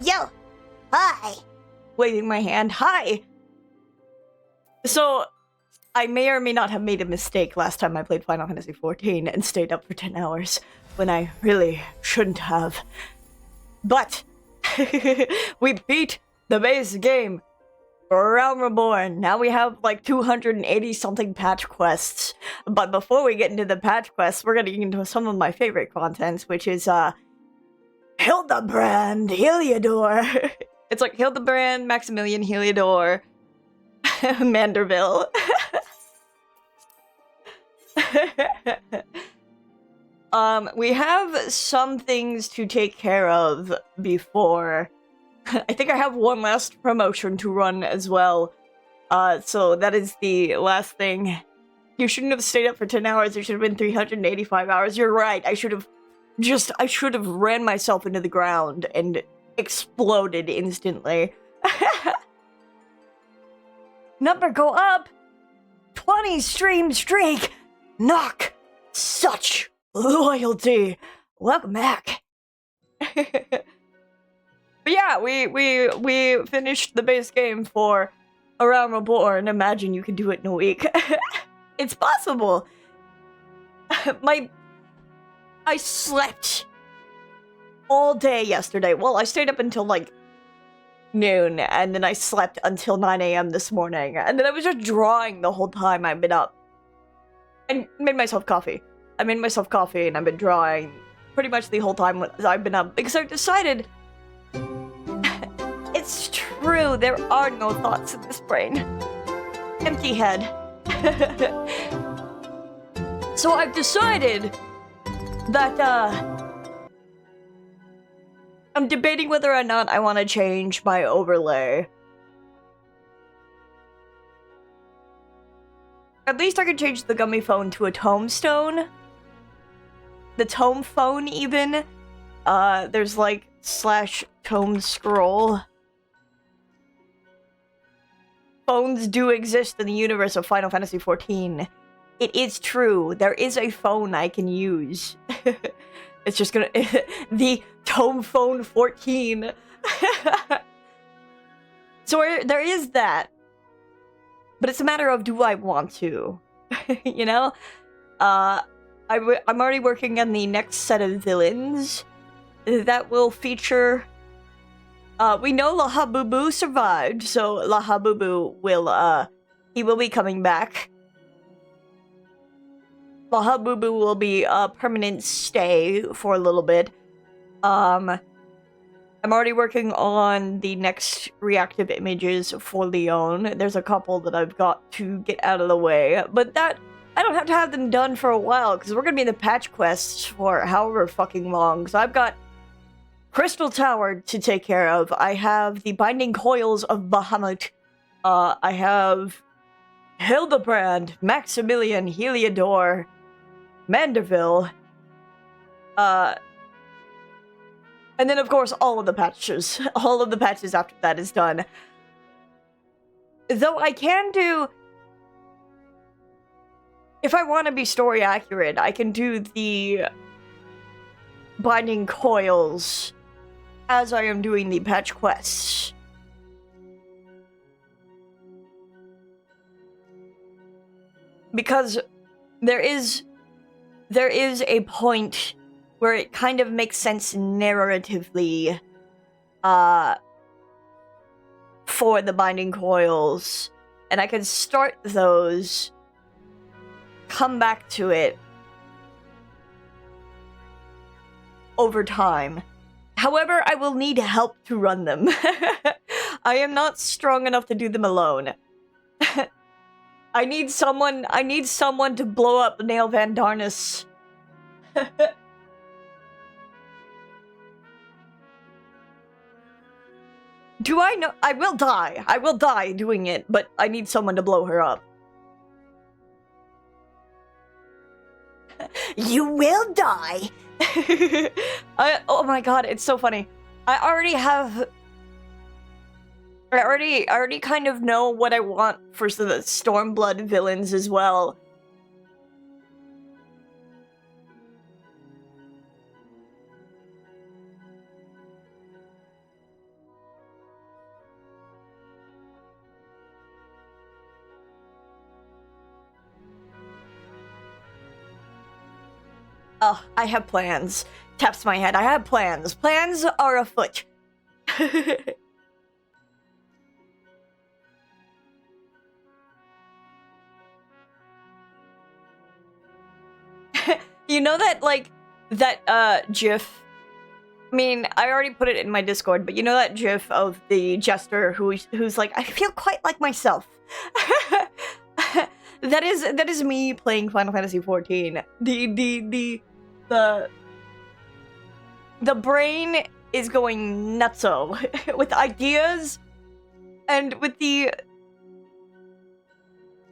Yo! Hi! Waving my hand. Hi! So, I may or may not have made a mistake last time I played Final Fantasy XIV and stayed up for 10 hours when I really shouldn't have. But, we beat the base game. Realm Reborn. Now we have like 280 something patch quests. But before we get into the patch quests, we're getting into some of my favorite content, which is, Hildebrand, Heliodor. It's like Hildebrand, Maximilian, Heliodor, Manderville. We have some things to take care of before. I think I have one last promotion to run as well. So that is the last thing. You shouldn't have stayed up for 10 hours. It should have been 385 hours. You're right. I should have ran myself into the ground and exploded instantly. Number go up! 20 stream streak! Knock! Such loyalty! Welcome back! But yeah, we finished the base game for A Realm Reborn. Imagine you could do it in a week. It's possible! I slept all day yesterday. Well, I stayed up until like noon, and then I slept until 9 a.m. this morning, and then I was just drawing the whole time I've been up. And made myself coffee. I made myself coffee, and I've been drawing pretty much the whole time I've been up, because I've decided it's true, there are no thoughts in this brain. Empty head. So I've decided that, I'm debating whether or not I want to change my overlay. At least I could change the gummy phone to a tombstone. The tome phone, even. There's like /tome scroll. Phones do exist in the universe of Final Fantasy XIV. It is true. There is a phone I can use. It's just gonna... the Tome Phone 14. So there is that. But it's a matter of, do I want to? You know? I'm already working on the next set of villains that will feature... we know Lahabubu survived, so Lahabubu will, he will be coming back. Lahabubu will be a permanent stay for a little bit. I'm already working on the next reactive images for Leon. There's a couple that I've got to get out of the way, but that I don't have to have them done for a while, because we're gonna be in the patch quests for however fucking long. So I've got Crystal Tower to take care of. I have the Binding Coils of Bahamut. I have Hildebrand, Maximilian, Heliodor, Manderville, and then of course all of the patches. All of the patches after that is done. Though I can do... if I want to be story accurate, I can do the Binding Coils as I am doing the patch quests. Because there is a point where it kind of makes sense narratively for the Binding Coils, and I can start those, come back to it over time. However, I will need help to run them. I am not strong enough to do them alone. I need someone to blow up Nail Van Darnus. Do I know? I will die. I will die doing it, but I need someone to blow her up. You will die! Oh my god, it's so funny. I already kind of know what I want for the Stormblood villains as well. Oh, I have plans. Taps my head. I have plans. Plans are afoot. You know that, like, that, GIF? I mean, I already put it in my Discord, but you know that GIF of the jester who's like, I feel quite like myself. That is me playing Final Fantasy XIV. The brain is going nutso with ideas and with the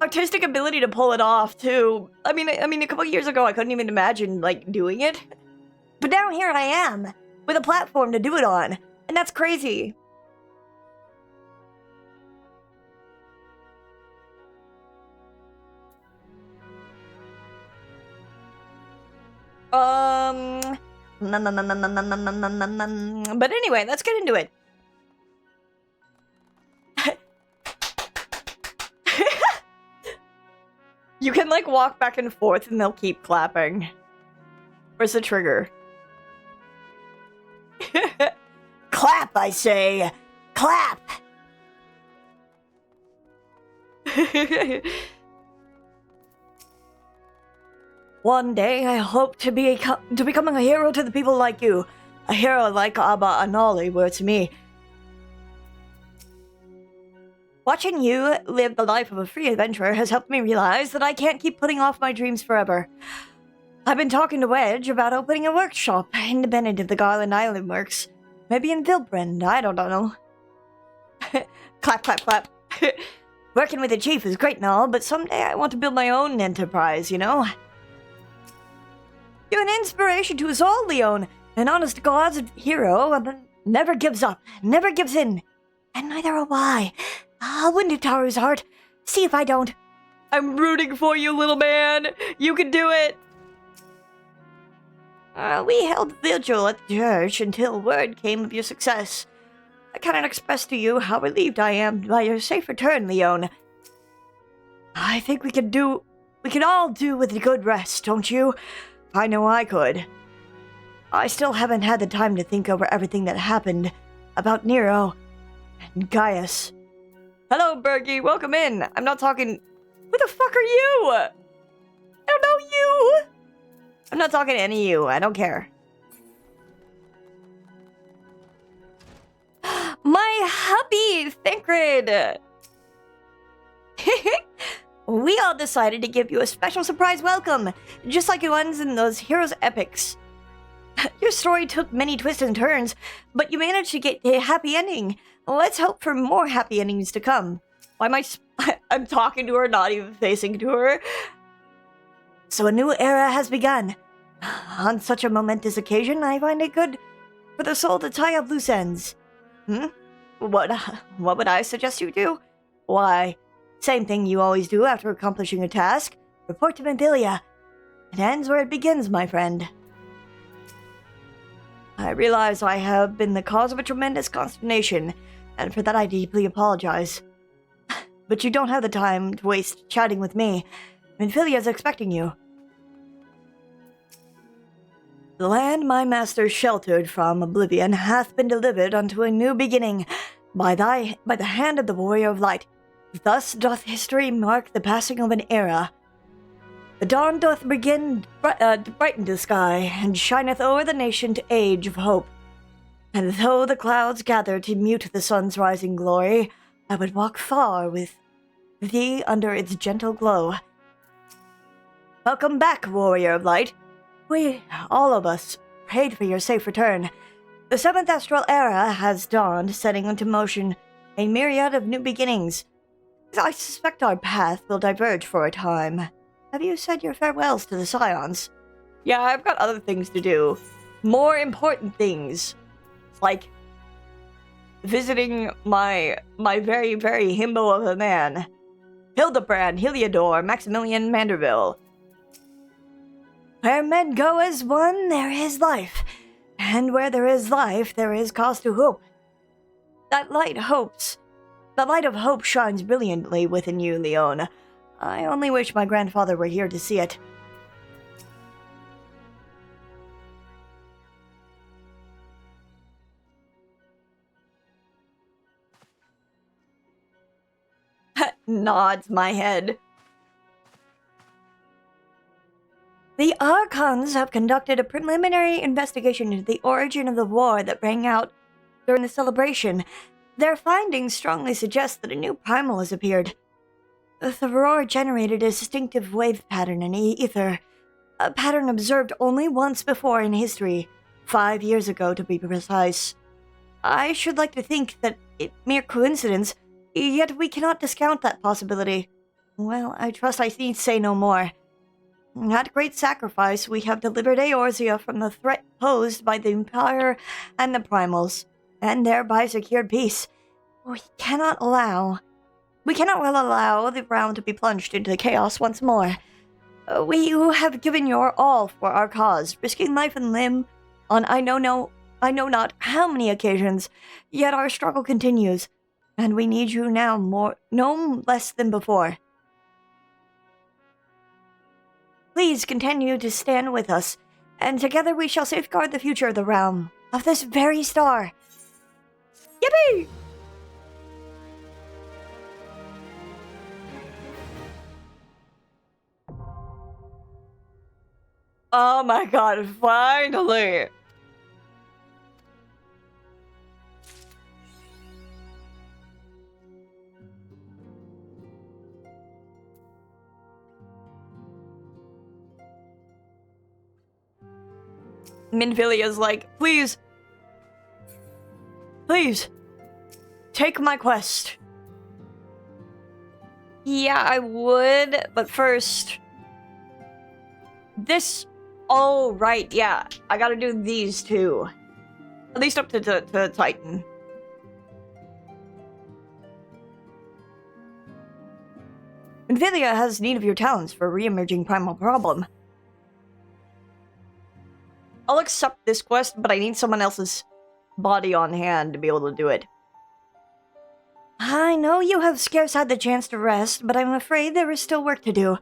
artistic ability to pull it off too. I mean, a couple years ago I couldn't even imagine like doing it, but now here I am with a platform to do it on, and that's crazy. But anyway, let's get into it. You can like walk back and forth and they'll keep clapping. Where's the trigger? Clap, I say. Clap. One day, I hope to become a hero to the people like you. A hero like Abba Anali were to me. Watching you live the life of a free adventurer has helped me realize that I can't keep putting off my dreams forever. I've been talking to Wedge about opening a workshop, independent of the Garland Island works. Maybe in Vilbrand, I don't know. Clap, clap, clap. Working with the chief is great and all, but someday I want to build my own enterprise, you know? You're an inspiration to us all, Leon. An honest-to-God's hero never gives up, never gives in. And neither will I. I'll win to Taru's heart. See if I don't. I'm rooting for you, little man. You can do it. We held vigil at the church until word came of your success. I cannot express to you how relieved I am by your safe return, Leon. I think we can all do with a good rest, don't you? I know I could. I still haven't had the time to think over everything that happened about Nero and Gaius. Hello, Bergie. Welcome in. I'm not talking... Who the fuck are you? I don't know you. I'm not talking to any of you. I don't care. My hubby, Thancred. We all decided to give you a special surprise welcome, just like the ones in those Heroes Epics. Your story took many twists and turns, but you managed to get a happy ending. Let's hope for more happy endings to come. Why am I'm talking to her, not even facing to her. So a new era has begun. On such a momentous occasion, I find it good for the soul to tie up loose ends. What would I suggest you do? Why, same thing you always do after accomplishing a task. Report to Pamphylia. It ends where it begins, my friend. I realize I have been the cause of a tremendous consternation, and for that I deeply apologize. But you don't have the time to waste chatting with me. Pamphylia's expecting you. The land my master sheltered from oblivion hath been delivered unto a new beginning by the hand of the warrior of light. Thus doth history mark the passing of an era. The dawn doth begin to brighten the sky, and shineth o'er the nation to age of hope. And though the clouds gather to mute the sun's rising glory, I would walk far with thee under its gentle glow. Welcome back, warrior of light. We, all of us, prayed for your safe return. The seventh astral era has dawned, setting into motion a myriad of new beginnings. I suspect our path will diverge for a time. Have you said your farewells to the Scions? Yeah, I've got other things to do. More important things. Like visiting my very, very himbo of a man. Hildebrand, Heliodor, Maximilian Manderville. Where men go as one, there is life. And where there is life, there is cause to hope. The light of hope shines brilliantly within you, Leon. I only wish my grandfather were here to see it. nods my head. The Archons have conducted a preliminary investigation into the origin of the war that rang out during the celebration. Their findings strongly suggest that a new primal has appeared. The roar generated a distinctive wave pattern in ether, a pattern observed only once before in history, 5 years ago to be precise. I should like to think that it's mere coincidence, yet we cannot discount that possibility. Well, I trust I need say no more. At great sacrifice, we have delivered Eorzea from the threat posed by the Empire and the Primals, and thereby secured peace. We cannot well allow the realm to be plunged into chaos once more. We who have given your all for our cause, risking life and limb on I know not how many occasions, yet our struggle continues, and we need you now no less than before. Please continue to stand with us, and together we shall safeguard the future of the realm, of this very star. Yippee! Oh my god, finally! Minfilia's like, please, take my quest. Yeah, I would, but first... Oh, right, yeah. I gotta do these two. At least up to Titan. Minfilia has need of your talents for a re-emerging primal problem. I'll accept this quest, but I need someone else's body on hand to be able to do it. I know you have scarce had the chance to rest, but I'm afraid there is still work to do.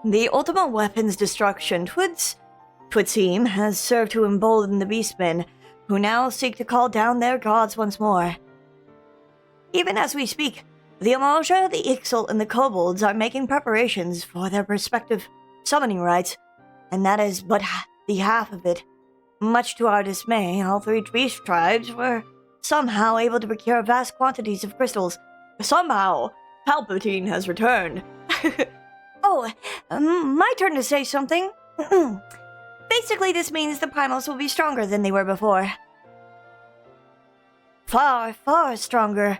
The ultimate weapon's destruction, Ffxiv, has served to embolden the beastmen, who now seek to call down their gods once more. Even as we speak, the Amalja, the Ixal, and the Kobolds are making preparations for their respective summoning rites, and that is but the half of it. Much to our dismay, all 3 beast tribes were somehow able to procure vast quantities of crystals. Somehow, Palpatine has returned. Oh, my turn to say something. Basically, this means the primals will be stronger than they were before. Far, far stronger.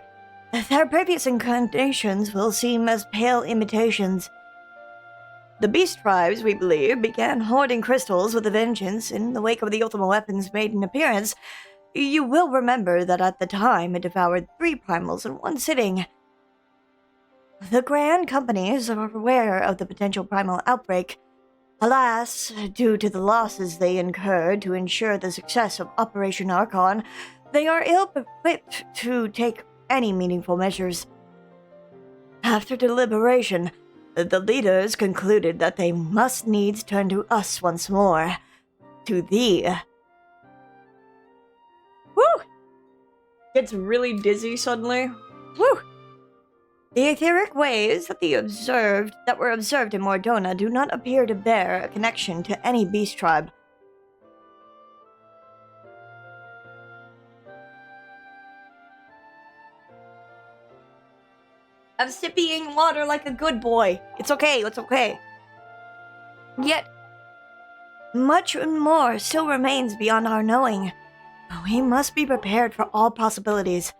Their previous incarnations will seem as pale imitations. The beast tribes, we believe, began hoarding crystals with a vengeance in the wake of the ultimate weapon's maiden appearance. You will remember that at the time it devoured 3 primals in one sitting. The Grand Companies are aware of the potential primal outbreak. Alas, due to the losses they incurred to ensure the success of Operation Archon, they are ill-equipped to take any meaningful measures. After deliberation, the leaders concluded that they must needs turn to us once more. To thee. Woo! Gets really dizzy suddenly. Woo! The etheric waves that were observed in Mordona do not appear to bear a connection to any beast tribe. I'm sipping water like a good boy. It's okay, it's okay. Yet, much more still remains beyond our knowing. We must be prepared for all possibilities.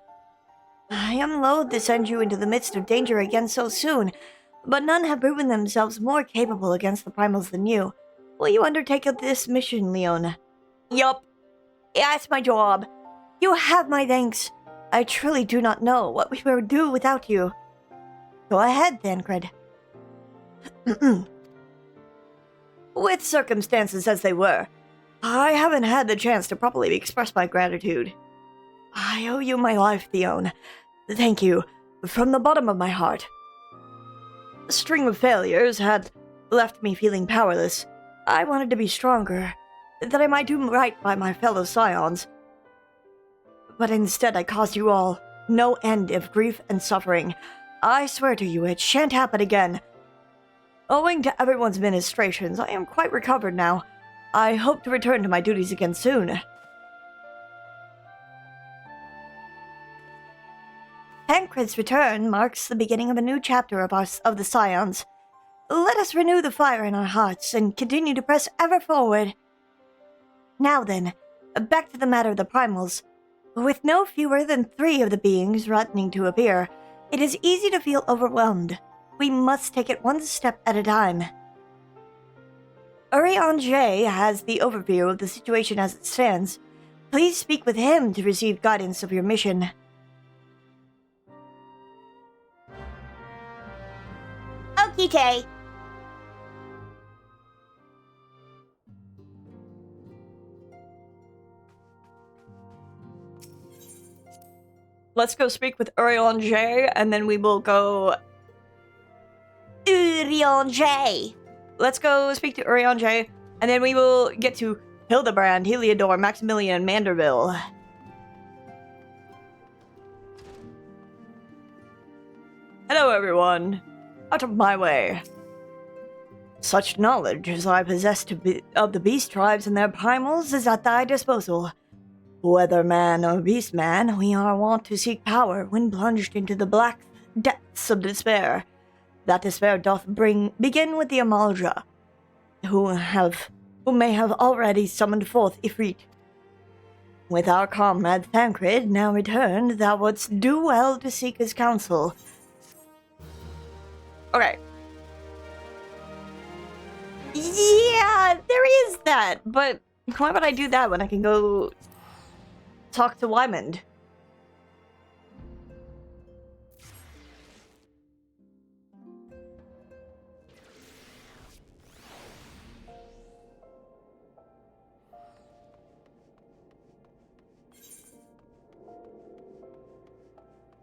I am loath to send you into the midst of danger again so soon, but none have proven themselves more capable against the primals than you. Will you undertake this mission, Leona? Yup. That's my job. You have my thanks. I truly do not know what we would do without you. Go ahead, Thancred. With circumstances as they were, I haven't had the chance to properly express my gratitude. I owe you my life, Theon. Thank you, from the bottom of my heart. A string of failures had left me feeling powerless. I wanted to be stronger, that I might do right by my fellow scions. But instead I caused you all no end of grief and suffering. I swear to you, it shan't happen again. Owing to everyone's ministrations, I am quite recovered now. I hope to return to my duties again soon. Tancred's return marks the beginning of a new chapter of the Scions. Let us renew the fire in our hearts and continue to press ever forward. Now then, back to the matter of the primals. With no fewer than 3 of the beings threatening to appear, it is easy to feel overwhelmed. We must take it one step at a time. Urianger has the overview of the situation as it stands. Please speak with him to receive guidance of your mission. Okay. Let's go speak with Urianger, and then we will go... Urianger. Let's go speak to Urianger, and then we will get to Hildebrand, Heliodor, Maximilian, and Manderville. Hello, everyone. Out of my way. Such knowledge as I possess of the beast tribes and their primals is at thy disposal. Whether man or beast man, we are wont to seek power when plunged into the black depths of despair. That despair doth begin with the Amalja, who may have already summoned forth Ifrit. With our comrade Tancred now returned, thou wouldst do well to seek his counsel. Okay. Yeah, there is that, but why would I do that when I can go talk to Wymond?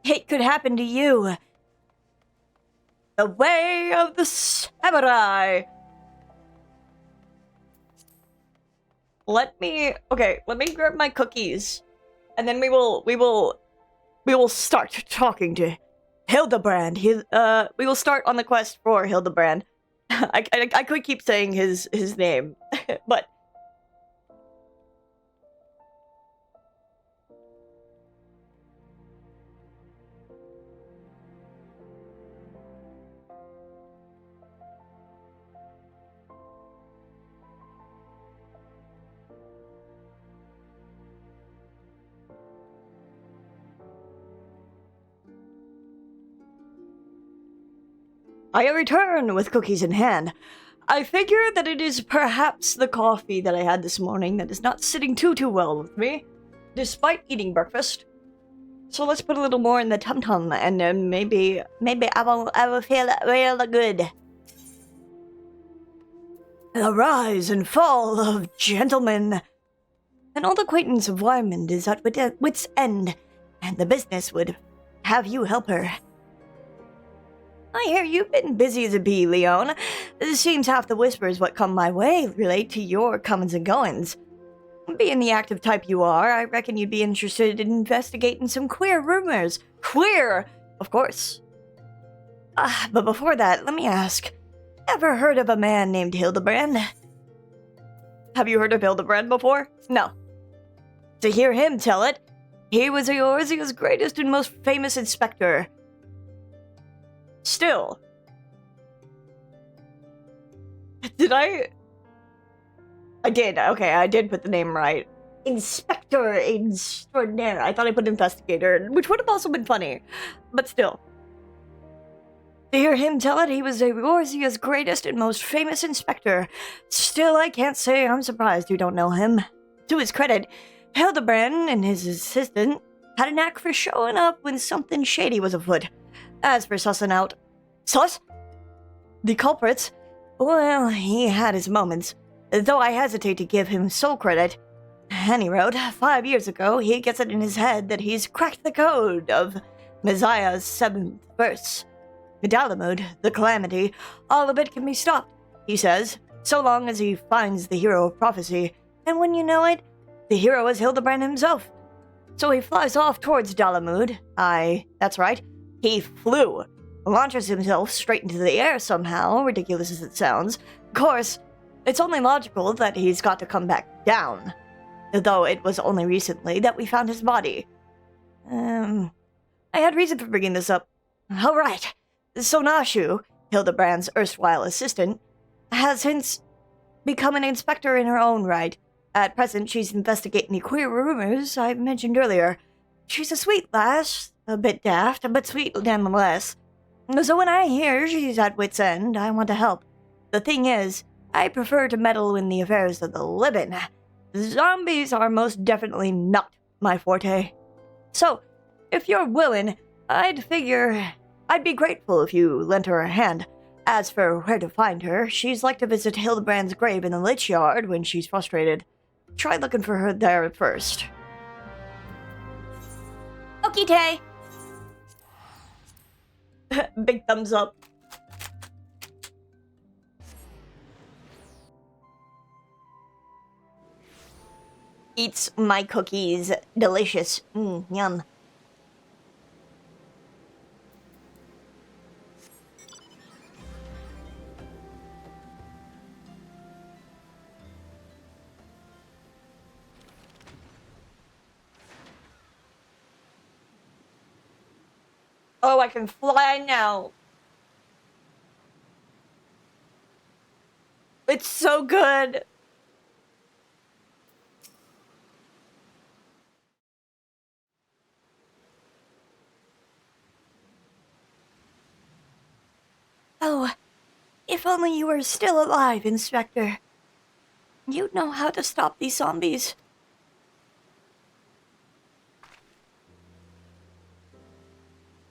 It could happen to you. The way of the samurai. Let me grab my cookies, and then we will start talking to Hildebrand. We will start on the quest for Hildebrand. I could keep saying his name, but I return with cookies in hand. I figure that it is perhaps the coffee that I had this morning that is not sitting too well with me, despite eating breakfast. So let's put a little more in the tum-tum, and then maybe I will feel real good. The rise and fall of gentlemen. An old acquaintance of Wymond is at wit's end, and the business would have you help her. I hear you've been busy as a bee, Leon. It seems half the whispers what come my way relate to your comings and goings. Being the active type you are, I reckon you'd be interested in investigating some queer rumors. Queer, of course. But before that, let me ask, ever heard of a man named Hildebrand? Have you heard of Hildebrand before? No. To hear him tell it, he was Eorzea's greatest and most famous inspector. Still. I did. Okay, I did put the name right. Inspector Extroadinaire. I thought I put investigator, which would have also been funny. But still. To hear him tell it, he was Eorzea's greatest and most famous inspector. Still, I can't say I'm surprised you don't know him. To his credit, Hildebrand and his assistant had a knack for showing up when something shady was afoot. As for sussing out the culprits, well, he had his moments, though I hesitate to give him sole credit. Any road, 5 years ago, he gets it in his head that he's cracked the code of Messiah's 7th verse. Medalamud, the calamity, all of it can be stopped, he says, so long as he finds the hero of prophecy, and when you know it, the hero is Hildebrand himself. So he flies off towards Dalamud. That's right. He flew. Launches himself straight into the air somehow, ridiculous as it sounds. Of course, it's only logical that he's got to come back down. Though it was only recently that we found his body. I had reason for bringing this up. All right. So Nashu, Hildebrand's erstwhile assistant, has since become an inspector in her own right. At present, she's investigating the queer rumors I mentioned earlier. She's a sweet lass, a bit daft, but sweet nonetheless. So when I hear she's at wit's end, I want to help. The thing is, I prefer to meddle in the affairs of the living. Zombies are most definitely not my forte. So, if you're willing, I'd be grateful if you lent her a hand. As for where to find her, she's like to visit Hildebrand's grave in the Lich Yard when she's frustrated. Try looking for her there first. Okie tay. Big thumbs up. Eats my cookies. Delicious. Yum. Oh, I can fly now. It's so good. Oh, if only you were still alive, Inspector. You'd know how to stop these zombies.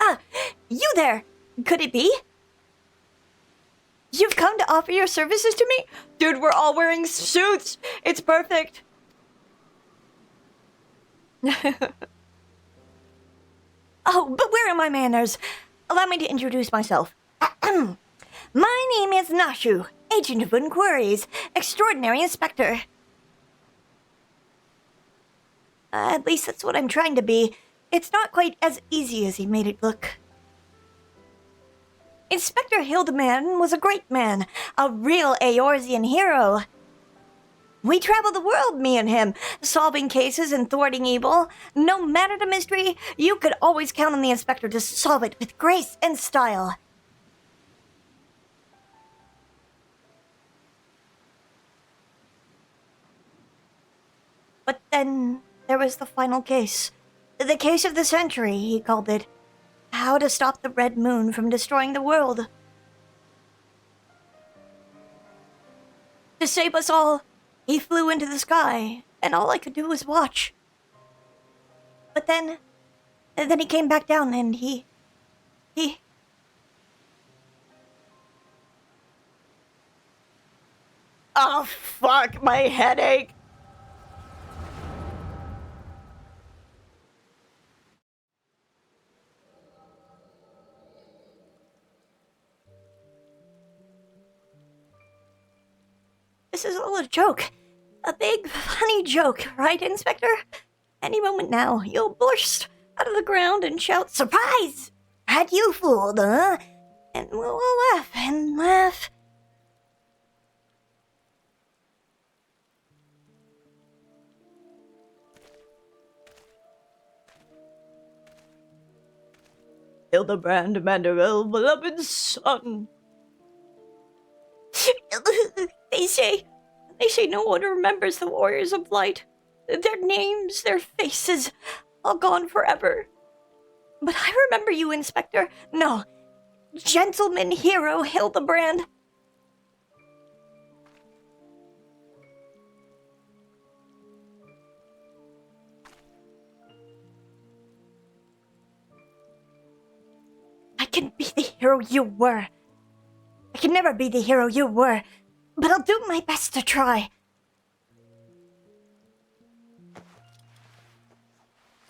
Ah, you there! Could it be? You've come to offer your services to me? Dude, we're all wearing suits. It's perfect. Oh, but where are my manners? Allow me to introduce myself. My name is Nashu, Agent of Inquiries, Extraordinary Inspector. At least that's what I'm trying to be. It's not quite as easy as he made it look. Inspector Hildebrand was a great man, a real Eorzean hero. We traveled the world, me and him, solving cases and thwarting evil. No matter the mystery, you could always count on the inspector to solve it with grace and style. But then there was the final case. The case of the century, he called it. How to stop the Red Moon from destroying the world. To save us all, he flew into the sky, and all I could do was watch. But then he came back down and he... Oh, fuck, my headache. This is all a joke. A big, funny joke, right, Inspector? Any moment now, you'll burst out of the ground and shout, "Surprise! Had you fooled, huh?" And we'll laugh and laugh. Hildebrand Manderville, beloved son. They say no one remembers the Warriors of Light. Their names, their faces, all gone forever. But I remember you, Inspector. No, gentleman hero Hildebrand. I can be the hero you were. I can never be the hero you were, but I'll do my best to try.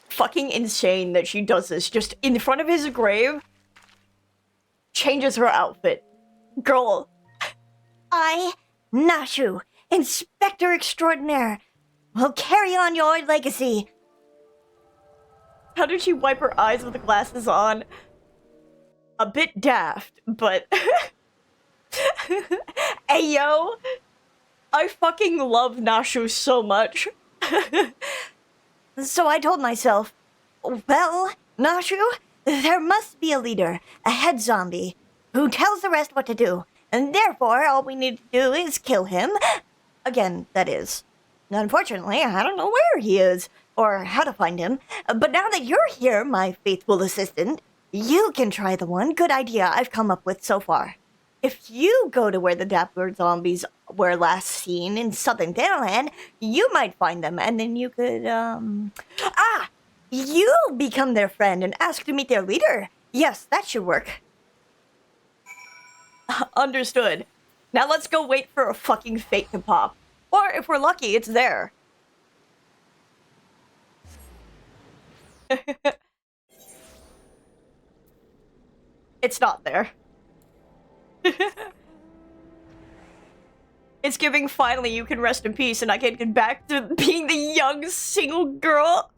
Fucking insane that she does this just in front of his grave. Changes her outfit. Girl. I, Nashu, Inspector Extraordinaire, will carry on your legacy. How did she wipe her eyes with the glasses on? A bit daft, but... Ayo! I fucking love Nashu so much. So I told myself, well, Nashu, there must be a leader, a head zombie, who tells the rest what to do, and therefore all we need to do is kill him. Again, that is. Unfortunately, I don't know where he is, or how to find him, but now that you're here, my faithful assistant, you can try the one good idea I've come up with so far. If you go to where the dapper zombies were last seen in southern Danaland, you might find them, and then you could, you become their friend and ask to meet their leader. Yes, that should work. Understood. Now let's go wait for a fucking fate to pop. Or if we're lucky, it's there. It's not there. It's giving finally you can rest in peace and I can get back to being the young single girl.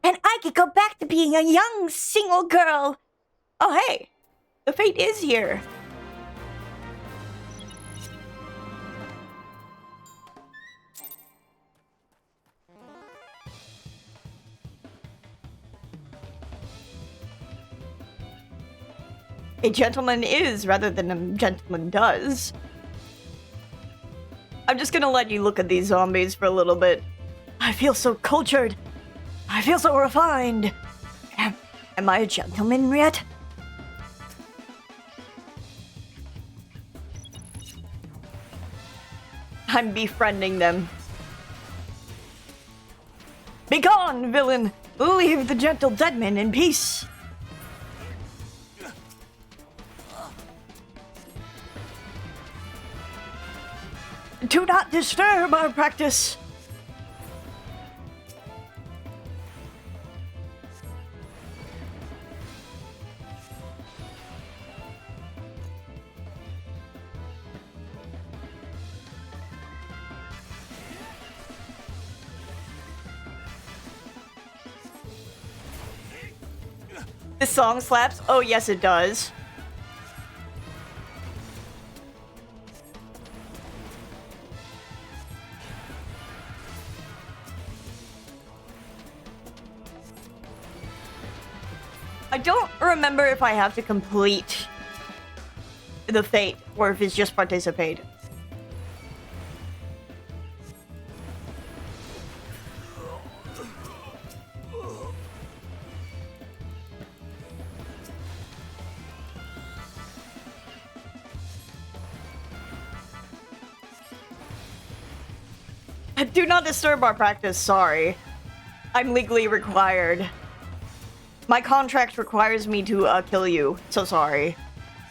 And I could go back to being a young single girl. Oh hey, the fate is here. A gentleman is rather than a gentleman does. I'm just gonna let you look at these zombies for a little bit. I feel so cultured. I feel so refined. Am I a gentleman yet? I'm befriending them. Begone, villain! Leave the gentle deadman in peace. Do not disturb our practice. This song slaps? Oh yes it does. I don't remember if I have to complete the fate or if it's just participate. Do not disturb our practice, sorry. I'm legally required. My contract requires me to kill you, so sorry.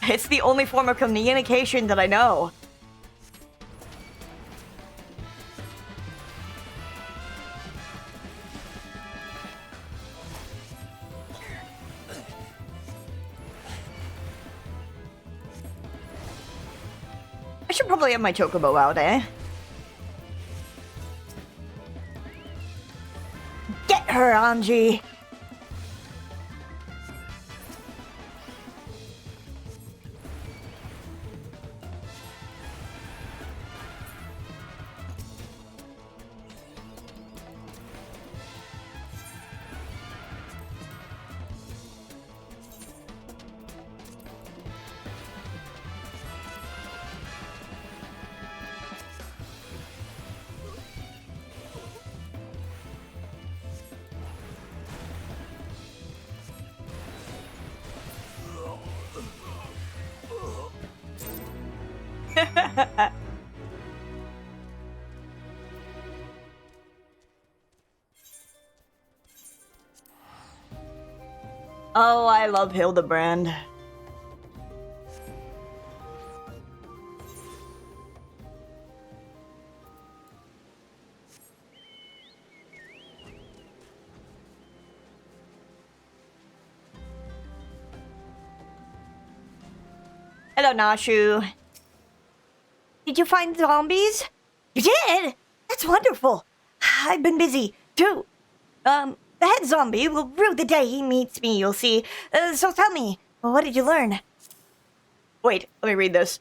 It's the only form of communication that I know. I should probably have my chocobo out, eh? Get her, Anji. Oh, I love Hildebrand. Hello, Nashu. Did you find zombies? You did? That's wonderful. I've been busy, too. The head zombie will rue the day he meets me, you'll see. So tell me, what did you learn? Wait, let me read this.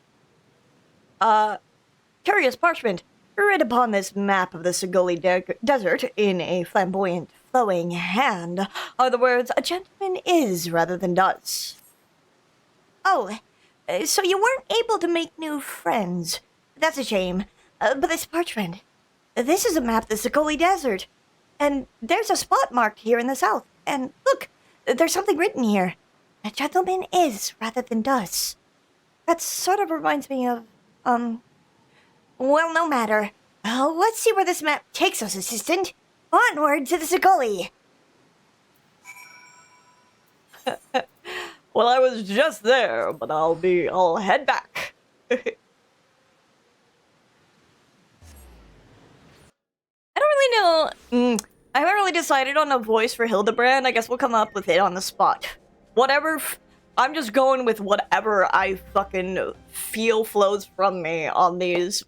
Curious parchment. Read upon this map of the Sigoli Desert in a flamboyant, flowing hand are the words, a gentleman is rather than does. Oh, so you weren't able to make new friends. That's a shame. But this parchment, this is a map of the Sigoli Desert. And there's a spot marked here in the south. And look, there's something written here. A gentleman is rather than does. That sort of reminds me of, well, no matter. Let's see where this map takes us, assistant. Onward to the Sigoli. Well, I was just there, but I'll head back. I don't really know. I haven't really decided on a voice for Hildebrand. I guess we'll come up with it on the spot. Whatever. I'm just going with whatever I fucking feel flows from me on these.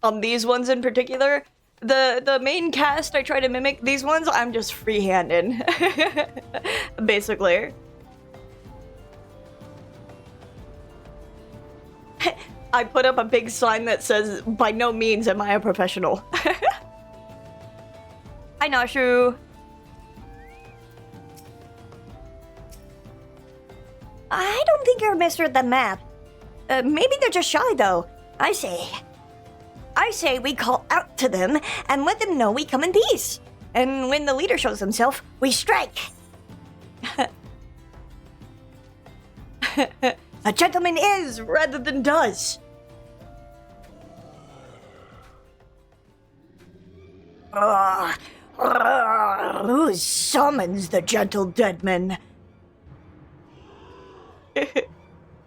On these ones in particular. The main cast I try to mimic. These ones I'm just freehanding. Basically. I put up a big sign that says, by no means am I a professional. Hi, Nashu. I don't think you're a mister at the map. Maybe they're just shy, though. I say we call out to them and let them know we come in peace. And when the leader shows himself, we strike. A gentleman is rather than does. Who summons the gentle deadman?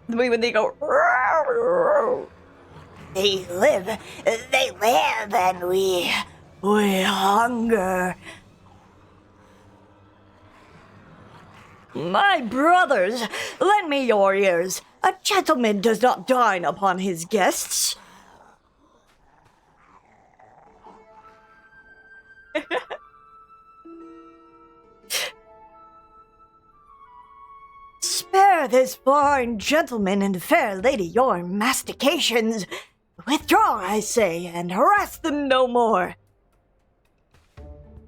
When they go. They live, and we hunger. My brothers, lend me your ears. A gentleman does not dine upon his guests. Spare this fine gentleman and fair lady your mastications. Withdraw, I say, and harass them no more.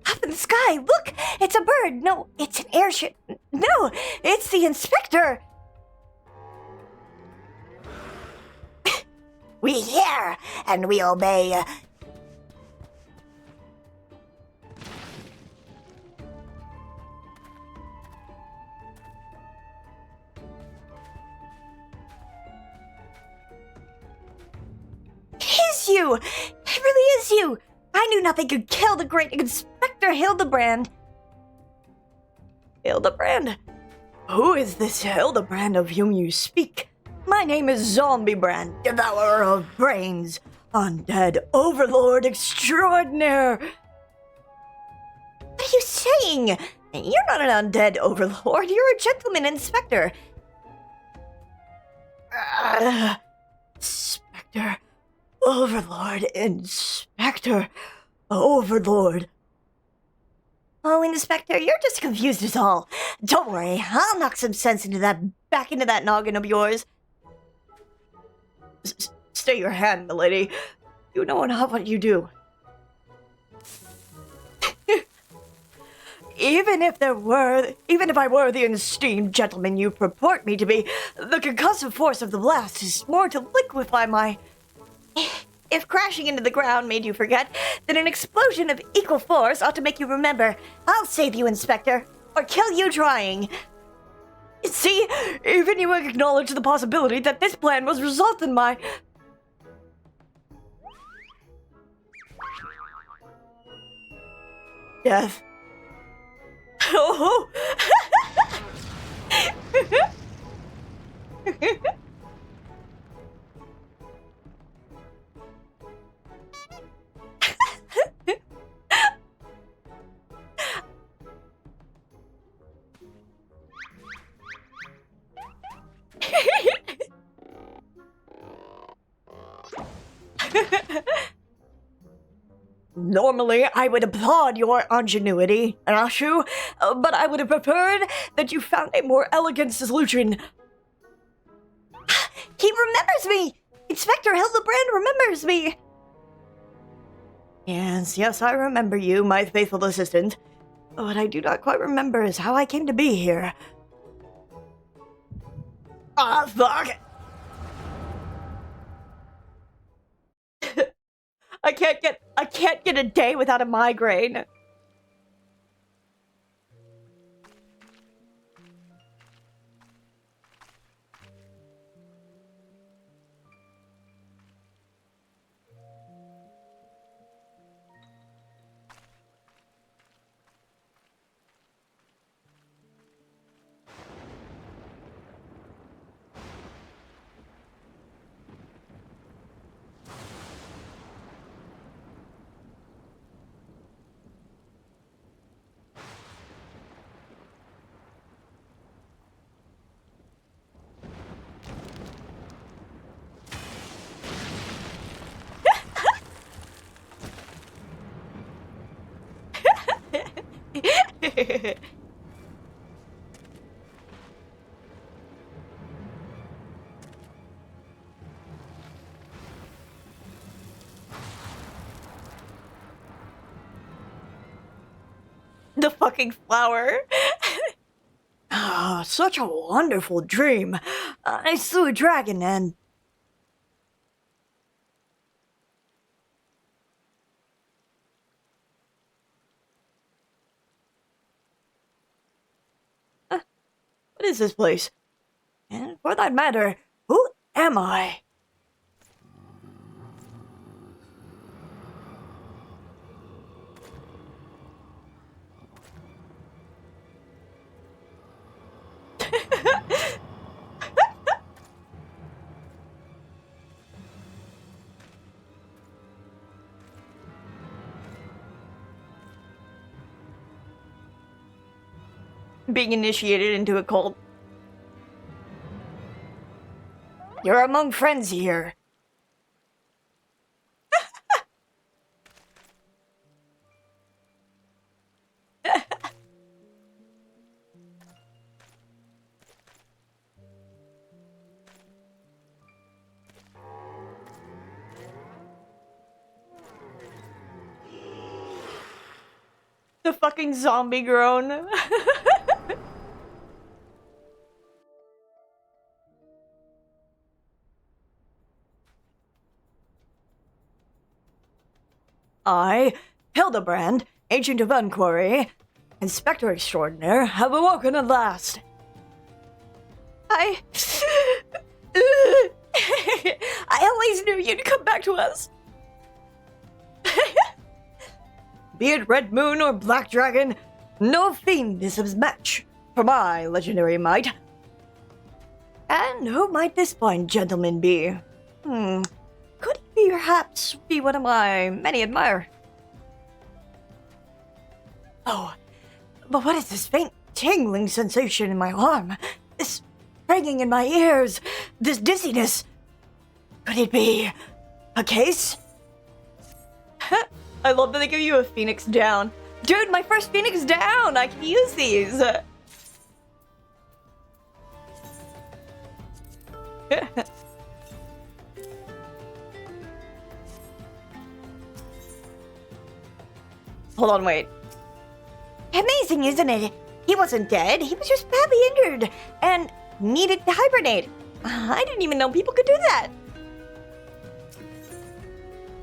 Up in the sky, look! It's a bird! No, it's an airship! No, it's the inspector! We hear, and we obey. Is you! It really is you! I knew nothing could kill the great Inspector Hildebrand. Hildebrand? Who is this Hildebrand of whom you speak? My name is Zombiebrand, devourer of brains, undead overlord extraordinaire. What are you saying? You're not an undead overlord, you're a gentleman inspector. Inspector, overlord, inspector, overlord. Oh, Inspector, you're just confused as all. Don't worry, I'll knock some sense back into that noggin of yours. Stay your hand, milady. You know not what you do. Even if I were the esteemed gentleman you purport me to be, the concussive force of the blast is more to liquefy my... If crashing into the ground made you forget, then an explosion of equal force ought to make you remember. I'll save you, Inspector, or kill you trying. See, even you acknowledge the possibility that this plan was result in my... death. Oh! Normally, I would applaud your ingenuity, Ashu, but I would have preferred that you found a more elegant solution. He remembers me! Inspector Hildebrand remembers me! Yes, I remember you, my faithful assistant. What I do not quite remember is how I came to be here. Ah, fuck! I can't get a day without a migraine. The fucking flower. Ah, such a wonderful dream. I slew a dragon and... What is this place? And for that matter, who am I? Being initiated into a cult. You're among friends here. The fucking zombie groan. I, Hildebrand, Agent of Inquiry, Inspector Extraordinaire, have awoken at last. I always knew you'd come back to us. Be it Red Moon or Black Dragon, no fiend is a match for my legendary might. And who might this fine gentleman be? Could he perhaps be one of my many admirers? Oh, but what is this faint tingling sensation in my arm? This ringing in my ears? This dizziness? Could it be a case? I love that they give you a phoenix down. Dude, my first phoenix down! I can use these! Hold on, wait. Amazing, isn't it? He wasn't dead, he was just badly injured and needed to hibernate. I didn't even know people could do that.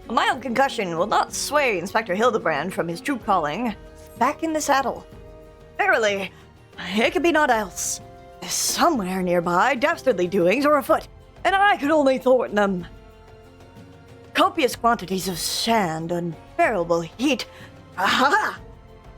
A mild concussion will not sway Inspector Hildebrand from his true calling. Back in the saddle. Verily, it could be naught else. Somewhere nearby, dastardly doings are afoot, and I could only thwart them. Copious quantities of sand, unbearable heat. Aha!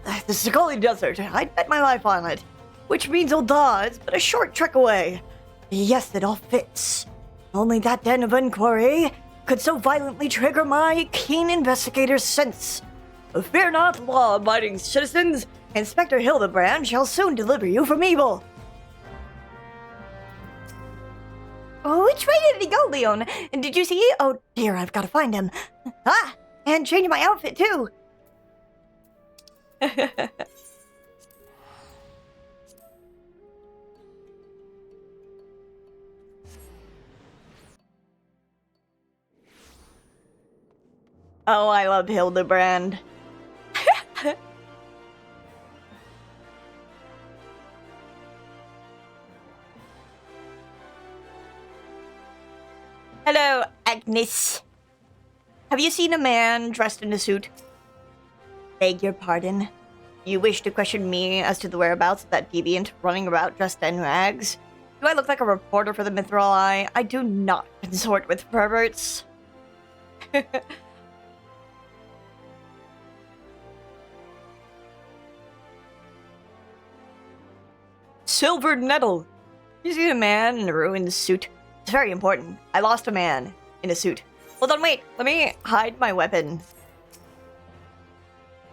The Sakoli Desert, I'd bet my life on it. Which means Ul'dah is but a short trek away. Yes, it all fits. Only that den of inquiry could so violently trigger my keen investigator's sense. Fear not, law-abiding citizens. Inspector Hildebrand shall soon deliver you from evil. Oh, which way did he go, Leon? Did you see? Oh dear, I've got to find him. Ah, And change my outfit, too. Oh, I love Hildebrand. Hello, Agnes. Have you seen a man dressed in a suit? Beg your pardon? You wish to question me as to the whereabouts of that deviant running about dressed in rags? Do I look like a reporter for the Mithril Eye? I do not consort with perverts. Silver nettle. You see a man in a ruined suit? It's very important. I lost a man in a suit. Hold on, wait. Let me hide my weapon.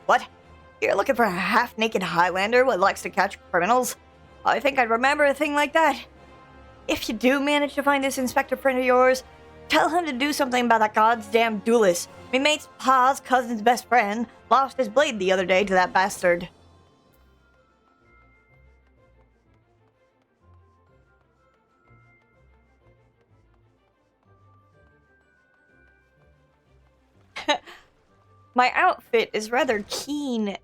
What? You're looking for a half-naked Highlander who likes to catch criminals? I think I'd remember a thing like that. If you do manage to find this inspector friend of yours, tell him to do something about that goddamn duelist. My mate's pa's cousin's best friend lost his blade the other day to that bastard. My outfit is rather keen.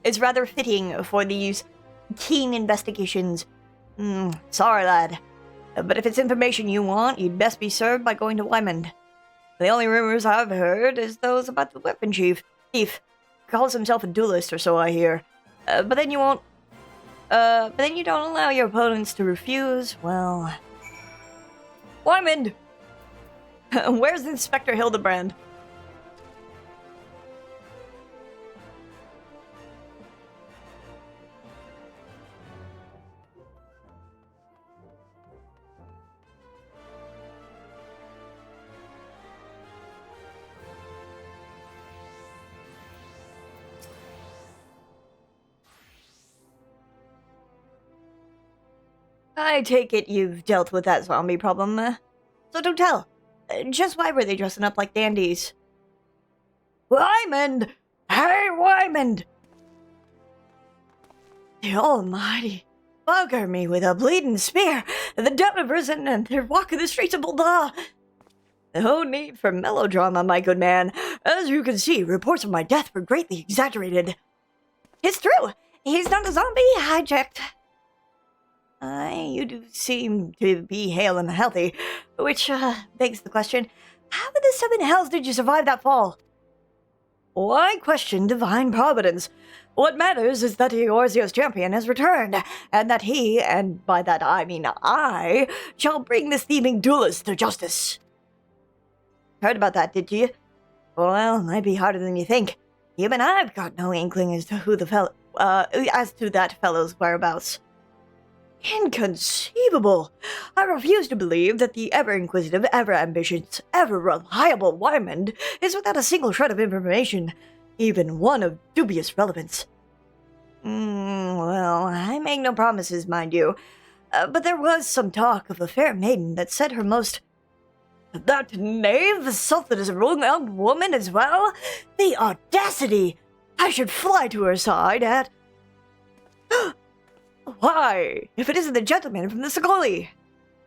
It's rather fitting for these keen investigations. Sorry, lad. But if it's information you want, you'd best be served by going to Wymond. The only rumors I've heard is those about the weapon chief. Thief calls himself a duelist or so, I hear. But then you won't... but then you don't allow your opponents to refuse, well... Wymond! Where's Inspector Hildebrand? I take it you've dealt with that zombie problem, so don't tell. Just why were they dressing up like dandies? Wymond! Hey, Wymond! The almighty bugger me with a bleeding spear, the Devilivers, and they're walking the streets of Bulda. No need for melodrama, my good man. As you can see, reports of my death were greatly exaggerated. It's true. He's not a zombie. I checked. You do seem to be hale and healthy, which begs the question, how in the seven hells did you survive that fall? Why question divine providence? What matters is that Eorzio's champion has returned, and that he, and by that I mean I, shall bring this thieving duelist to justice. Heard about that, did you? Well, it might be harder than you think. Even I've got no inkling as to who as to that fellow's whereabouts. Inconceivable! I refuse to believe that the ever-inquisitive, ever-ambitious, ever-reliable Wymond is without a single shred of information, even one of dubious relevance. Well, I make no promises, mind you, but there was some talk of a fair maiden that said her most... That knave assaulted as a young woman as well? The audacity! I should fly to her side at... Why, if it isn't the gentleman from the Sagoli!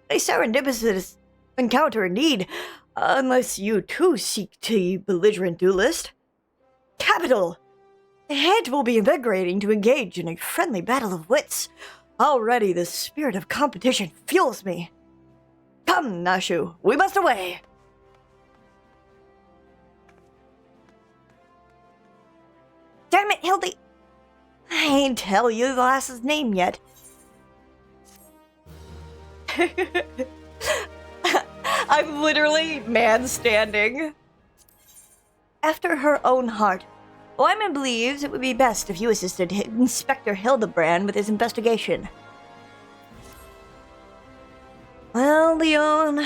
A serendipitous encounter indeed, unless you too seek to belligerent duelist. Capital! It will be invigorating to engage in a friendly battle of wits. Already the spirit of competition fuels me. Come, Nashu, we must away! Damn it, Hildy! I ain't tell you the lass's name yet. I'm literally man-standing. After her own heart, Wyman believes it would be best if you assisted Inspector Hildebrand with his investigation. Well, Leon,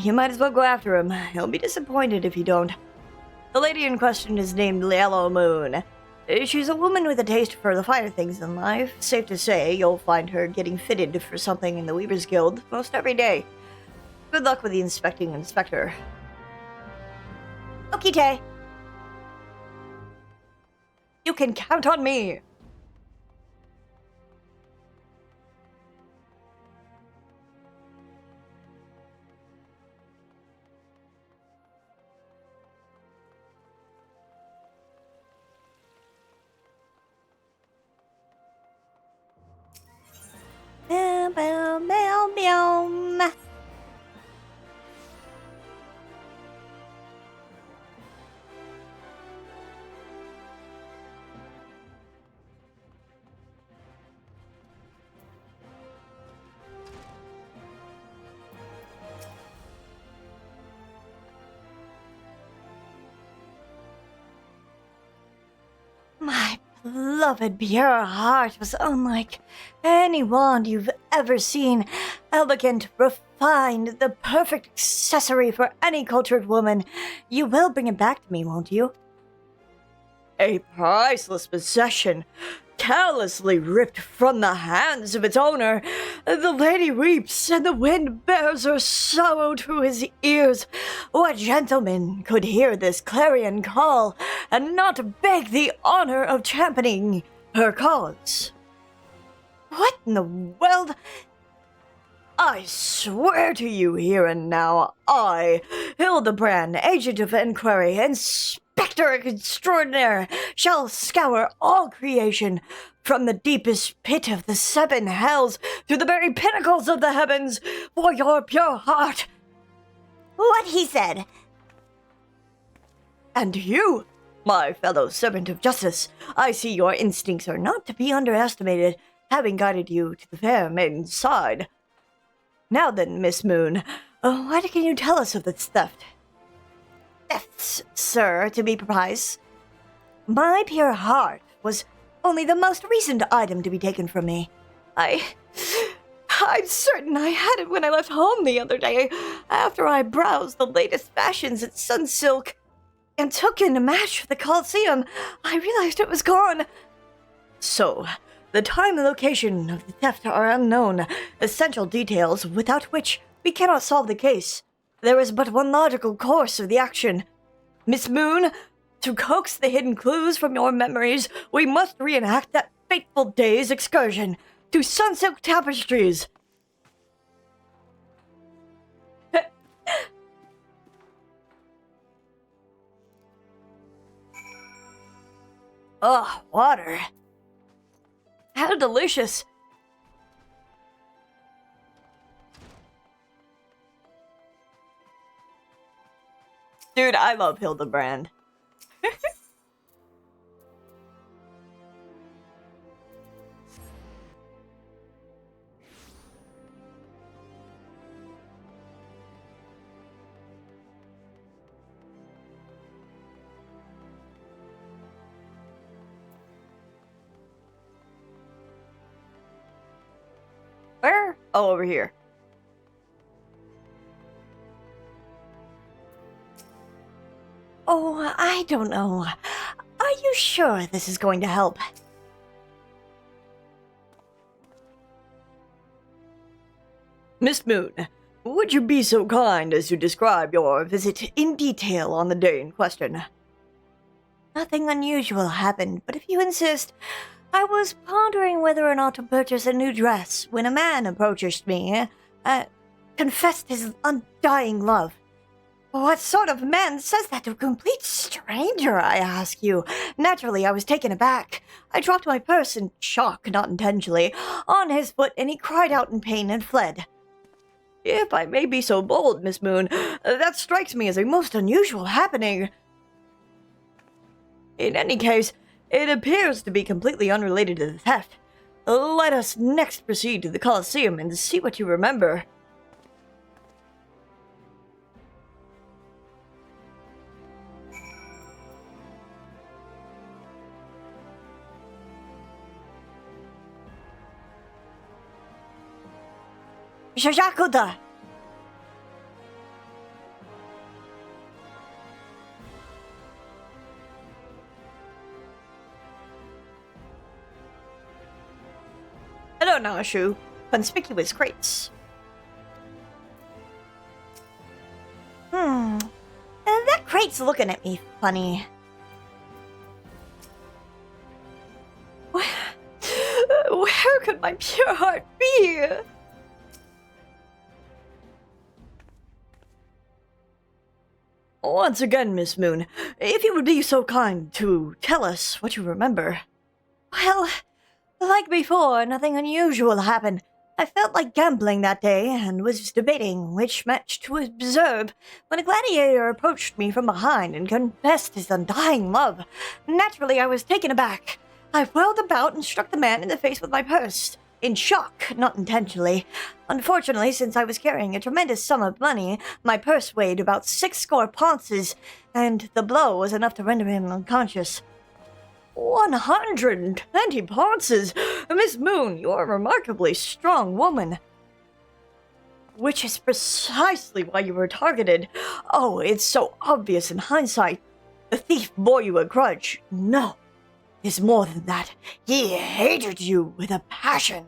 you might as well go after him. He'll be disappointed if you don't. The lady in question is named Yellow Moon. She's a woman with a taste for the finer things in life. Safe to say, you'll find her getting fitted for something in the Weaver's Guild most every day. Good luck with the inspector. Okay, Tay. You can count on me. Boom, boom, boom, boom. My beloved pure heart was unlike any wand you've ever seen. Elegant, refined, the perfect accessory for any cultured woman. You will bring it back to me, won't you? A priceless possession, carelessly ripped from the hands of its owner. The lady weeps, and the wind bears her sorrow to his ears. What gentleman could hear this clarion call and not beg the honor of championing her cause? What in the world? I swear to you here and now, I, Hildebrand, agent of inquiry, Inspector Extraordinaire, shall scour all creation, from the deepest pit of the seven hells to the very pinnacles of the heavens, for your pure heart. What he said. And you, my fellow servant of justice, I see your instincts are not to be underestimated, having guided you to the fair maiden's side. Now then, Miss Moon, what can you tell us of this theft? Thefts, sir, to be precise. My pure heart was only the most recent item to be taken from me. I'm certain I had it when I left home the other day, after I browsed the latest fashions at Sunsilk, And took in a match for the Coliseum. I realized it was gone. So, the time and location of the theft are unknown, essential details without which we cannot solve the case. There is but one logical course of the action. Miss Moon, to coax the hidden clues from your memories, we must reenact that fateful day's excursion to Sunsilk Tapestries. Oh, water. How delicious. Dude, I love Hildebrand. Where? Oh, over here. Oh, I don't know. Are you sure this is going to help? Miss Moon, would you be so kind as to describe your visit in detail on the day in question? Nothing unusual happened, but if you insist, I was pondering whether or not to purchase a new dress when a man approached me, confessed his undying love. What sort of man says that to a complete stranger, I ask you? Naturally, I was taken aback. I dropped my purse in shock, not intentionally, on his foot, and he cried out in pain and fled. If I may be so bold, Miss Moon, that strikes me as a most unusual happening. In any case, it appears to be completely unrelated to the theft. Let us next proceed to the Coliseum and see what you remember. Shajakuda! Hello, Nashu. Conspicuous crates. That crate's looking at me funny. would my pure heart be? Once again, Miss Moon, if you would be so kind to tell us what you remember. Well, like before, nothing unusual happened. I felt like gambling that day and was debating which match to observe when a gladiator approached me from behind and confessed his undying love. Naturally, I was taken aback. I whirled about and struck the man in the face with my purse. In shock, not intentionally. Unfortunately, since I was carrying a tremendous sum of money, my purse weighed about 60 pounces, and the blow was enough to render him unconscious. 120 pounces! Miss Moon, you are a remarkably strong woman. Which is precisely why you were targeted. Oh, it's so obvious in hindsight. The thief bore you a grudge. No, it's more than that. He hated you with a passion.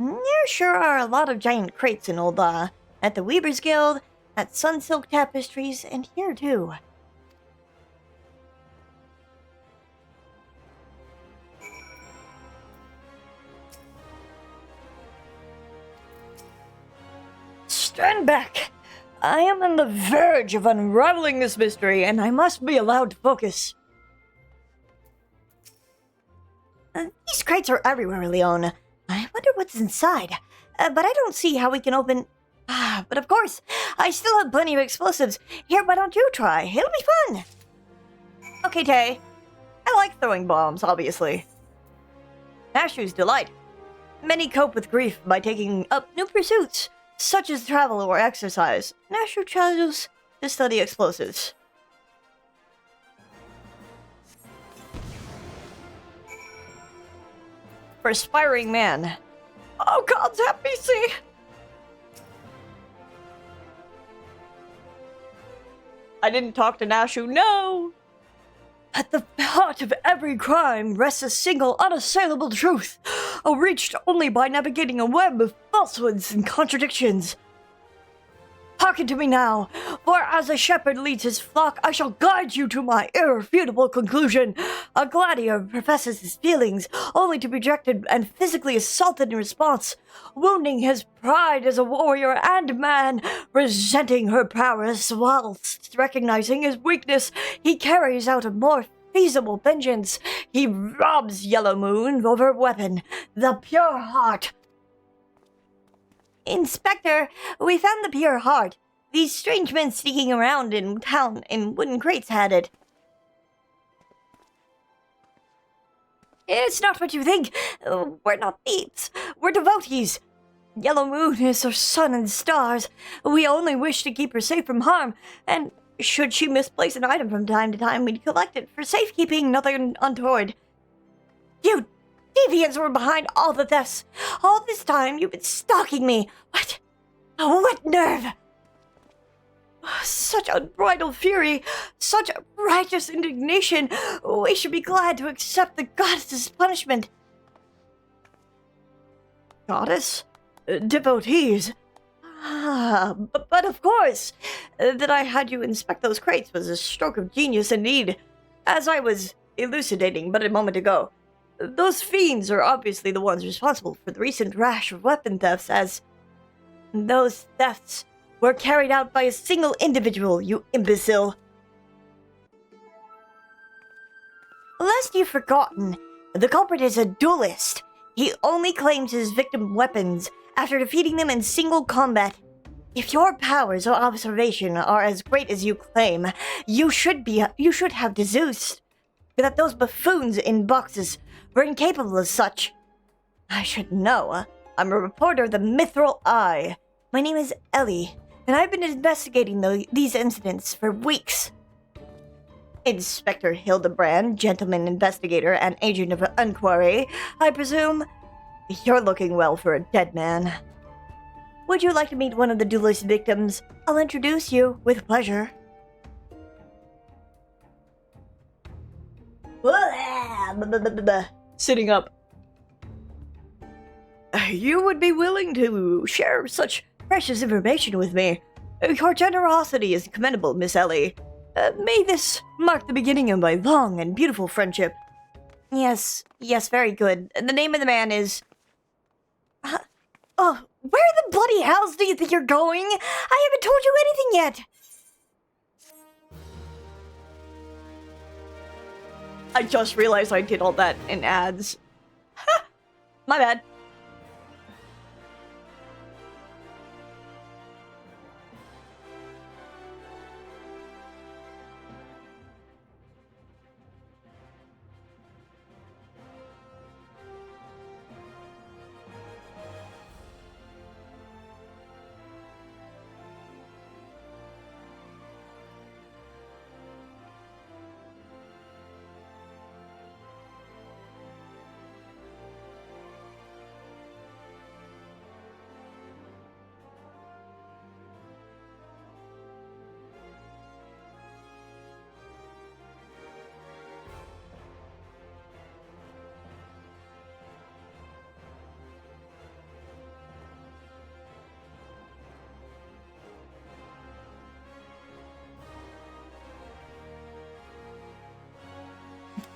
There sure are a lot of giant crates in old at the Weavers Guild, at Sunsilk Tapestries, and here too. Stand back! I am on the verge of unraveling this mystery, and I must be allowed to focus. These crates are everywhere, Leon. I wonder what's inside. But I don't see how we can open... but of course, I still have plenty of explosives. Here, why don't you try? It'll be fun. Okay, Tay. I like throwing bombs, obviously. Nashu's delight. Many cope with grief by taking up new pursuits, such as travel or exercise. Nashu chose to study explosives. Perspiring man. Oh, gods have mercy! I didn't talk to Nashu, no! At the heart of every crime rests a single unassailable truth, reached only by navigating a web of falsehoods and contradictions. Hearken to me now, for as a shepherd leads his flock, I shall guide you to my irrefutable conclusion. A gladiator professes his feelings, only to be rejected and physically assaulted in response, wounding his pride as a warrior and man. Resenting her prowess whilst recognizing his weakness, he carries out a more feasible vengeance. He robs Yellow Moon of her weapon, the pure heart. Inspector, we found the pure heart. These strange men sneaking around in town in wooden crates had it. It's not what you think. We're not thieves. We're devotees. Yellow Moon is our sun and stars. We only wish to keep her safe from harm, and should she misplace an item from time to time, we'd collect it for safekeeping, nothing untoward. You deviants were behind all the thefts. All this time you've been stalking me. What? What nerve? Such unbridled fury, such righteous indignation. We should be glad to accept the goddess's punishment. Goddess? Devotees? But of course, that I had you inspect those crates was a stroke of genius indeed, as I was elucidating but a moment ago. Those fiends are obviously the ones responsible for the recent rash of weapon thefts, as those thefts were carried out by a single individual, you imbecile. Lest you've forgotten, the culprit is a duelist. He only claims his victim weapons after defeating them in single combat. If your powers of observation are as great as you claim, you should have deduced that those buffoons in boxes were incapable of such. I should know. I'm a reporter of the Mithril Eye. My name is Ellie, and I've been investigating these incidents for weeks. Inspector Hildebrand, gentleman investigator and agent of inquiry, I presume. You're looking well for a dead man. Would you like to meet one of the duelist victims? I'll introduce you with pleasure. Sitting up. You would be willing to share such precious information with me. Your generosity is commendable, Miss Ellie. May this mark the beginning of my long and beautiful friendship. Yes, very good. The name of the man is... Oh, where the bloody hells do you think you're going? I haven't told you anything yet! I just realized I did all that in ads. My bad.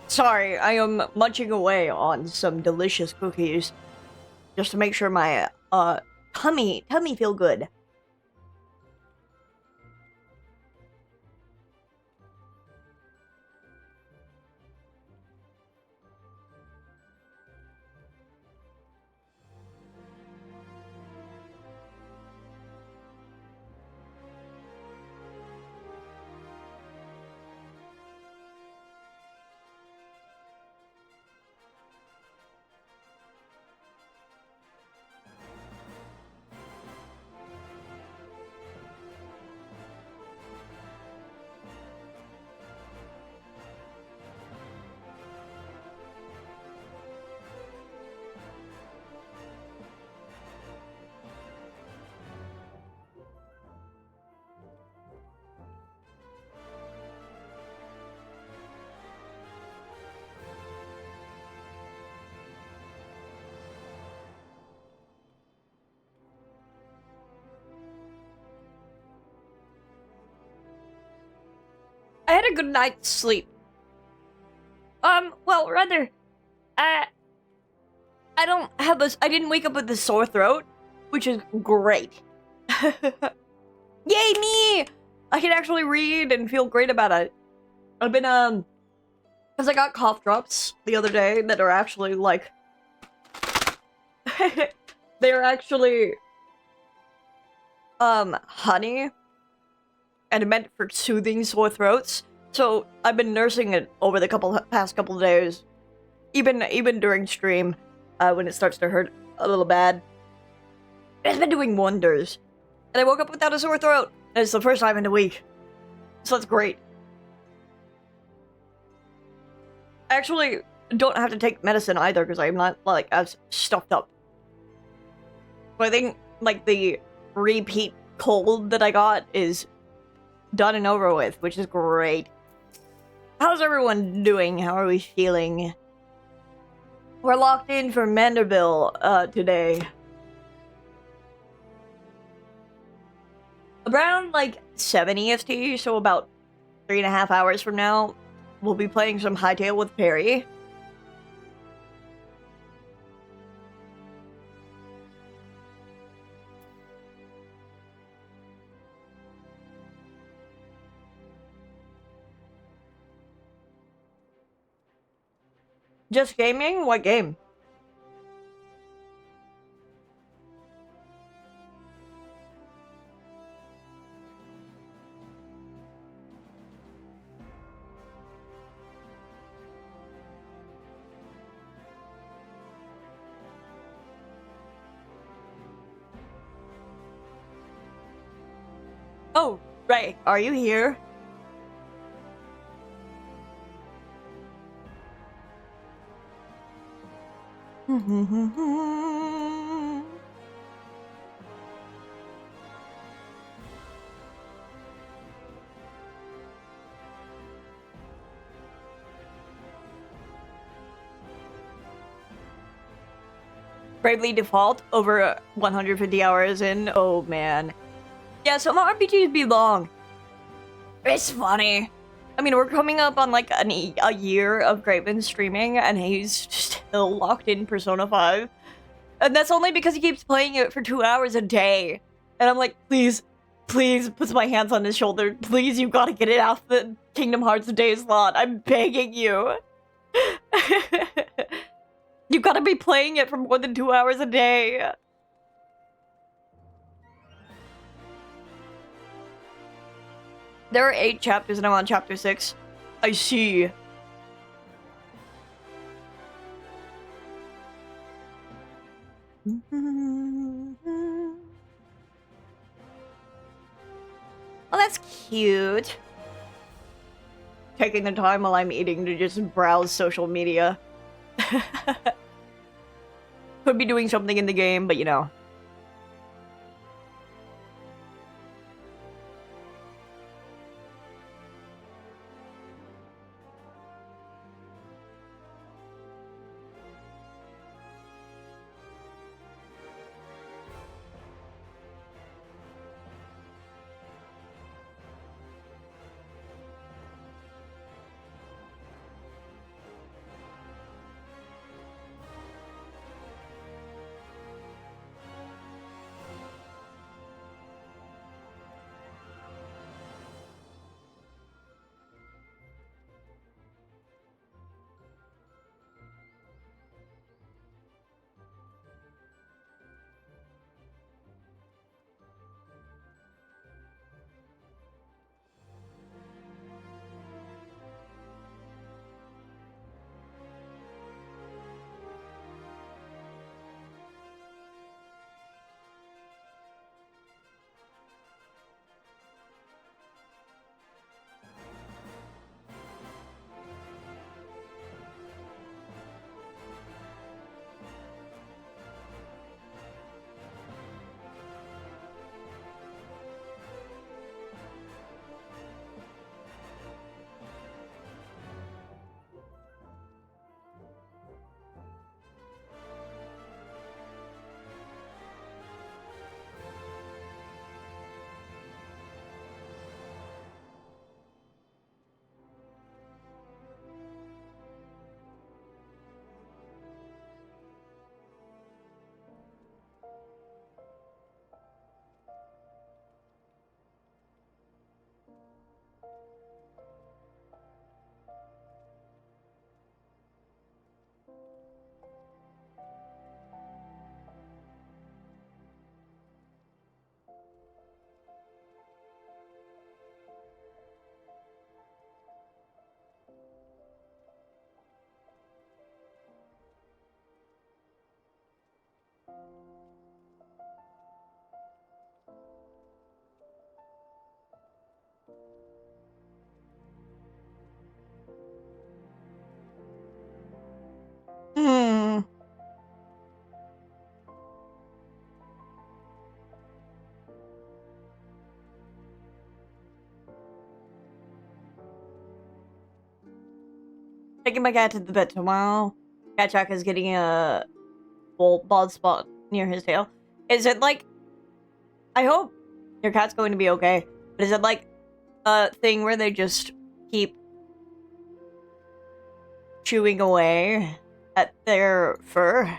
Sorry, I am munching away on some delicious cookies just to make sure my tummy feel good. I had a good night's sleep. Well, rather, I didn't wake up with a sore throat, which is great. Yay, me! I can actually read and feel great about it. I've been, because I got cough drops the other day that are actually, like, they're actually, honey. And meant for soothing sore throats. So I've been nursing it over the past couple of days, even during stream, when it starts to hurt a little bad. It's been doing wonders, and I woke up without a sore throat. And it's the first time in a week, so that's great. I actually don't have to take medicine either because I'm not like as stuffed up. But I think like the repeat cold that I got is done and over with, which is great. How's everyone doing? How are we feeling? We're locked in for Manderville today. Around like 7 EST, so about 3.5 hours from now, we'll be playing some Hightail with Perry. Just gaming? What game? Oh, right. Are you here? Bravely Default over 150 hours in. Oh man. Yeah, some RPGs be long. It's funny. I mean, we're coming up on like a year of Graven streaming, and he's still locked in Persona 5. And that's only because he keeps playing it for 2 hours a day. And I'm like, please, puts my hands on his shoulder. Please, you gotta get it off the Kingdom Hearts day slot. I'm begging you. You gotta be playing it for more than 2 hours a day. There are 8 chapters and I'm on chapter 6. I see. Oh, that's cute. Taking the time while I'm eating to just browse social media. Could be doing something in the game, but you know. Taking my cat to the vet tomorrow. Cat Jack is getting a bald spot near his tail. Is it like... I hope your cat's going to be okay. But is it like a thing where they just keep chewing away at their fur?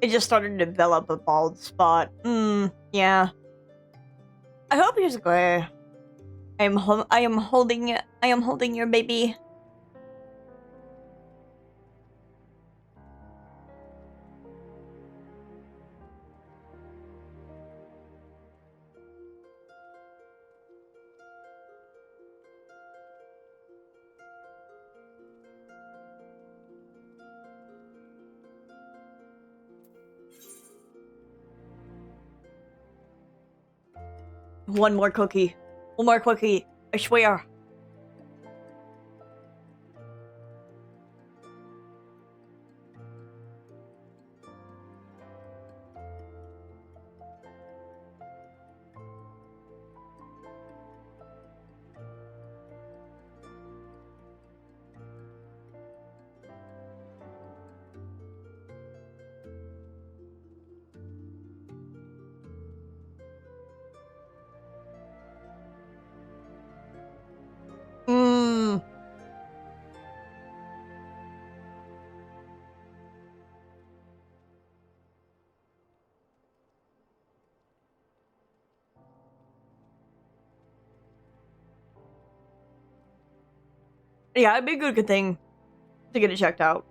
It just started to develop a bald spot. Yeah. I hope he's okay. I am holding your baby. One more cookie. One more cookie. I swear. Yeah, it'd be a good thing to get it checked out.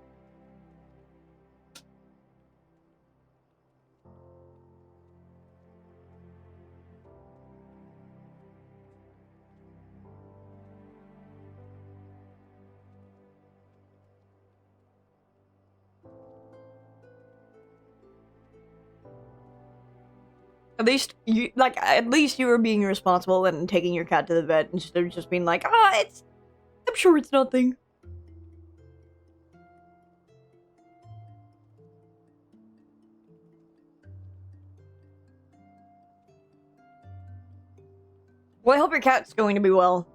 At least you were being responsible and taking your cat to the vet instead of just being like, I'm sure it's nothing. Well, I hope your cat's going to be well.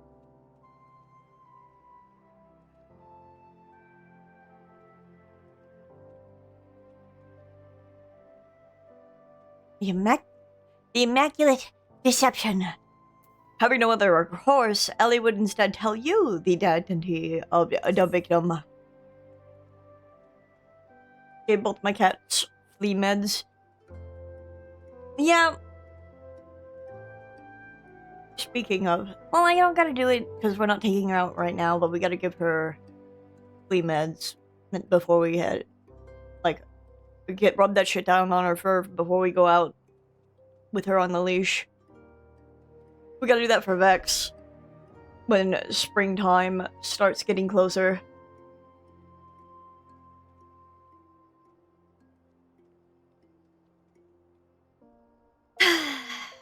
The Immaculate Deception. Having no other recourse, Ellie would instead tell you the identity of the victim. Gave both my cats flea meds. Yeah. Speaking of, Well, I don't gotta do it. because we're not taking her out right now, but we gotta give her flea meds before we head. Rub that shit down on her fur before we go out with her on the leash. We gotta do that for Vex when springtime starts getting closer.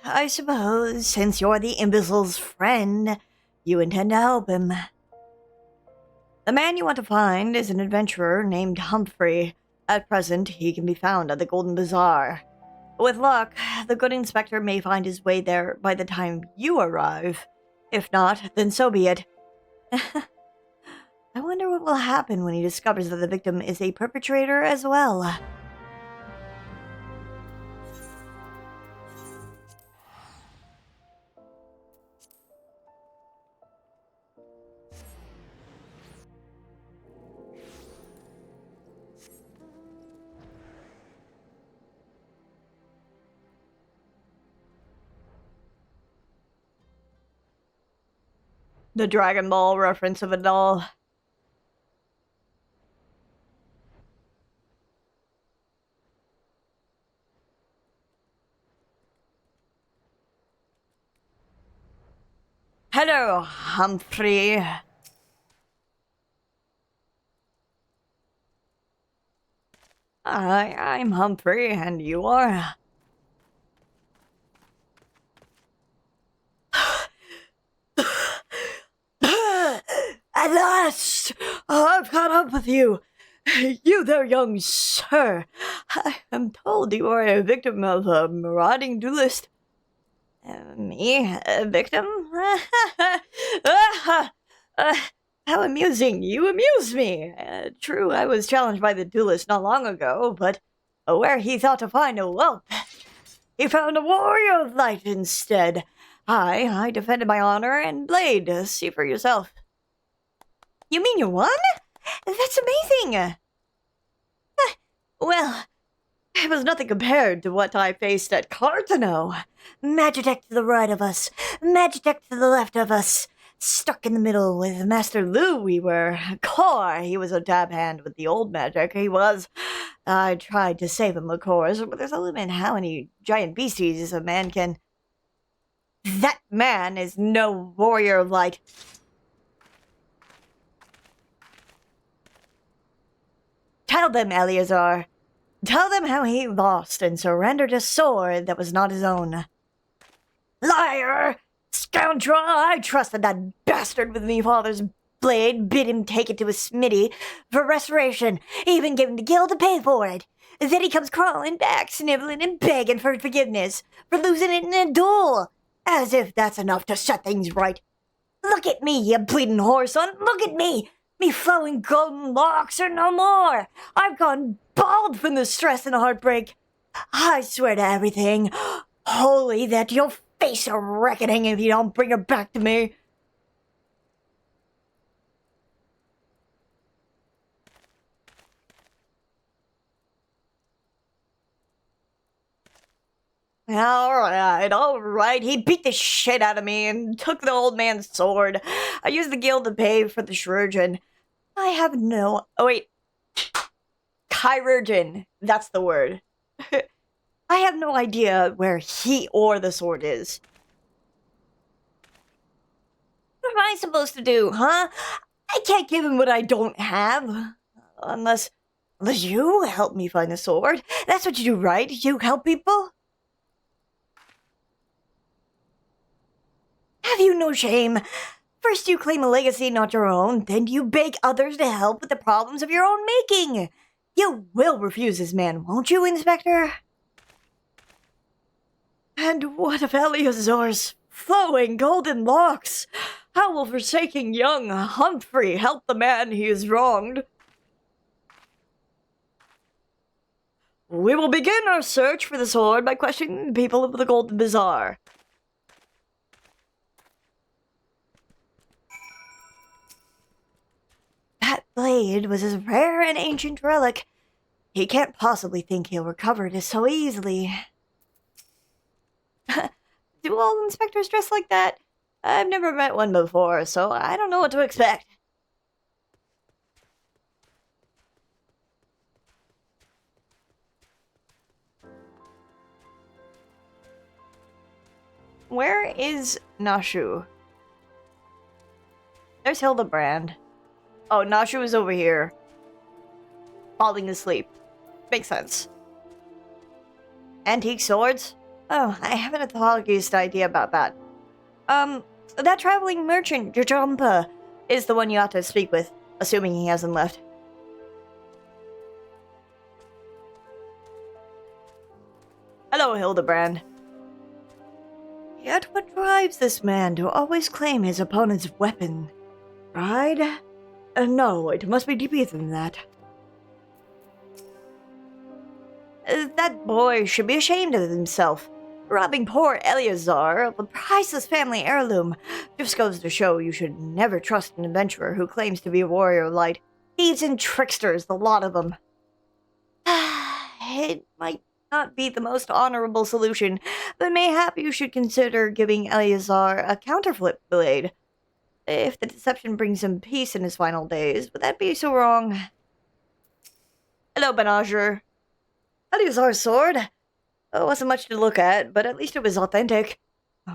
I suppose, since you're the imbecile's friend, you intend to help him. The man you want to find is an adventurer named Humphrey. At present, he can be found at the Golden Bazaar. With luck, the good inspector may find his way there by the time you arrive. If not, then so be it. I wonder what will happen when he discovers that the victim is a perpetrator as well. The Dragon Ball reference of it all. Hello, Humphrey. I'm Humphrey, and you are? At last! I've caught up with you! You there, young sir! I am told you are a victim of a marauding duelist. Me? A victim? How amusing! You amuse me! True, I was challenged by the duelist not long ago, but where he thought to find a whelp, he found a warrior of light instead. I defended my honor and blade. See for yourself. You mean you won? That's amazing! Well, it was nothing compared to what I faced at Cartano. Magitech to the right of us, Magitech to the left of us. Stuck in the middle with Master Lu, we were. Core, he was a dab hand with the old magic, he was. I tried to save him, of course, but there's a limit how many giant beasties a man can... That man is no warrior of light. Tell them, Eleazar. Tell them how he lost and surrendered a sword that was not his own. Liar! Scoundrel! I trusted that bastard with me father's blade, bid him take it to his smithy for restoration, even gave him the guild to pay for it. Then he comes crawling back, sniveling and begging for forgiveness for losing it in a duel. As if that's enough to set things right. Look at me, you bleeding whore, son! Look at me! Me flowing golden locks are no more! I've gone bald from the stress and heartbreak. I swear to everything, holy, that you'll face a reckoning if you don't bring her back to me. Alright. He beat the shit out of me and took the old man's sword. I used the guild to pay for the chirurgeon. I have no... Oh, wait. Chirurgeon. That's the word. I have no idea where he or the sword is. What am I supposed to do, huh? I can't give him what I don't have. Unless you help me find the sword. That's what you do, right? You help people? Have you no shame? First you claim a legacy not your own, then you beg others to help with the problems of your own making. You will refuse this man, won't you, Inspector? And what of Eleazar's flowing golden locks? How will forsaking young Humphrey help the man he has wronged? We will begin our search for the sword by questioning the people of the Golden Bazaar. That blade was as rare an ancient relic. He can't possibly think he'll recover it so easily. Do all inspectors dress like that? I've never met one before, so I don't know what to expect. Where is Nashu? There's Hildebrand. Oh, Nashu is over here. Falling asleep. Makes sense. Antique swords? Oh, I have an apologist idea about that. That traveling merchant, Jajampa, is the one you ought to speak with, assuming he hasn't left. Hello, Hildebrand. Yet what drives this man to always claim his opponent's weapon? Pride? No, it must be deeper than that. That boy should be ashamed of himself. Robbing poor Eleazar of a priceless family heirloom. Just goes to show you should never trust an adventurer who claims to be a warrior of light. Thieves and tricksters, the lot of them. It might not be the most honorable solution, but mayhap you should consider giving Eleazar a counterfeit blade. If the deception brings him peace in his final days, would that be so wrong? Hello, Benager. Eleazar's sword? It wasn't much to look at, but at least it was authentic.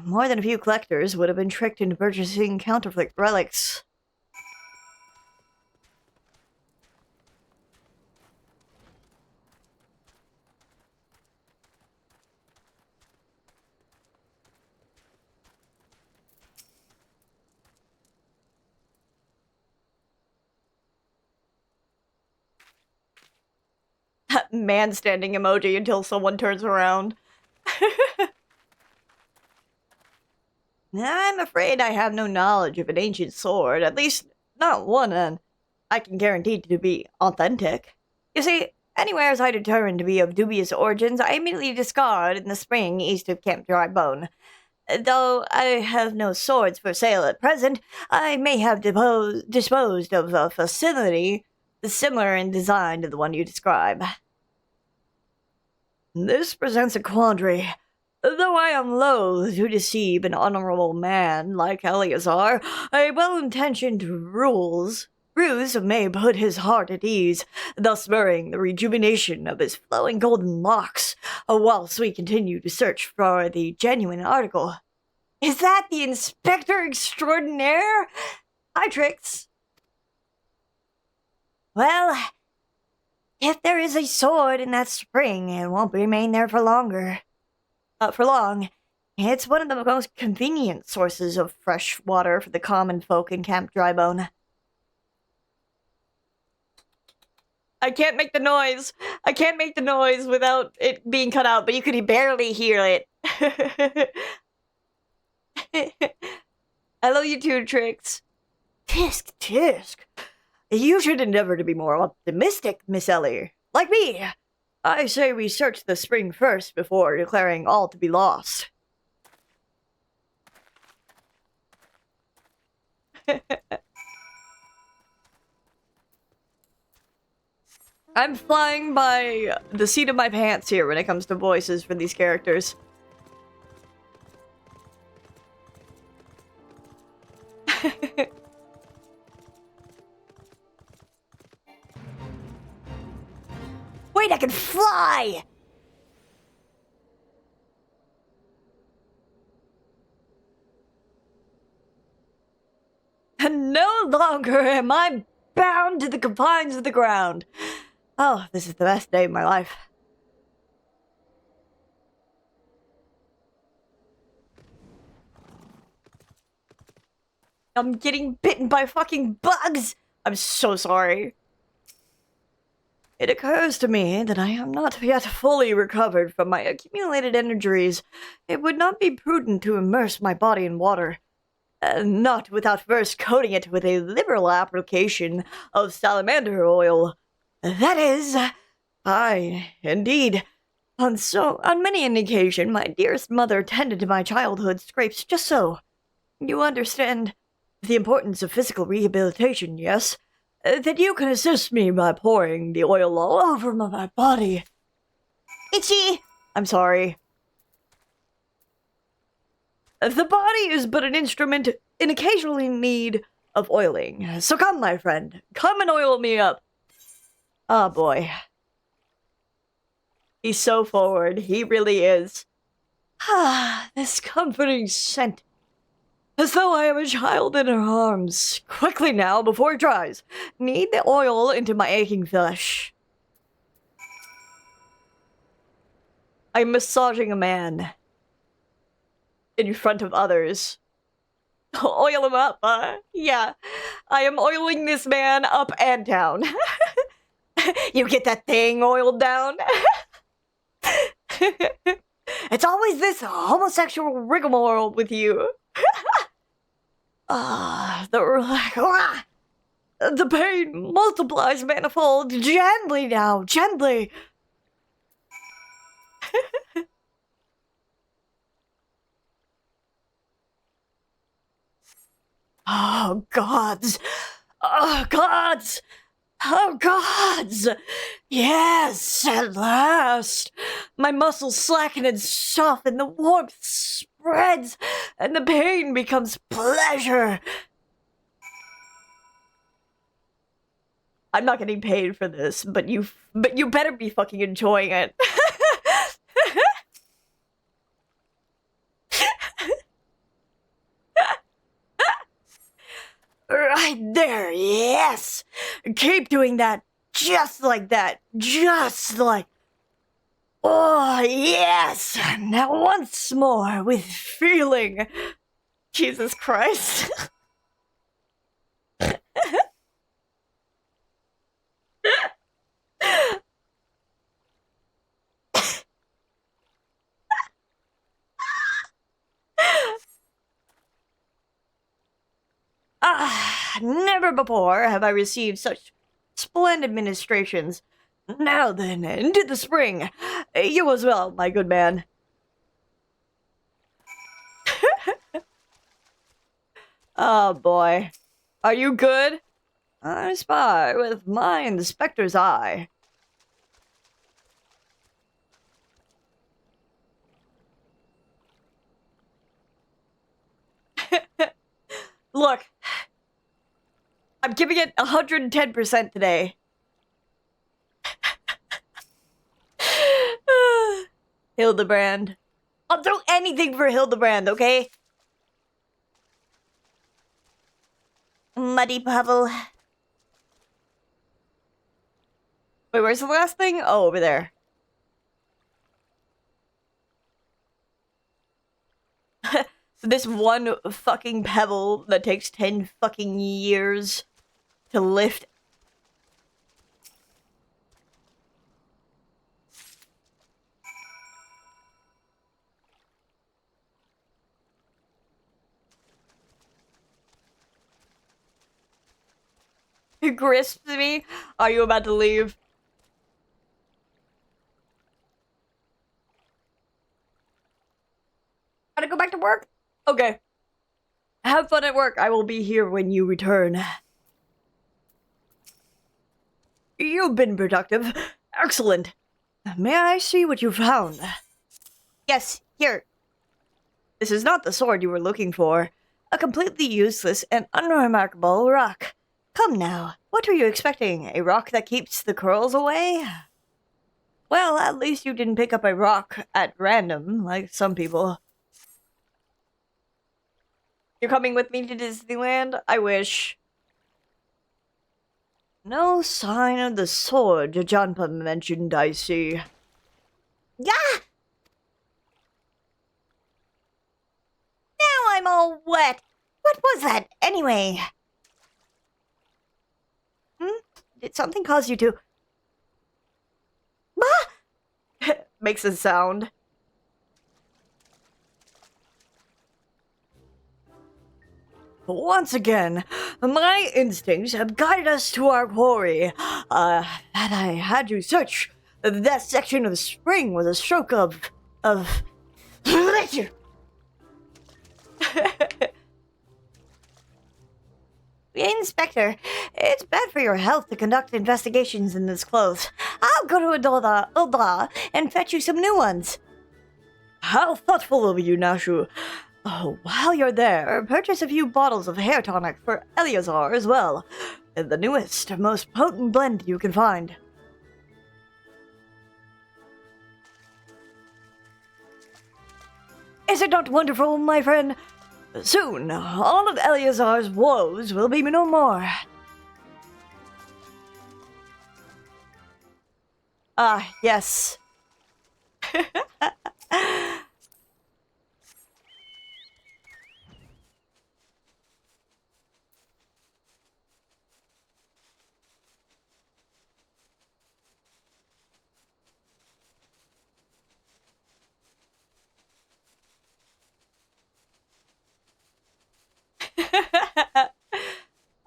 More than a few collectors would have been tricked into purchasing counterfeit relics. That man standing emoji until someone turns around. I'm afraid I have no knowledge of an ancient sword, at least not one I can guarantee to be authentic. You see, anywheres I determine to be of dubious origins, I immediately discard in the spring east of Camp Drybone. Though I have no swords for sale at present, I may have disposed of a facility similar in design to the one you describe. This presents a quandary. Though I am loath to deceive an honorable man like Eleazar, a well-intentioned ruse may put his heart at ease, thus spurring the rejuvenation of his flowing golden locks, whilst we continue to search for the genuine article. Is that the Inspector Extraordinaire? Hi, Trix. Well, if there is a sword in that spring, it won't remain there for long. It's one of the most convenient sources of fresh water for the common folk in Camp Drybone. I can't make the noise. I can't make the noise without it being cut out, but you could barely hear it. I love you too, Trix. Tisk, tisk. You should endeavor to be more optimistic, Miss Ellie. Like me. I say we search the spring first before declaring all to be lost. I'm flying by the seat of my pants here when it comes to voices for these characters. Wait, I can fly! And no longer am I bound to the confines of the ground. Oh, this is the best day of my life. I'm getting bitten by fucking bugs! I'm so sorry. It occurs to me that I am not yet fully recovered from my accumulated injuries. It would not be prudent to immerse my body in water. Not without first coating it with a liberal application of salamander oil. That is, indeed. On many an occasion, my dearest mother tended to my childhood scrapes just so. You understand the importance of physical rehabilitation, yes? That you can assist me by pouring the oil all over my body. Itchy! I'm sorry. The body is but an instrument in occasionally need of oiling. So come, my friend, come and oil me up. Oh boy. He's so forward. He really is. Ah, this comforting scent. As though I am a child in her arms. Quickly now, before it dries. Knead the oil into my aching flesh. I'm massaging a man. In front of others. Oil him up, yeah. I am oiling this man up and down. You get that thing oiled down? It's always this homosexual rigmarole with you. The pain multiplies manifold. Gently now, gently. Oh, gods. Oh, gods. Oh, gods. Yes, at last. My muscles slacken and soften. The warmth spreads, and the pain becomes pleasure. I'm not getting paid for this, but you better be fucking enjoying it. Right there, yes! Keep doing that, just like that, just like... Oh, yes! Now once more, with feeling. Jesus Christ. Never before have I received such splendid ministrations. Now then, into the spring. You as well, my good man. Oh boy. Are you good? I spy with my inspector's eye. Look. I'm giving it 110% today. Hildebrand. I'll do anything for Hildebrand, okay? Muddy puddle. Wait, where's the last thing? Oh, over there. This one fucking pebble that takes 10 fucking years to lift. It crisps me. Are you about to leave? Gotta go back to work? Okay. Have fun at work. I will be here when you return. You've been productive. Excellent. May I see what you found? Yes, here. This is not the sword you were looking for. A completely useless and unremarkable rock. Come now, what were you expecting? A rock that keeps the curls away? Well, at least you didn't pick up a rock at random, like some people. You're coming with me to Disneyland? I wish. No sign of the sword Janpa mentioned, I see. Yeah! Now I'm all wet. What was that, anyway? Did something cause you to... Ah! Makes a sound. Once again, my instincts have guided us to our quarry. That I had to search. That section of the spring was a stroke of... Inspector, it's bad for your health to conduct investigations in this clothes. I'll go to Oda and fetch you some new ones. How thoughtful of you, Nashu. Oh, while you're there, purchase a few bottles of hair tonic for Eleazar as well. The newest, most potent blend you can find. Is it not wonderful, my friend? Soon, all of Eleazar's woes will be no more. Ah, yes.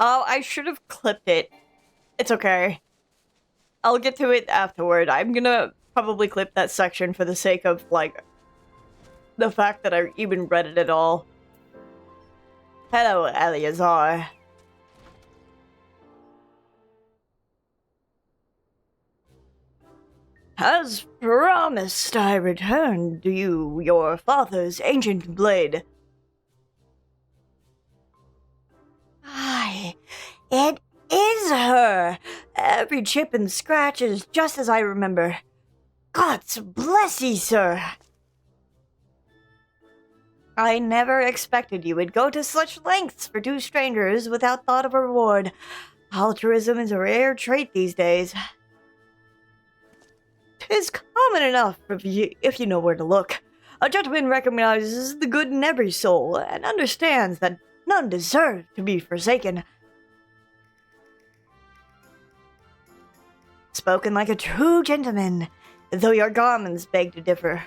Oh, I should have clipped it. It's okay. I'll get to it afterward. I'm gonna probably clip that section for the sake of, like, the fact that I even read it at all. Hello, Eleazar. As promised, I returned to you your father's ancient blade. Aye, it is her. Every chip and scratch is just as I remember. God's bless ye, sir. I never expected you would go to such lengths for two strangers without thought of a reward. Altruism is a rare trait these days. 'Tis common enough if you know where to look. A gentleman recognizes the good in every soul and understands that none deserve to be forsaken. Spoken like a true gentleman, though your garments beg to differ.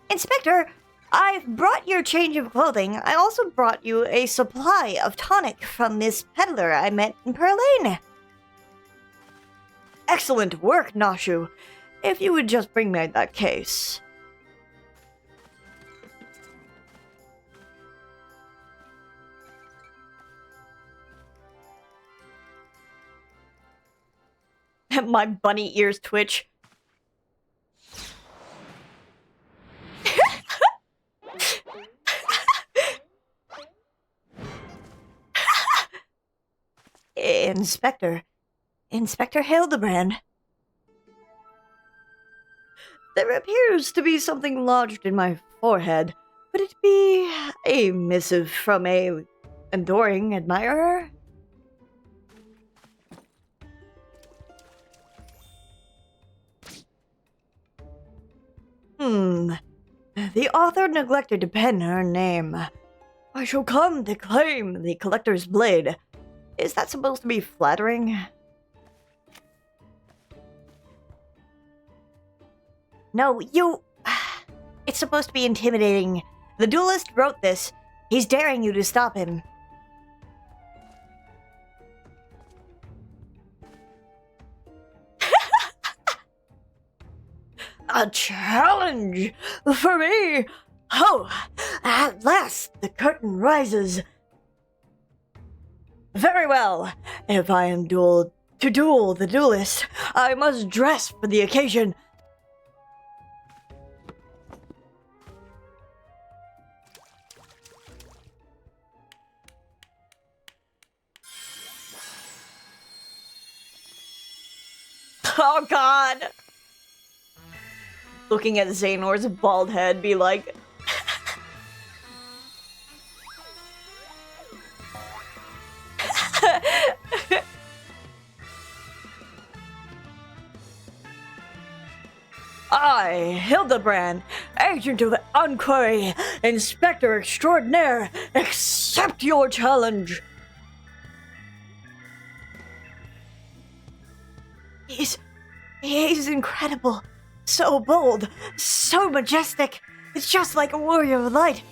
Inspector, I've brought your change of clothing. I also brought you a supply of tonic from this peddler I met in Pearl Lane. Excellent work, Nashu. If you would just bring me that case. My bunny ears twitch. Inspector Hildebrand. There appears to be something lodged in my forehead. Could it be a missive from a adoring admirer? The author neglected to pen her name. I shall come to claim the collector's blade. Is that supposed to be flattering? No, you... It's supposed to be intimidating. The duelist wrote this. He's daring you to stop him. A challenge for me! Oh, at last the curtain rises. Very well. If I am to duel the duelist, I must dress for the occasion. Oh god! Looking at Xehanor's bald head, be like... I, Hildebrand, agent of Inquiry, Inspector Extraordinaire, accept your challenge. He's incredible. So bold. So majestic. It's just like a warrior of light.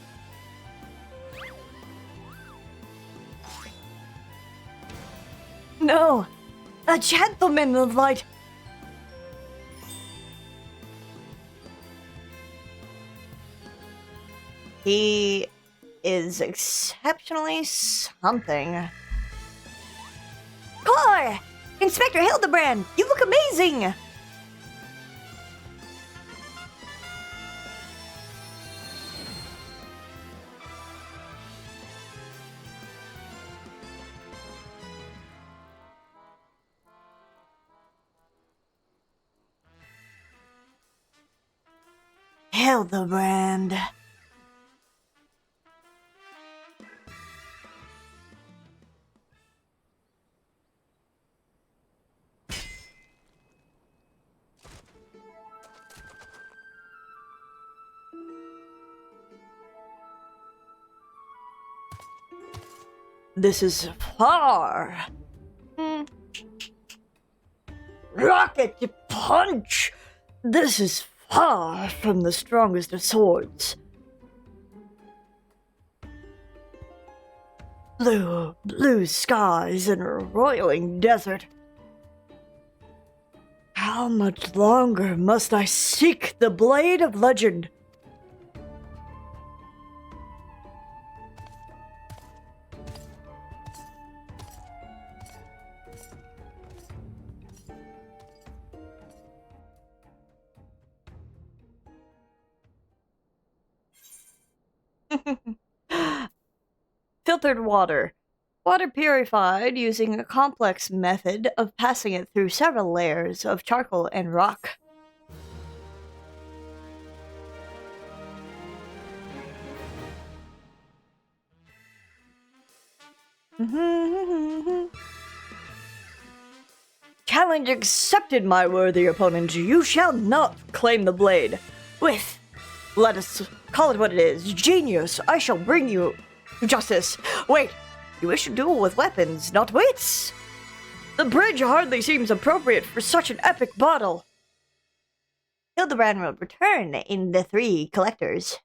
No, a gentleman of light. He is exceptionally something. Core! Inspector Hildebrand, you look amazing! Hildebrand. This is far. Rocket punch! This is far from the strongest of swords. Blue skies and a roiling desert. How much longer must I seek the blade of legend? Filtered water. Water purified using a complex method of passing it through several layers of charcoal and rock. Challenge accepted, my worthy opponent. You shall not claim the blade. With, let us call it what it is, genius, I shall bring you to justice. Wait, you wish to duel with weapons, not wits? The bridge hardly seems appropriate for such an epic battle. Hildebrand will return in the 3 collectors.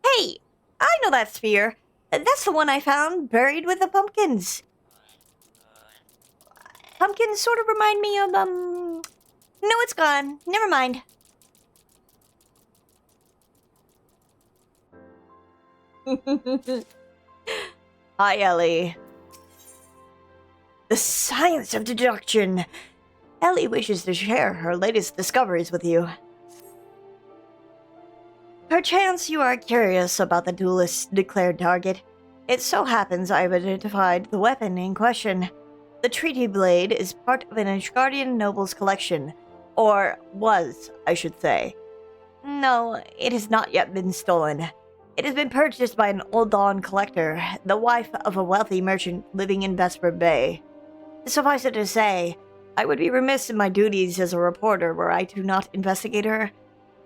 Hey! I know that sphere. That's the one I found buried with the pumpkins. Pumpkins sort of remind me of, No, it's gone. Never mind. Hi, Ellie. The science of deduction. Ellie wishes to share her latest discoveries with you. Perchance you are curious about the duelist's declared target. It so happens I have identified the weapon in question. The treaty blade is part of an Extroadinaire noble's collection. Or was, I should say. No, it has not yet been stolen. It has been purchased by an Old Dawn collector, the wife of a wealthy merchant living in Vesper Bay. Suffice it to say, I would be remiss in my duties as a reporter were I to not investigate her.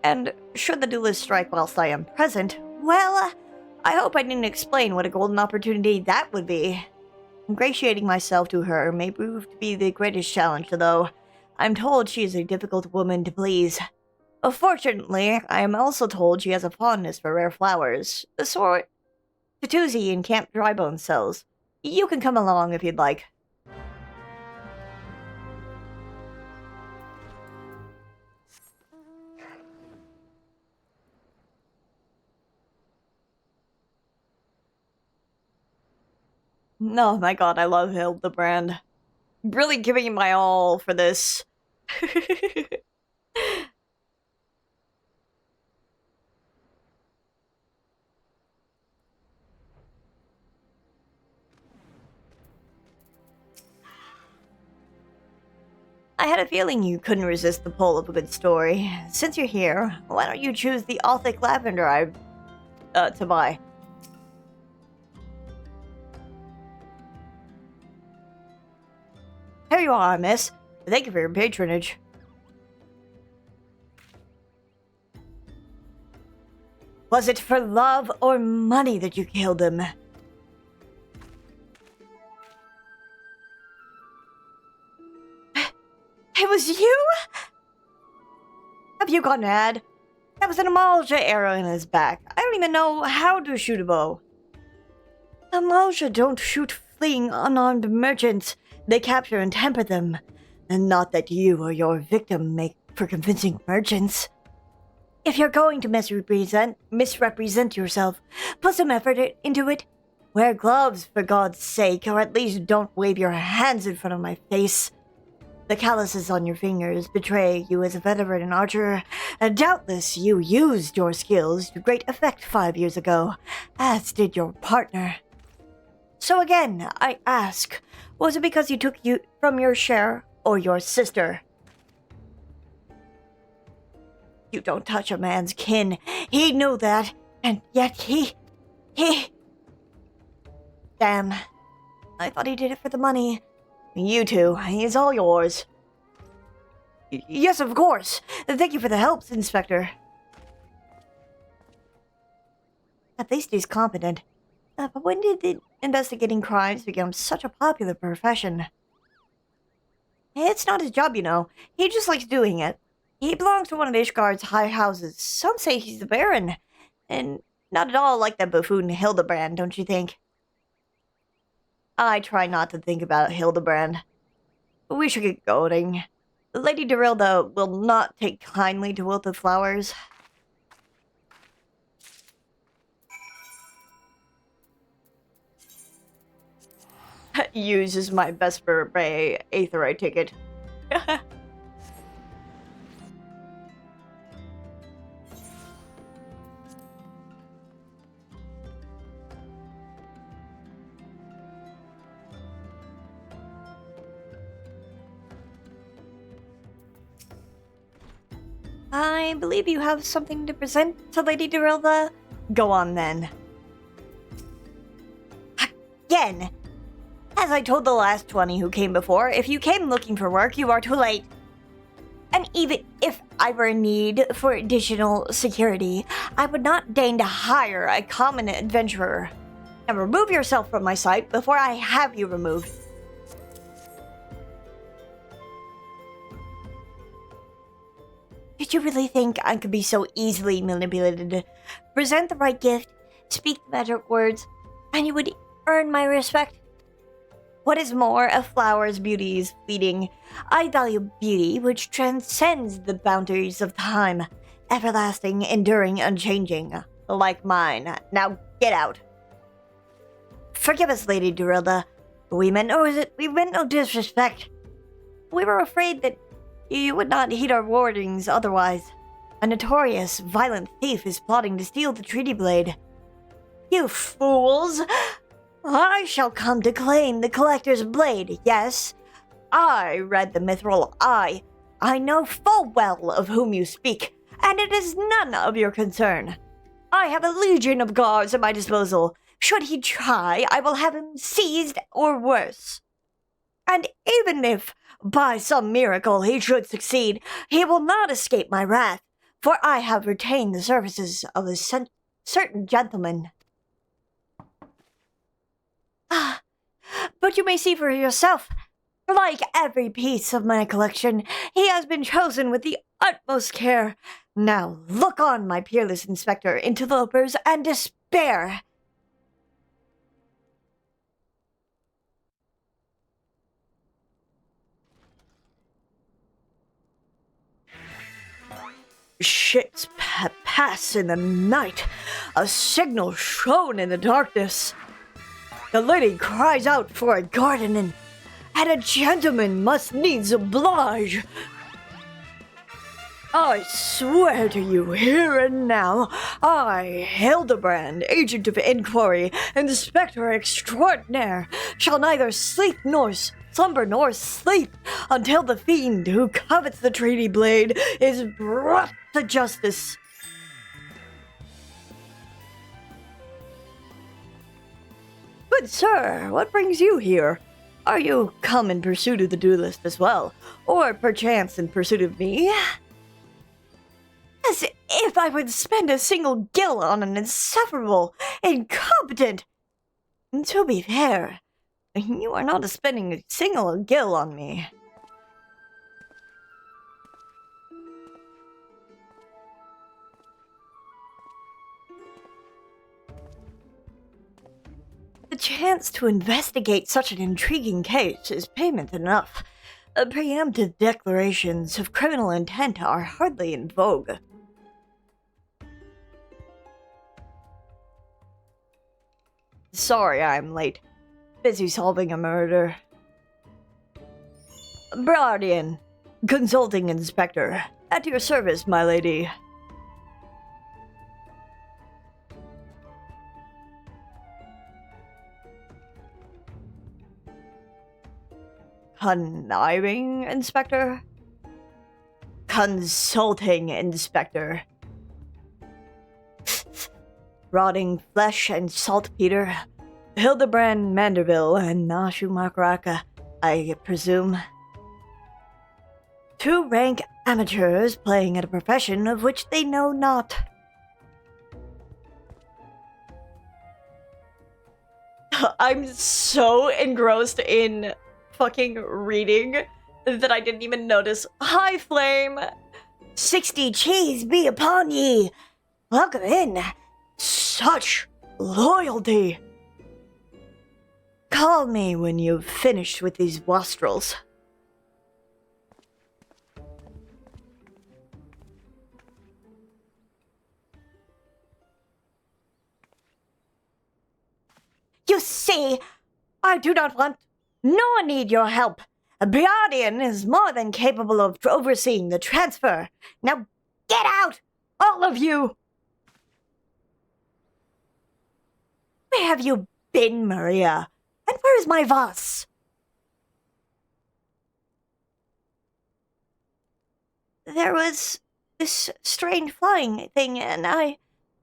And should the duelist strike whilst I am present, well, I hope I didn't explain what a golden opportunity that would be. Ingratiating myself to her may prove to be the greatest challenge, though I'm told she is a difficult woman to please. Fortunately, I am also told she has a fondness for rare flowers, the sort Tatoozy in Camp Drybone sells. You can come along if you'd like. Oh my god, I love Hildebrand. Really giving it my all for this. I had a feeling you couldn't resist the pull of a good story. Since you're here, why don't you choose the Althic lavender to buy? Here you are, miss. Thank you for your patronage. Was it for love or money that you killed him? It was you? Have you gone mad? That was an Amalja arrow in his back. I don't even know how to shoot a bow. Amalja don't shoot fleeing unarmed merchants. They capture and temper them. And not that you or your victim make for convincing merchants. If you're going to misrepresent yourself, put some effort into it. Wear gloves, for God's sake, or at least don't wave your hands in front of my face. The calluses on your fingers betray you as a veteran archer, and doubtless you used your skills to great effect 5 years ago, as did your partner. So again, I ask, was it because you took you from your share or your sister? You don't touch a man's kin. He knew that, and yet he... Damn. I thought he did it for the money. You two, he's all yours. Yes, of course. Thank you for the help, Inspector. At least he's competent. But when did the investigating crimes become such a popular profession? It's not his job, you know. He just likes doing it. He belongs to one of Ishgard's high houses. Some say he's the Baron. And not at all like that buffoon Hildebrand, don't you think? I try not to think about Hildebrand. We should get going. Lady Dorilda will not take kindly to wilted flowers. Uses my Vesper Bay Aetherite ticket. I believe you have something to present to Lady Dorilda. Go on then. Again! As I told the last 20 who came before, if you came looking for work, you are too late. And even if I were in need for additional security, I would not deign to hire a common adventurer. And remove yourself from my sight before I have you removed. Did you really think I could be so easily manipulated? Present the right gift, speak the magic words, and you would earn my respect? What is more, a flower's beauty is fleeting. I value beauty which transcends the boundaries of time, everlasting, enduring, unchanging, like mine. Now get out. Forgive us, Lady Dorilda. We meant no disrespect. We were afraid that you would not heed our warnings otherwise. A notorious, violent thief is plotting to steal the treaty blade. You fools! I shall come to claim the collector's blade, yes. I read the mithril eye. I know full well of whom you speak, and it is none of your concern. I have a legion of guards at my disposal. Should he try, I will have him seized or worse. And even if, by some miracle, he should succeed, he will not escape my wrath, for I have retained the services of a certain gentleman. Ah, but you may see for yourself. Like every piece of my collection, he has been chosen with the utmost care. Now look on, my peerless inspector, interlopers, and despair. Ships pass in the night, a signal shown in the darkness. The lady cries out for a garden, and a gentleman must needs oblige. I swear to you, here and now, I, Hildebrand, agent of inquiry, Inspector Extraordinaire, shall neither slumber nor sleep until the fiend who covets the treaty blade is brought to justice. Good sir, what brings you here? Are you come in pursuit of the duelist as well, or perchance in pursuit of me? As if I would spend a single gil on an insufferable, incompetent. To be fair, you are not spending a single gil on me. The chance to investigate such an intriguing case is payment enough. Preemptive declarations of criminal intent are hardly in vogue. Sorry I'm late. Busy solving a murder. Brodian, consulting inspector. At your service, my lady. Conniving inspector? Consulting inspector. Rotting flesh and saltpeter. Hildebrand Manderville and Nashu Makaraka, I presume. Two rank amateurs playing at a profession of which they know not. I'm so engrossed in fucking reading that I didn't even notice. Hi, Flame! 60 cheese be upon ye! Welcome in. Such loyalty! Call me when you've finished with these wastrels. You see, I do not want nor need your help. Brodian is more than capable of overseeing the transfer. Now get out, all of you! Where have you been, Maria? And where is my vase? There was this strange flying thing, and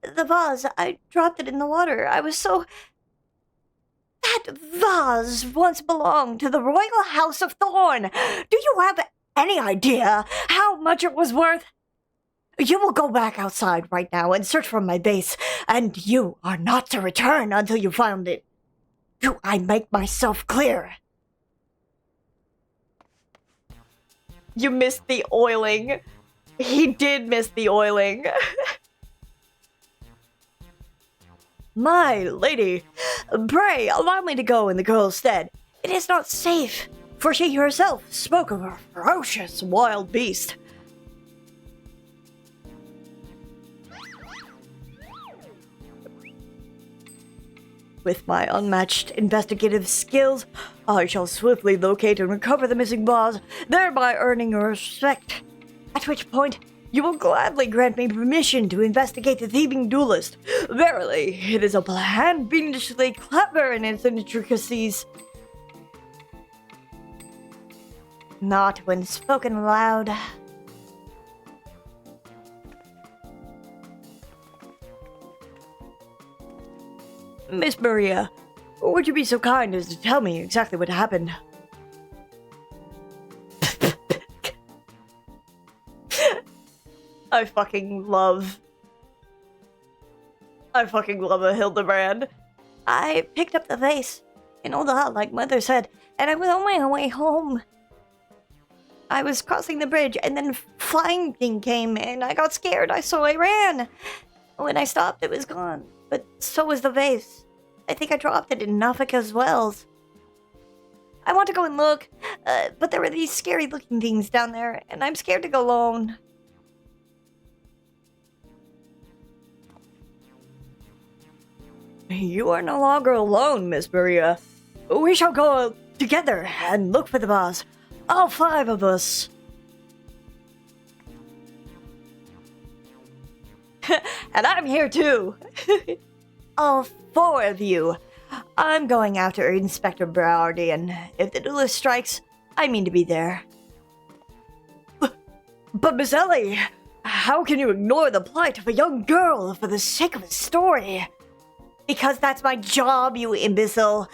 the vase, I dropped it in the water. I was so... That vase once belonged to the royal house of Thorn. Do you have any idea how much it was worth? You will go back outside right now and search for my base, and you are not to return until you found it. Do I make myself clear? You missed the oiling. He did miss the oiling. My lady, pray allow me to go in the girl's stead. It is not safe, for she herself spoke of a ferocious wild beast. With my unmatched investigative skills, I shall swiftly locate and recover the missing vase, thereby earning your respect. At which point, you will gladly grant me permission to investigate the thieving duelist. Verily, it is a plan fiendishly clever in its intricacies. Not when spoken aloud. Miss Maria, would you be so kind as to tell me exactly what happened? I fucking love a Hildebrand. I picked up the vase in Old Hall, like Mother said, and I was on my way home. I was crossing the bridge, and then flying thing came, and I got scared, so I ran. When I stopped, it was gone, but so was the vase. I think I dropped it in Nafika's wells. I want to go and look, but there were these scary-looking things down there, and I'm scared to go alone. You are no longer alone, Miss Maria. We shall go together and look for the vase. All 5 of us. And I'm here too. All 4 of you. I'm going after Inspector Browdy, and if the duelist strikes, I mean to be there. But Miss Ellie, how can you ignore the plight of a young girl for the sake of a story? Because that's my job, you imbecile.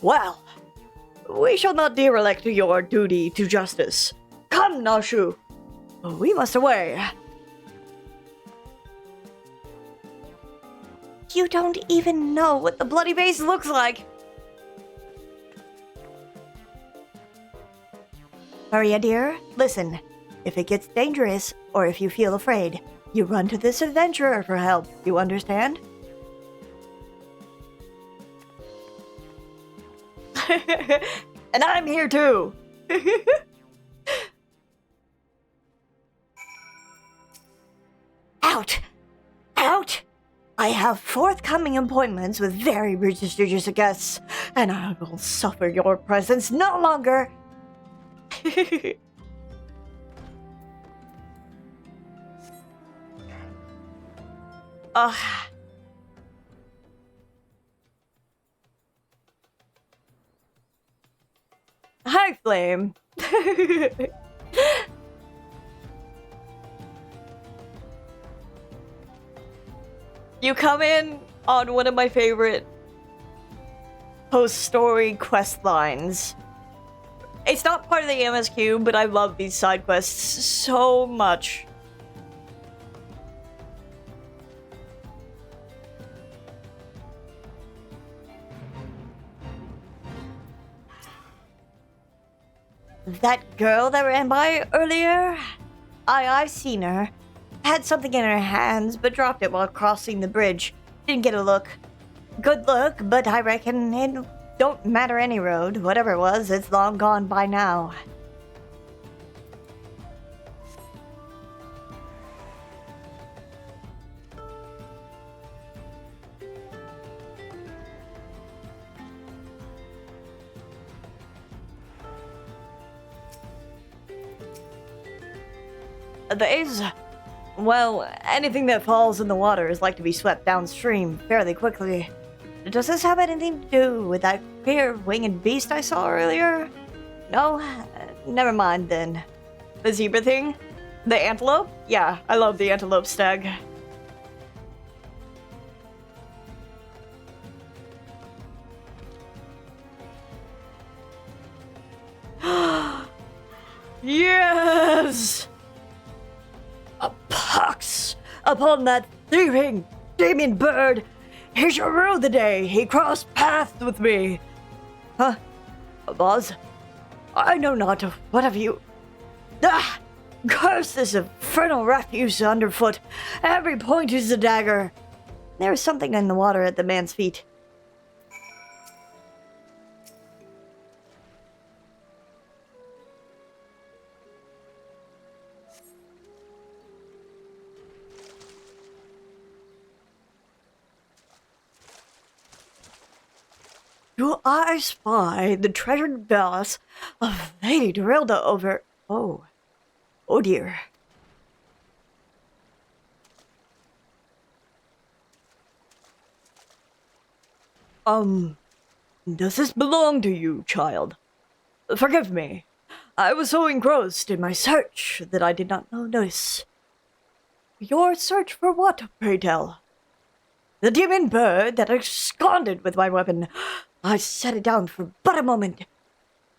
Well, we shall not derelict your duty to justice. Come, Nashu. We must away. You don't even know what the bloody vase looks like. Maria dear, listen. If it gets dangerous, or if you feel afraid, you run to this adventurer for help. You understand? And I'm here too. Out! Out! I have forthcoming appointments with very prestigious guests, and I will suffer your presence no longer. Hi, Flame. You come in on one of my favorite post-story quest lines. It's not part of the MSQ, but I love these side quests so much. That girl that ran by earlier? I've seen her. Had something in her hands, but dropped it while crossing the bridge. Didn't get a look. Good look, but I reckon it don't matter any road. Whatever it was, it's long gone by now. Well, anything that falls in the water is like to be swept downstream fairly quickly. Does this have anything to do with that queer winged beast I saw earlier? No? Never mind then. The zebra thing? The antelope? Yeah, I love the antelope stag. Yes! A pox upon that thieving demon bird! He shall rue the day he crossed paths with me. Huh? Buzz? I know not what have you... Ah! Curse this infernal refuse underfoot. Every point is a dagger. There was something in the water at the man's feet. Do I spy the treasured vase of Lady Dorilda over... Oh. Oh dear. Does this belong to you, child? Forgive me. I was so engrossed in my search that I did not notice. Your search for what, pray tell? The demon bird that absconded with my weapon. I set it down for but a moment,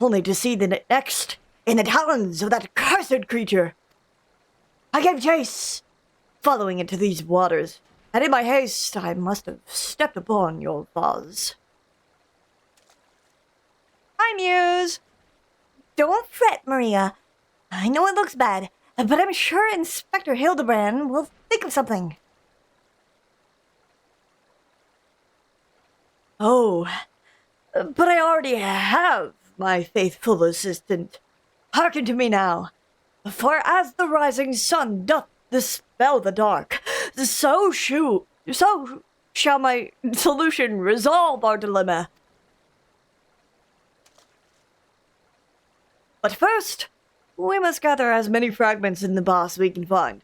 only to see the next in the talons of that cursed creature. I gave chase, following it to these waters, and in my haste I must have stepped upon your vase. Hi, Muse! Don't fret, Maria. I know it looks bad, but I'm sure Inspector Hildebrand will think of something. Oh, but I already have my faithful assistant. Hearken to me now. For as the rising sun doth dispel the dark, so shall my solution resolve our dilemma. But first, we must gather as many fragments in the boss we can find.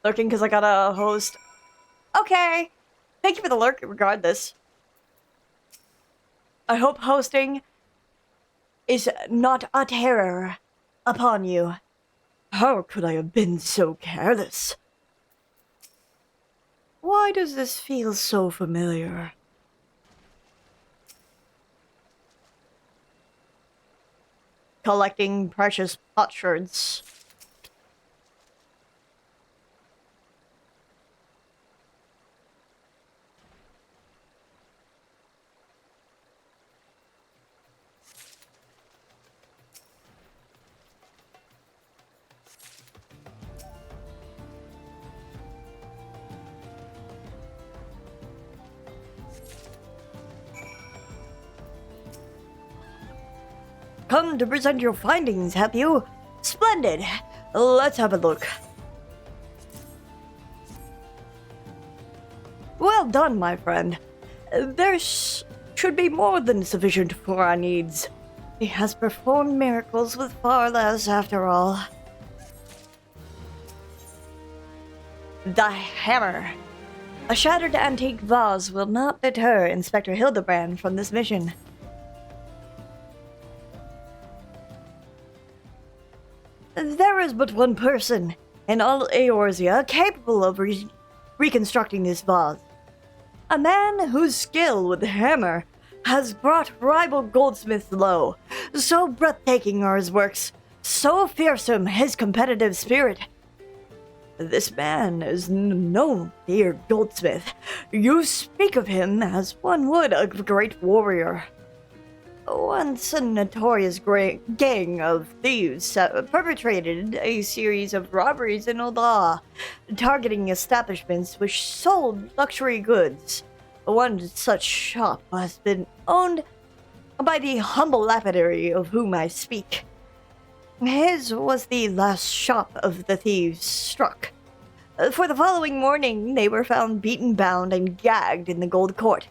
Lurking because I got a host. Okay. Thank you for the lurk, regardless. I hope hosting is not a terror upon you. How could I have been so careless? Why does this feel so familiar? Collecting precious potsherds. Come to present your findings, have you? Splendid! Let's have a look. Well done, my friend. There should be more than sufficient for our needs. He has performed miracles with far less, after all. The hammer. A shattered antique vase will not deter Inspector Hildebrand from this mission. There is but one person in all Eorzea capable of reconstructing this vase. A man whose skill with the hammer has brought rival goldsmiths low. So breathtaking are his works, so fearsome his competitive spirit. This man is no mere goldsmith. You speak of him as one would a great warrior. Once a notorious gang of thieves perpetrated a series of robberies in Oda, targeting establishments which sold luxury goods. One such shop has been owned by the humble lapidary of whom I speak. His was the last shop of the thieves struck. For the following morning, they were found beaten, bound, and gagged in the Gold Court.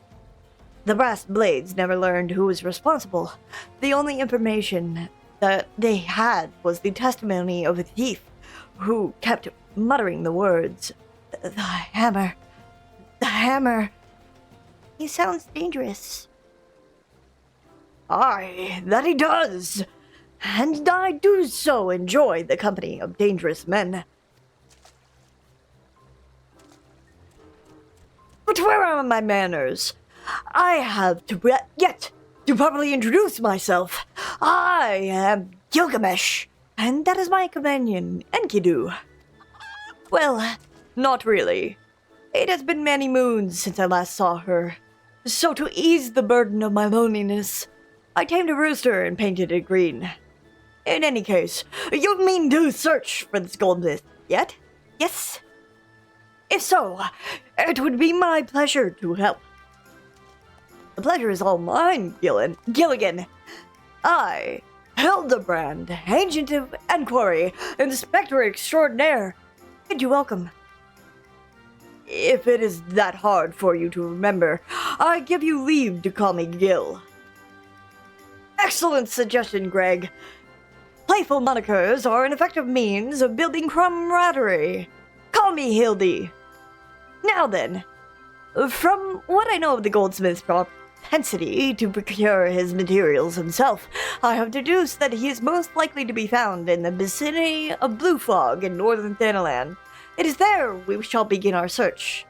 The brass blades never learned who was responsible. The only information that they had was the testimony of a thief who kept muttering the words, "The hammer, the hammer." He sounds dangerous. Aye, that he does. And I do so enjoy the company of dangerous men. But where are my manners? I have yet to properly introduce myself. I am Gilgamesh, and that is my companion, Enkidu. Well, not really. It has been many moons since I last saw her. So to ease the burden of my loneliness, I tamed a rooster and painted it green. In any case, you mean to search for this goldsmith yet? Yes? If so, it would be my pleasure to help. The pleasure is all mine, Gilligan. I, Hildebrand, Agent of Enquiry, Inspector Extraordinaire, bid you welcome. If it is that hard for you to remember, I give you leave to call me Gil. Excellent suggestion, Greg. Playful monikers are an effective means of building camaraderie. Call me Hildy. Now then, from what I know of the goldsmith's propensity to procure his materials himself, I have deduced that he is most likely to be found in the vicinity of Blue Fog in northern Thanalan. It is there we shall begin our search.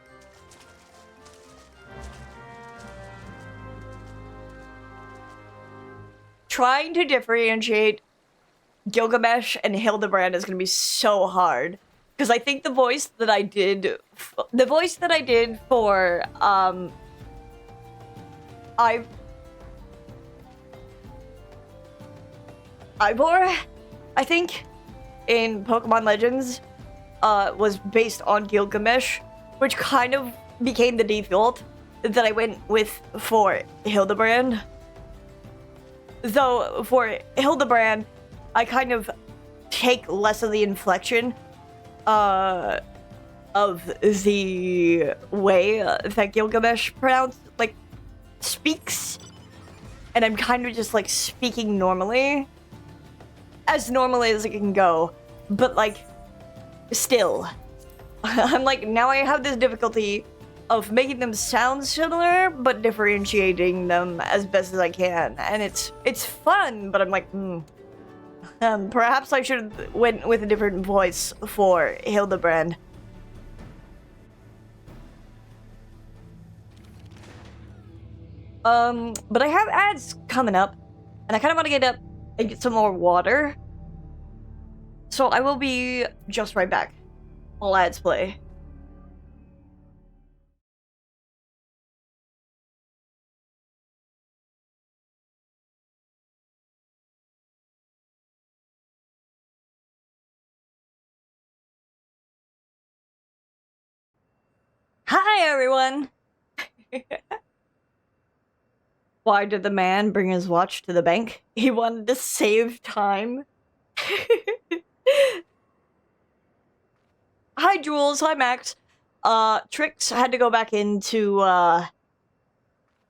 Trying to differentiate Gilgamesh and Hildebrand is gonna be so hard. Because I think the voice that I did for, Ivor, I think, in Pokemon Legends, was based on Gilgamesh, which kind of became the default that I went with for Hildebrand. Though, for Hildebrand, I kind of take less of the inflection, of the way that Gilgamesh speaks. And I'm kind of just, like, speaking normally. As normally as it can go. But, like, still. I'm like, now I have this difficulty of making them sound similar, but differentiating them as best as I can. And it's fun, but I'm like, perhaps I should have went with a different voice for Hildebrand. But I have ads coming up, and I kind of want to get up and get some more water. So I will be just right back while ads play. Hi, everyone! Why did the man bring his watch to the bank? He wanted to save time. Hi, Jules. Hi, Max. Trix had to go back into,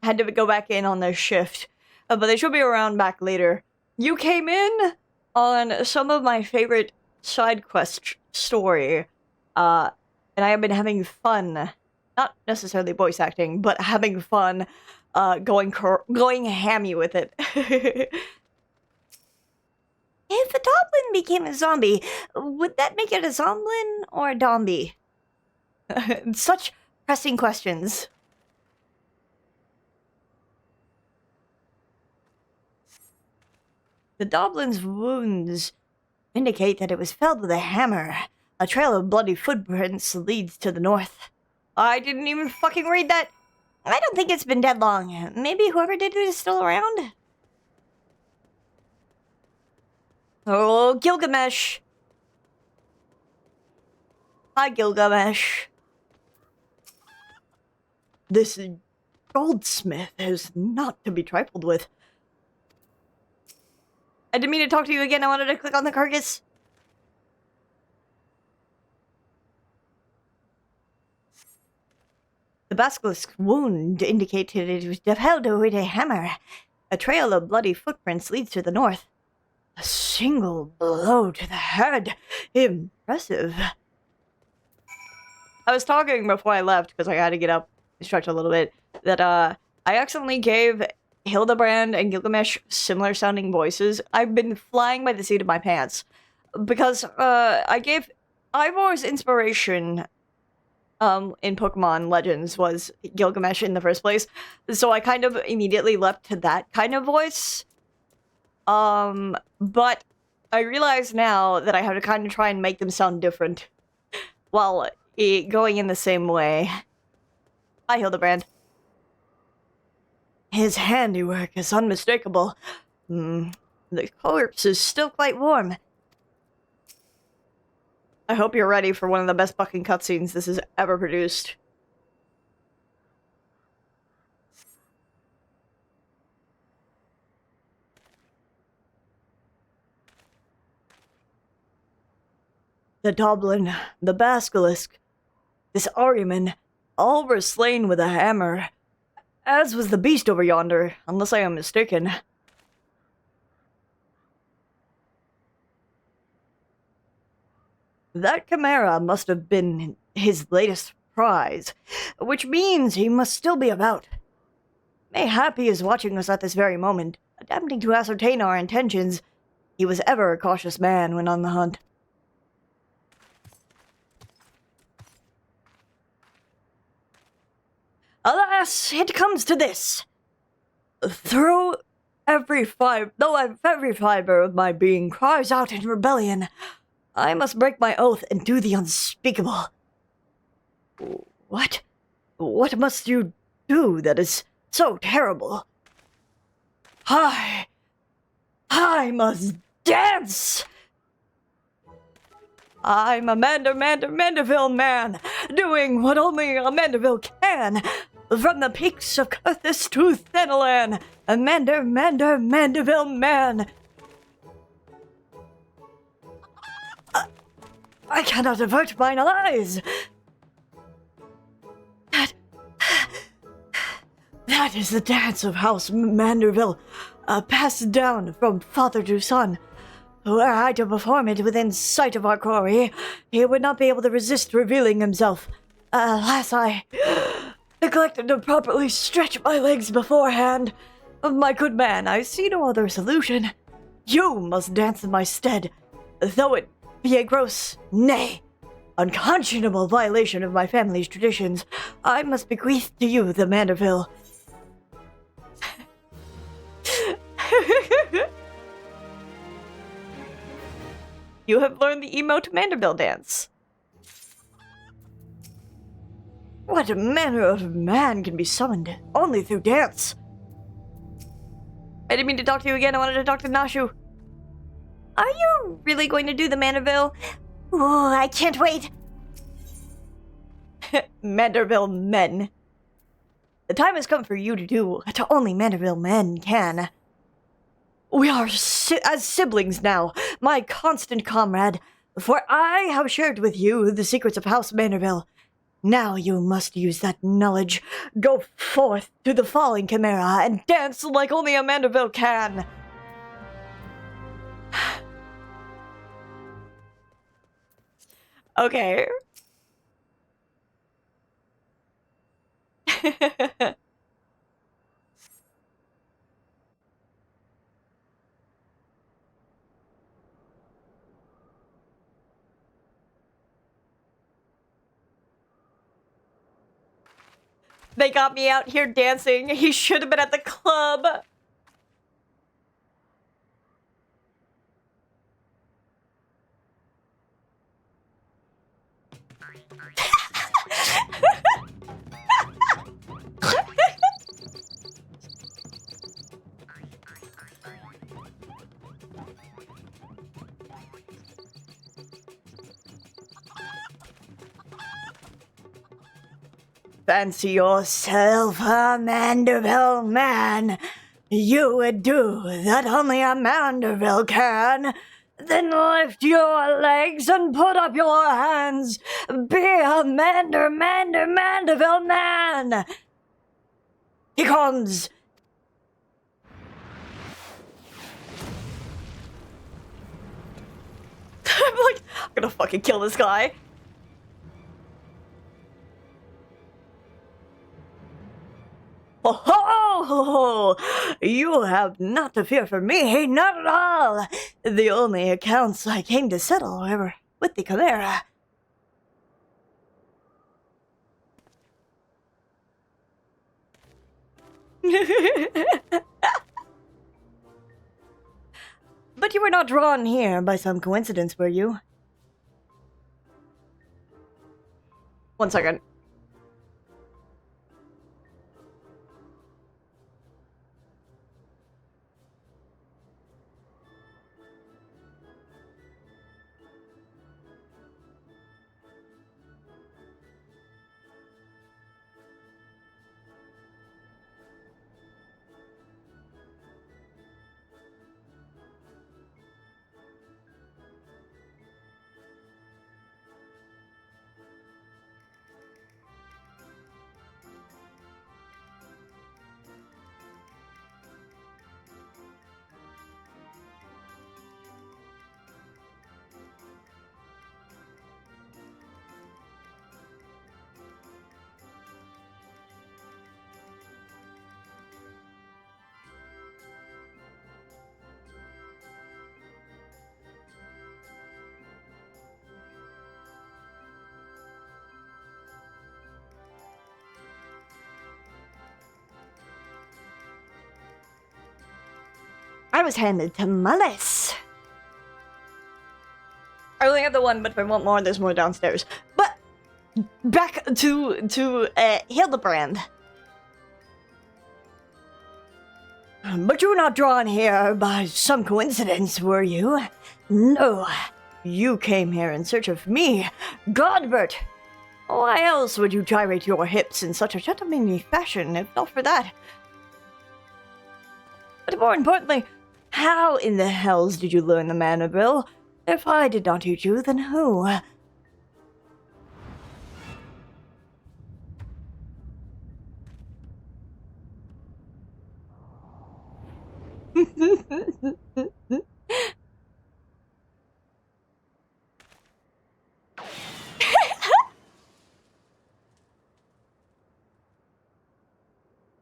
had to go back in on their shift. But they should be around back later. You came in on some of my favorite side quest story. And I have been having fun. Not necessarily voice acting, but having fun, going hammy with it. If a Doblin became a zombie, would that make it a Zomblin or a Dombie? Such pressing questions. The Doblin's wounds indicate that it was felled with a hammer. A trail of bloody footprints leads to the north. I didn't even fucking read that. I don't think it's been dead long. Maybe whoever did it is still around? Oh, Gilgamesh. Hi, Gilgamesh. This goldsmith is not to be trifled with. I didn't mean to talk to you again. I wanted to click on the carcass. The basilisk's wound indicated it was felled with a hammer. A trail of bloody footprints leads to the north. A single blow to the head. Impressive. I was talking before I left, because I had to get up and stretch a little bit, that I accidentally gave Hildebrand and Gilgamesh similar sounding voices. I've been flying by the seat of my pants. Because I gave Ivor's inspiration in Pokemon Legends was Gilgamesh in the first place. So I kind of immediately leapt to that kind of voice. But I realize now that I have to kind of try and make them sound different while going in the same way. Hi, Hildebrand. His handiwork is unmistakable. The corpse is still quite warm. I hope you're ready for one of the best fucking cutscenes this has ever produced. The Doblin, the Basilisk, this Ahriman, all were slain with a hammer, as was the beast over yonder, unless I am mistaken. That chimera must have been his latest prize, which means he must still be about. Mayhap he is watching us at this very moment, attempting to ascertain our intentions. He was ever a cautious man when on the hunt. Alas, it comes to this. Through every fiber of my being cries out in rebellion, I must break my oath and do the unspeakable. What? What must you do that is so terrible? I must dance! I'm a Mandeville man, doing what only a Mandeville can. From the peaks of Curthis to Thanalan, a Mandeville man. I cannot avert mine eyes. That is the dance of House Manderville, passed down from father to son. Were I to perform it within sight of our quarry, he would not be able to resist revealing himself. Alas, I neglected to properly stretch my legs beforehand. My good man, I see no other solution. You must dance in my stead, though it be a gross, nay, unconscionable violation of my family's traditions. I must bequeath to you the Manderville. You have learned the emote Manderville dance. What manner of man can be summoned only through dance? I didn't mean to talk to you again. I wanted to talk to Nashu. Are you really going to do the Manderville? Oh, I can't wait. Manderville men. The time has come for you to do what only Manderville men can. We are as siblings now, my constant comrade, for I have shared with you the secrets of House Manderville. Now you must use that knowledge. Go forth to the falling chimera and dance like only a Manderville can. Okay. They got me out here dancing. He should have been at the club. Fancy yourself a Manderville man. You would do that only a Manderville can. Then lift your legs and put up your hands. Be a Manderville man. He comes. I'm gonna fucking kill this guy. Oh, you have not to fear for me, not at all. The only accounts I came to settle were with the chimera. But you were not drawn here by some coincidence, were you? 1 second. I was handed to Mullis. I only have the one, but if I want more, there's more downstairs. But back to Hildebrand. But you were not drawn here by some coincidence, were you? No, you came here in search of me, Godbert. Why else would you gyrate your hips in such a gentlemanly fashion, if not for that? But more importantly, how in the hells did you learn the manner drill? If I did not teach you, then who?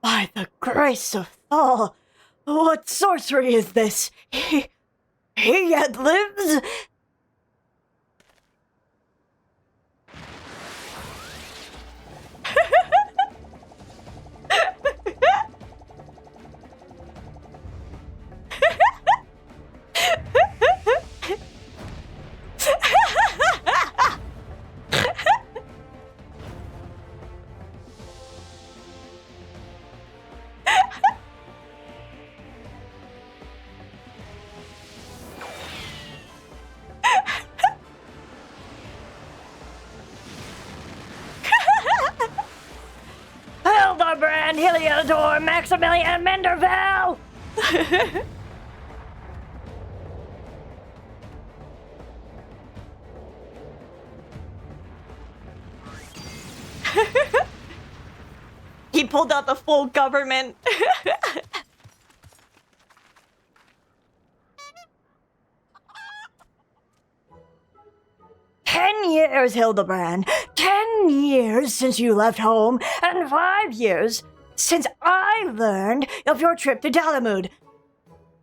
By the grace of Thal, what sorcery is this? He yet lives? Hildebrand, Heliodor, Maximilian Menderville! He pulled out the full government. 10 years, Hildebrand. 10 years since you left home, and 5 years since I learned of your trip to Dalamud.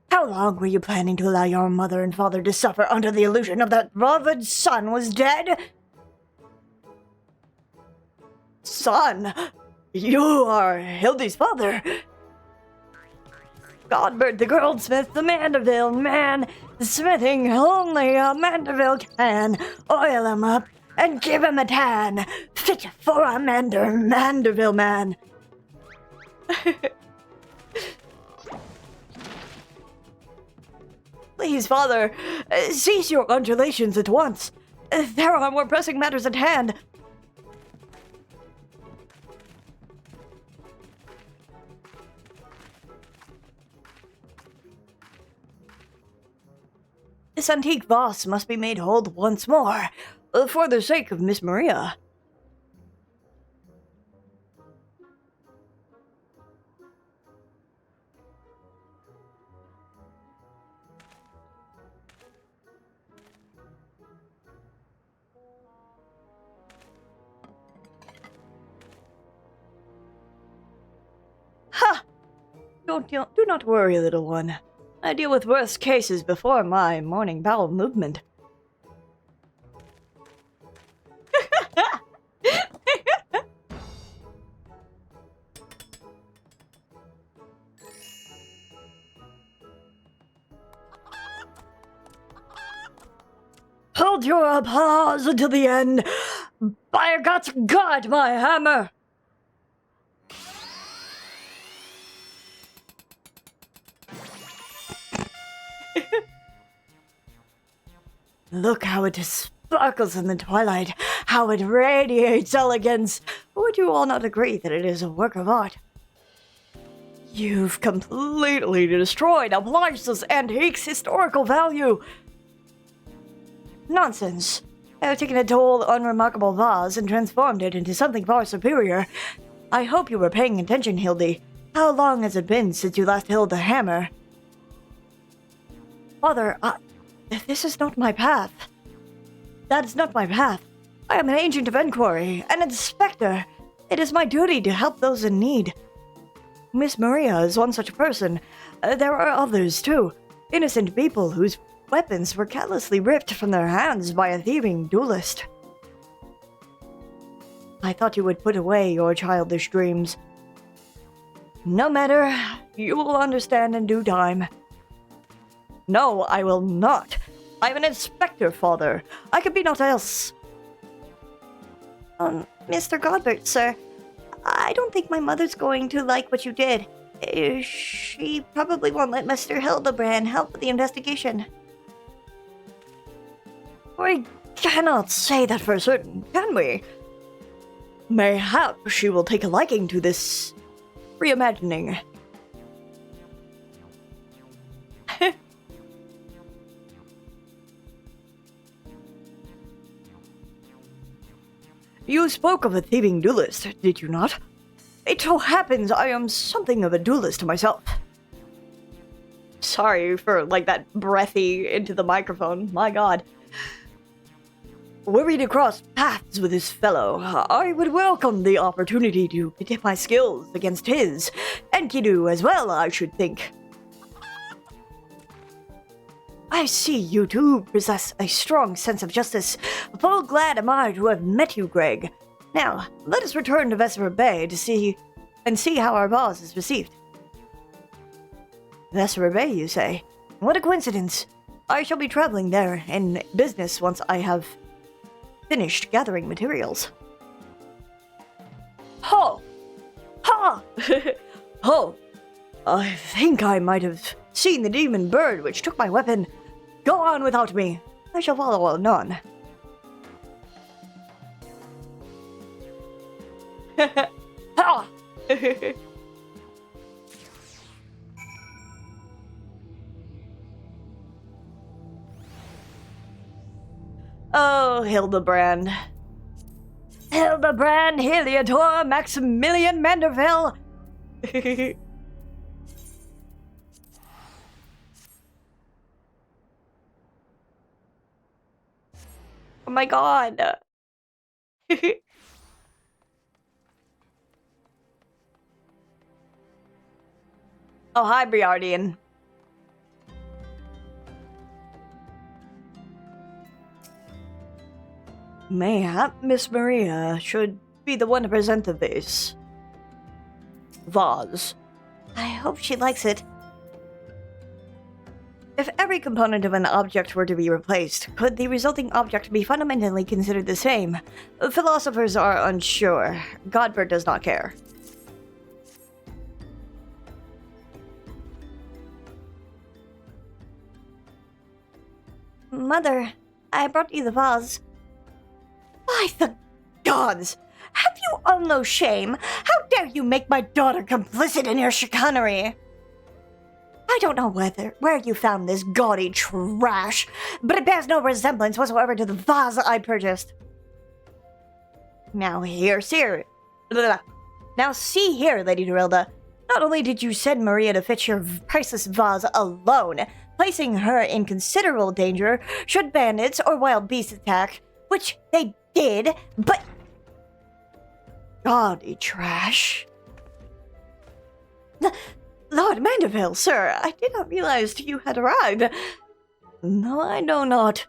How long were you planning to allow your mother and father to suffer under the illusion of that beloved son was dead? Son, you are Hildy's father. Godbert the goldsmith, the Mandeville man, smithing only a Mandeville can. Oil him up and give him a tan, fit for a Mandeville man. Please, father, cease your undulations at once. There are more pressing matters at hand. This antique vase must be made whole once more, for the sake of Miss Maria. Ha! Do not worry, little one. I deal with worse cases before my morning bowel movement. Hold your applause until the end. By God's guard, my hammer! Look how it sparkles in the twilight, how it radiates elegance. Would you all not agree that it is a work of art? You've completely destroyed Oblyse's antique's historical value. Nonsense. I have taken a old, unremarkable vase and transformed it into something far superior. I hope you were paying attention, Hildy. How long has it been since you last held the hammer? Father, this is not my path. That is not my path. I am an agent of inquiry, an inspector. It is my duty to help those in need. Miss Maria is one such person. There are others, too. Innocent people whose weapons were callously ripped from their hands by a thieving duelist. I thought you would put away your childish dreams. No matter. You will understand in due time. No, I will not. I'm an inspector, father. I could be naught else. Mr. Godbert, sir, I don't think my mother's going to like what you did. She probably won't let Mr. Hildebrand help with the investigation. We cannot say that for certain, can we? Mayhap she will take a liking to this reimagining. You spoke of a thieving duelist, did you not? It so happens I am something of a duelist myself. Sorry for, that breathy into the microphone. My god. Were we to cross paths with this fellow, I would welcome the opportunity to dip my skills against his. Enkidu as well, I should think. I see you too possess a strong sense of justice. Full glad am I to have met you, Greg. Now, let us return to Vesper Bay to see how our boss is received. Vesper Bay, you say? What a coincidence. I shall be traveling there in business once I have finished gathering materials. Ho! Ha! Ho! I think I might have seen the demon bird which took my weapon. Go on without me. I shall follow anon. Ha! Oh, Hildebrand. Hildebrand, Heliodor, Maximilian Manderville. Oh my god. Oh, hi, Briardian. Mayhap Miss Maria should be the one to present the vase. Vase. I hope she likes it. If every component of an object were to be replaced, could the resulting object be fundamentally considered the same? Philosophers are unsure. Godbert does not care. Mother, I brought you the vase. By the gods! Have you all no shame? How dare you make my daughter complicit in your chicanery? I don't know where you found this gaudy trash, but it bears no resemblance whatsoever to the vase I purchased. Now see here, Lady Dorilda. Not only did you send Maria to fetch your priceless vase alone, placing her in considerable danger should bandits or wild beasts attack, which they did, but... Gaudy trash. Lord Mandeville, sir, I did not realize you had arrived. No, I know not.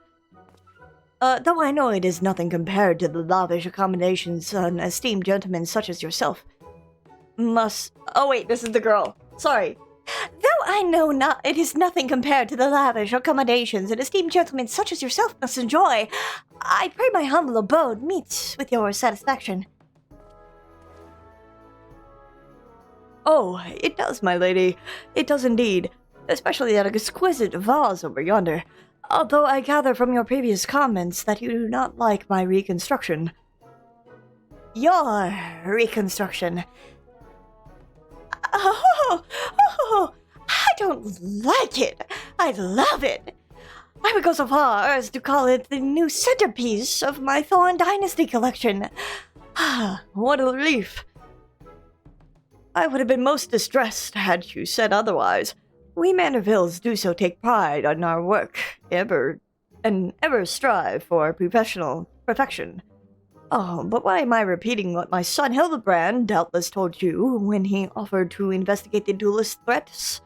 Though I know it is nothing compared to the lavish accommodations an esteemed gentleman such as yourself must... Oh wait, this is the girl. Sorry. Though I know not, it is nothing compared to the lavish accommodations an esteemed gentleman such as yourself must enjoy, I pray my humble abode meets with your satisfaction. Oh, it does, my lady. It does indeed. Especially that exquisite vase over yonder. Although I gather from your previous comments that you do not like my reconstruction. Your reconstruction. Oh, I don't like it. I love it. I would go so far as to call it the new centerpiece of my Thorn Dynasty collection. What a relief. I would have been most distressed had you said otherwise. We Mandervilles do so take pride in our work, ever strive for professional perfection. Oh, but why am I repeating what my son Hildebrand doubtless told you when he offered to investigate the duelist threats?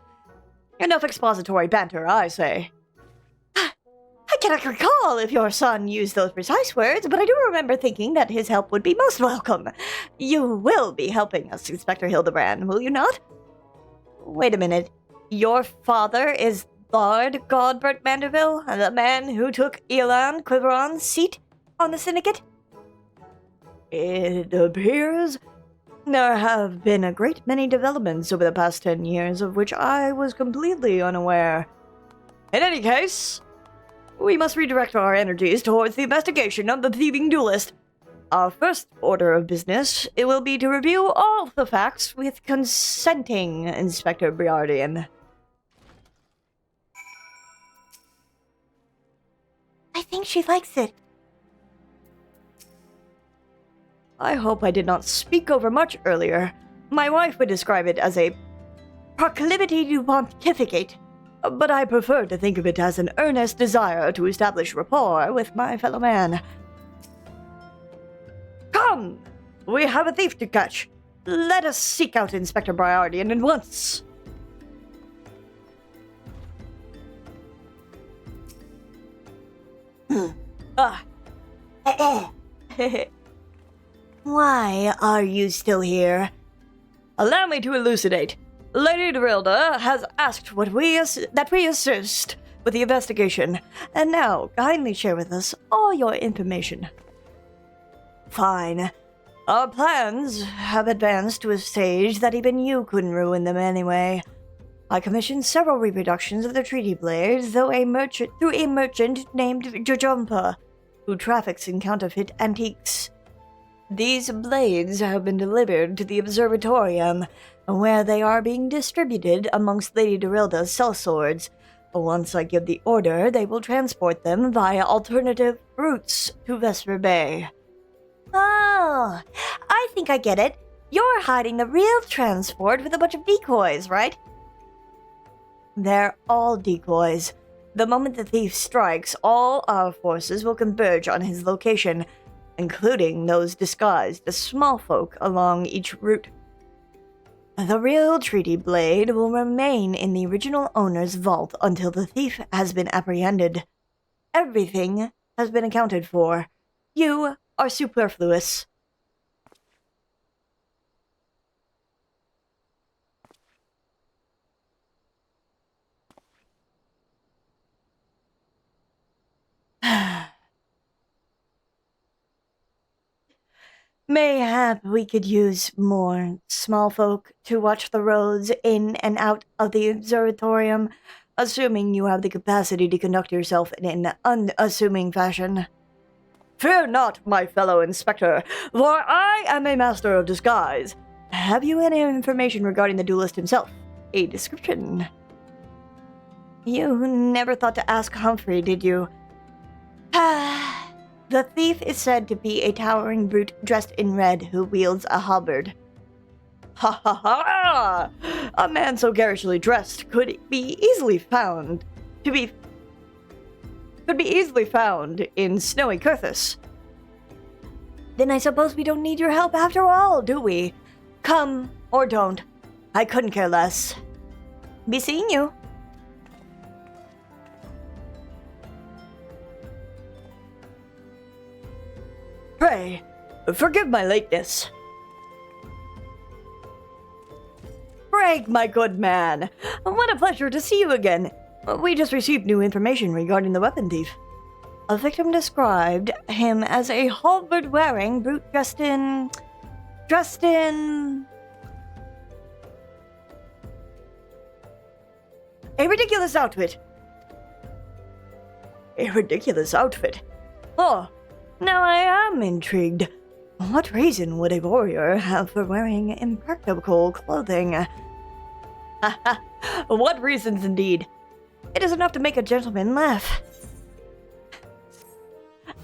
Enough expository banter, I say. I cannot recall if your son used those precise words, but I do remember thinking that his help would be most welcome. You will be helping us, Inspector Hildebrand, will you not? Wait a minute. Your father is Lord Godbert Manderville, the man who took Elan Quiveron's seat on the syndicate? It appears there have been a great many developments over the past 10 years of which I was completely unaware. In any case, we must redirect our energies towards the investigation of the thieving duelist. Our first order of business, it will be to review all the facts with consenting Inspector Briardian. I think she likes it. I hope I did not speak over much earlier. My wife would describe it as a proclivity to pontificate, but I prefer to think of it as an earnest desire to establish rapport with my fellow man. Come! We have a thief to catch. Let us seek out Inspector Briardian at once. Why are you still here? Allow me to elucidate. Lady Dorilda has asked that we assist with the investigation, and now kindly share with us all your information. Fine. Our plans have advanced to a stage that even you couldn't ruin them anyway. I commissioned several reproductions of the treaty blades through a merchant named Jojumpa, who traffics in counterfeit antiques. These blades have been delivered to the observatorium, where they are being distributed amongst Lady Dorilda's sellswords. Once I give the order, they will transport them via alternative routes to Vesper Bay. Oh, I think I get it. You're hiding the real transport with a bunch of decoys, right? They're all decoys. The moment the thief strikes, all our forces will converge on his location, including those disguised as small folk along each route. The real treaty blade will remain in the original owner's vault until the thief has been apprehended. Everything has been accounted for. You are superfluous. Mayhap we could use more small folk to watch the roads in and out of the observatorium, assuming you have the capacity to conduct yourself in an unassuming fashion. Fear not, my fellow inspector, for I am a master of disguise. Have you any information regarding the duelist himself? A description? You never thought to ask Humphrey, did you? The thief is said to be a towering brute dressed in red who wields a halberd. Ha ha ha! A man so garishly dressed could be easily found in snowy Curthis. Then I suppose we don't need your help after all, do we? Come or don't. I couldn't care less. Be seeing you. Pray, forgive my lateness. Frank, my good man, what a pleasure to see you again. We just received new information regarding the weapon thief. A victim described him as a halberd-wearing brute dressed in a ridiculous outfit. A ridiculous outfit? Oh, now I am intrigued. What reason would a warrior have for wearing impractical clothing? What reasons indeed? It is enough to make a gentleman laugh.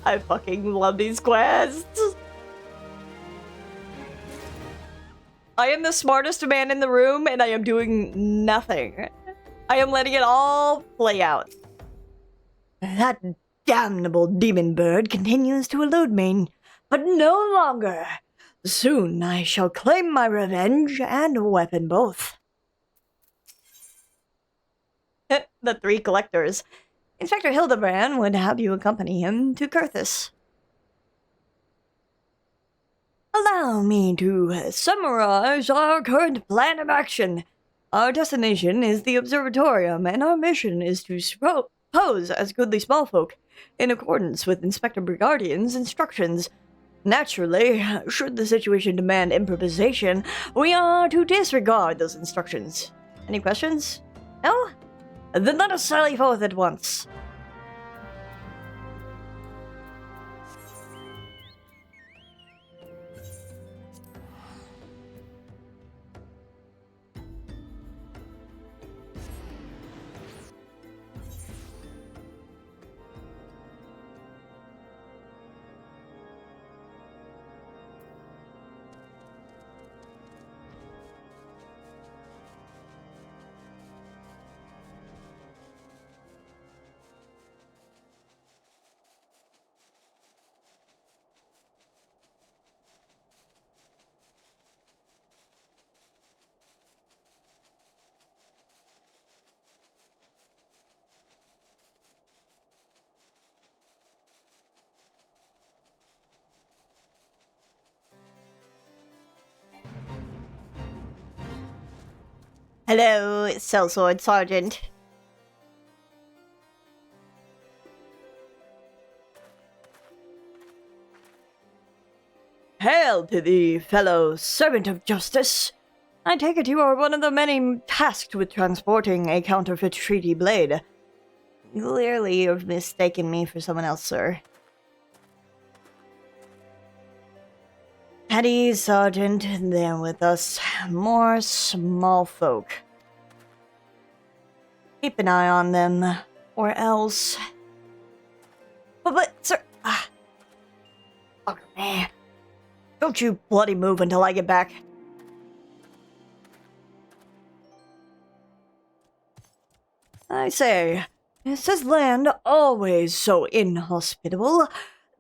I fucking love these quests. I am the smartest man in the room and I am doing nothing. I am letting it all play out. That damnable demon bird continues to elude me, but no longer. Soon I shall claim my revenge and weapon both. The three collectors. Inspector Hildebrand would have you accompany him to Curthis. Allow me to summarize our current plan of action. Our destination is the observatorium, and our mission is to pose as goodly small folk, in accordance with Inspector Brigardian's instructions. Naturally, should the situation demand improvisation, we are to disregard those instructions. Any questions? No? Then let us sally forth at once. Hello, Sellsword Sergeant. Hail to thee, fellow servant of justice. I take it you are one of the many tasked with transporting a counterfeit treaty blade. Clearly, you've mistaken me for someone else, sir. At ease, Sergeant. They're with us. More small folk. Keep an eye on them, or else... But, sir... Fuck me. Don't you bloody move until I get back. I say, is this land always so inhospitable?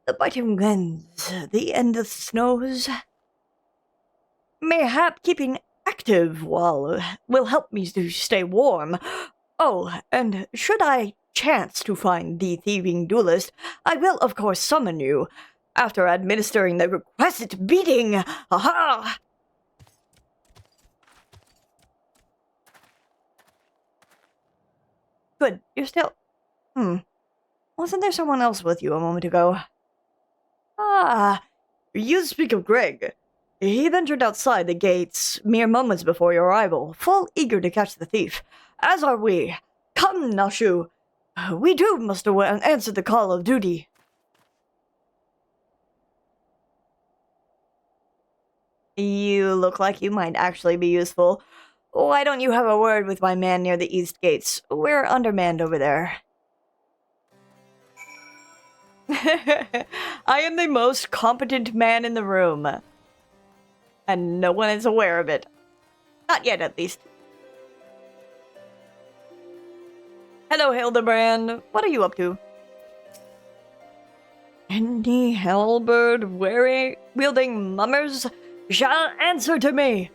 The biting winds, the endless snows. Mayhap keeping active will help me to stay warm. Oh, and should I chance to find the thieving duelist, I will of course summon you, after administering the requisite beating. Aha! Good, you're still... Wasn't there someone else with you a moment ago? Ah, you speak of Greg. He ventured outside the gates mere moments before your arrival, full eager to catch the thief. As are we. Come, Nashu. We too must answer the call of duty. You look like you might actually be useful. Why don't you have a word with my man near the east gates? We're undermanned over there. I am the most competent man in the room. And no one is aware of it. Not yet, at least. Hello, Hildebrand. What are you up to? Any halberd-wielding mummers shall answer to me.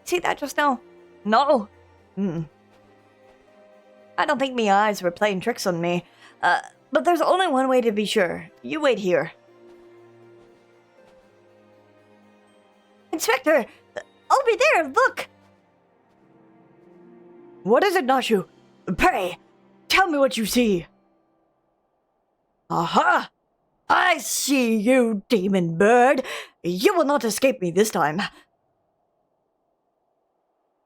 See that just now? No. I don't think me eyes were playing tricks on me. But there's only one way to be sure. You wait here. Inspector! I'll be there, look! What is it, Nashu? Pray, tell me what you see. Aha! I see you, demon bird. You will not escape me this time.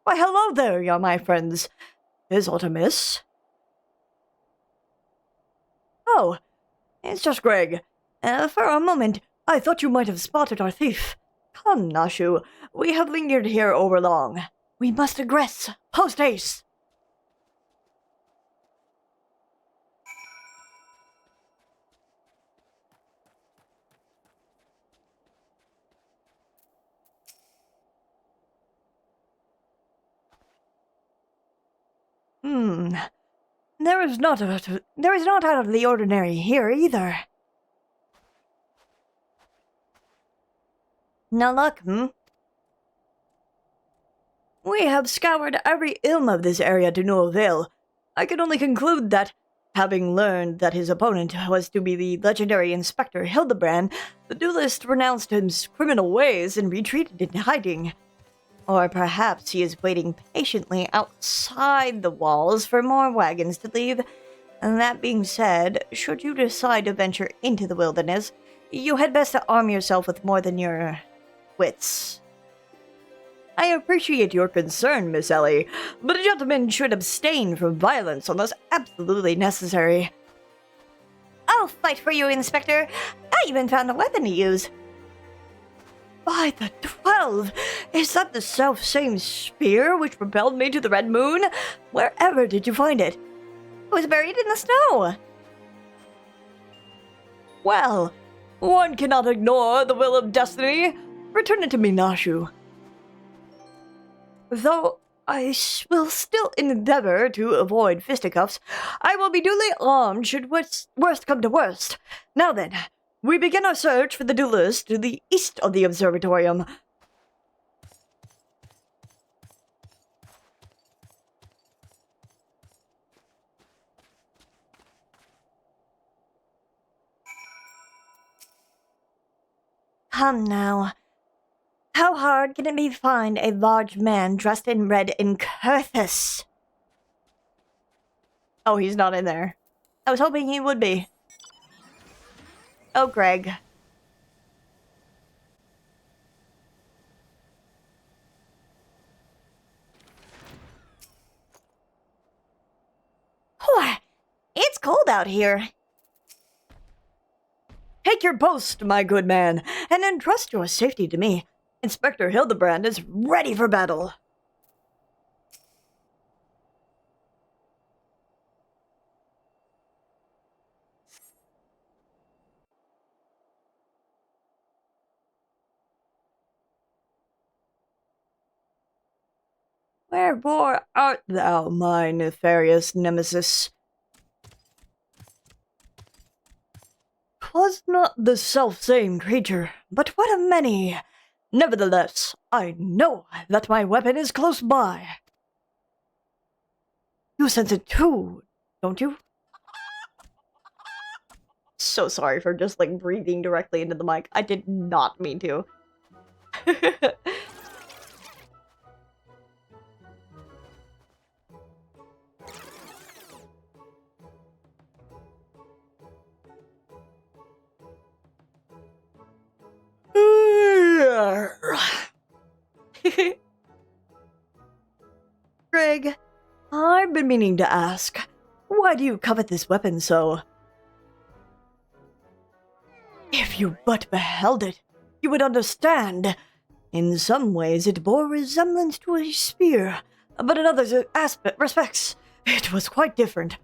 Why, hello there, my friends. Is aught amiss? Oh, it's just Greg. For a moment, I thought you might have spotted our thief. Come, Nashu, we have lingered here overlong. We must egress, post-haste. There is not out of the ordinary here either. No luck, We have scoured every ilm of this area to no avail. I can only conclude that, Having learned that his opponent was to be the legendary Inspector Hildebrand, the duelist renounced his criminal ways and retreated in hiding. Or perhaps he is waiting patiently outside the walls for more wagons to leave. And that being said, should you decide to venture into the wilderness, you had best to arm yourself with more than your wits. I appreciate your concern, Miss Ellie, but a gentleman should abstain from violence unless absolutely necessary. I'll fight for you, Inspector. I even found a weapon to use. By the 12! Is that the self-same spear which propelled me to the Red Moon? Wherever did you find it? It was buried in the snow. Well, one cannot ignore the will of destiny. Return it to me, Nashu. Though I will still endeavor to avoid fisticuffs, I will be duly armed should worst come to worst. Now then, we begin our search for the duelist to the east of the observatorium. Come now. How hard can it be to find a large man dressed in red in Kurthus? Oh, he's not in there. I was hoping he would be. Oh, Greg. It's cold out here. Take your post, my good man, and entrust your safety to me. Inspector Hildebrand is ready for battle. Wherefore art thou, my nefarious nemesis? 'Twas not the self-same creature, but what a many! Nevertheless, I know that my weapon is close by. You sense it too, don't you? So sorry for just, like, breathing directly into the mic. I did not mean to. Greg, I've been meaning to ask, why do you covet this weapon so? If you but beheld it, you would understand. In some ways it bore resemblance to a spear, but in other respects, it was quite different.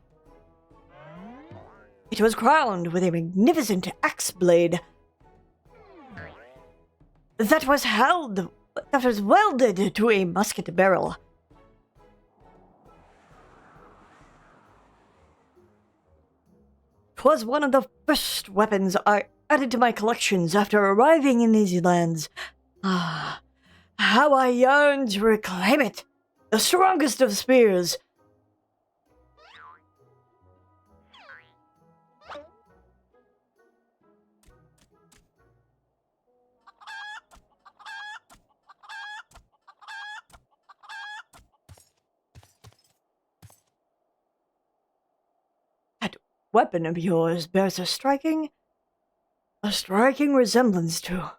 It was crowned with a magnificent axe blade that was welded to a musket barrel. 'Twas one of the first weapons I added to my collections after arriving in these lands. Ah, how I yearn to reclaim it! The strongest of spears! That weapon of yours bears a striking resemblance to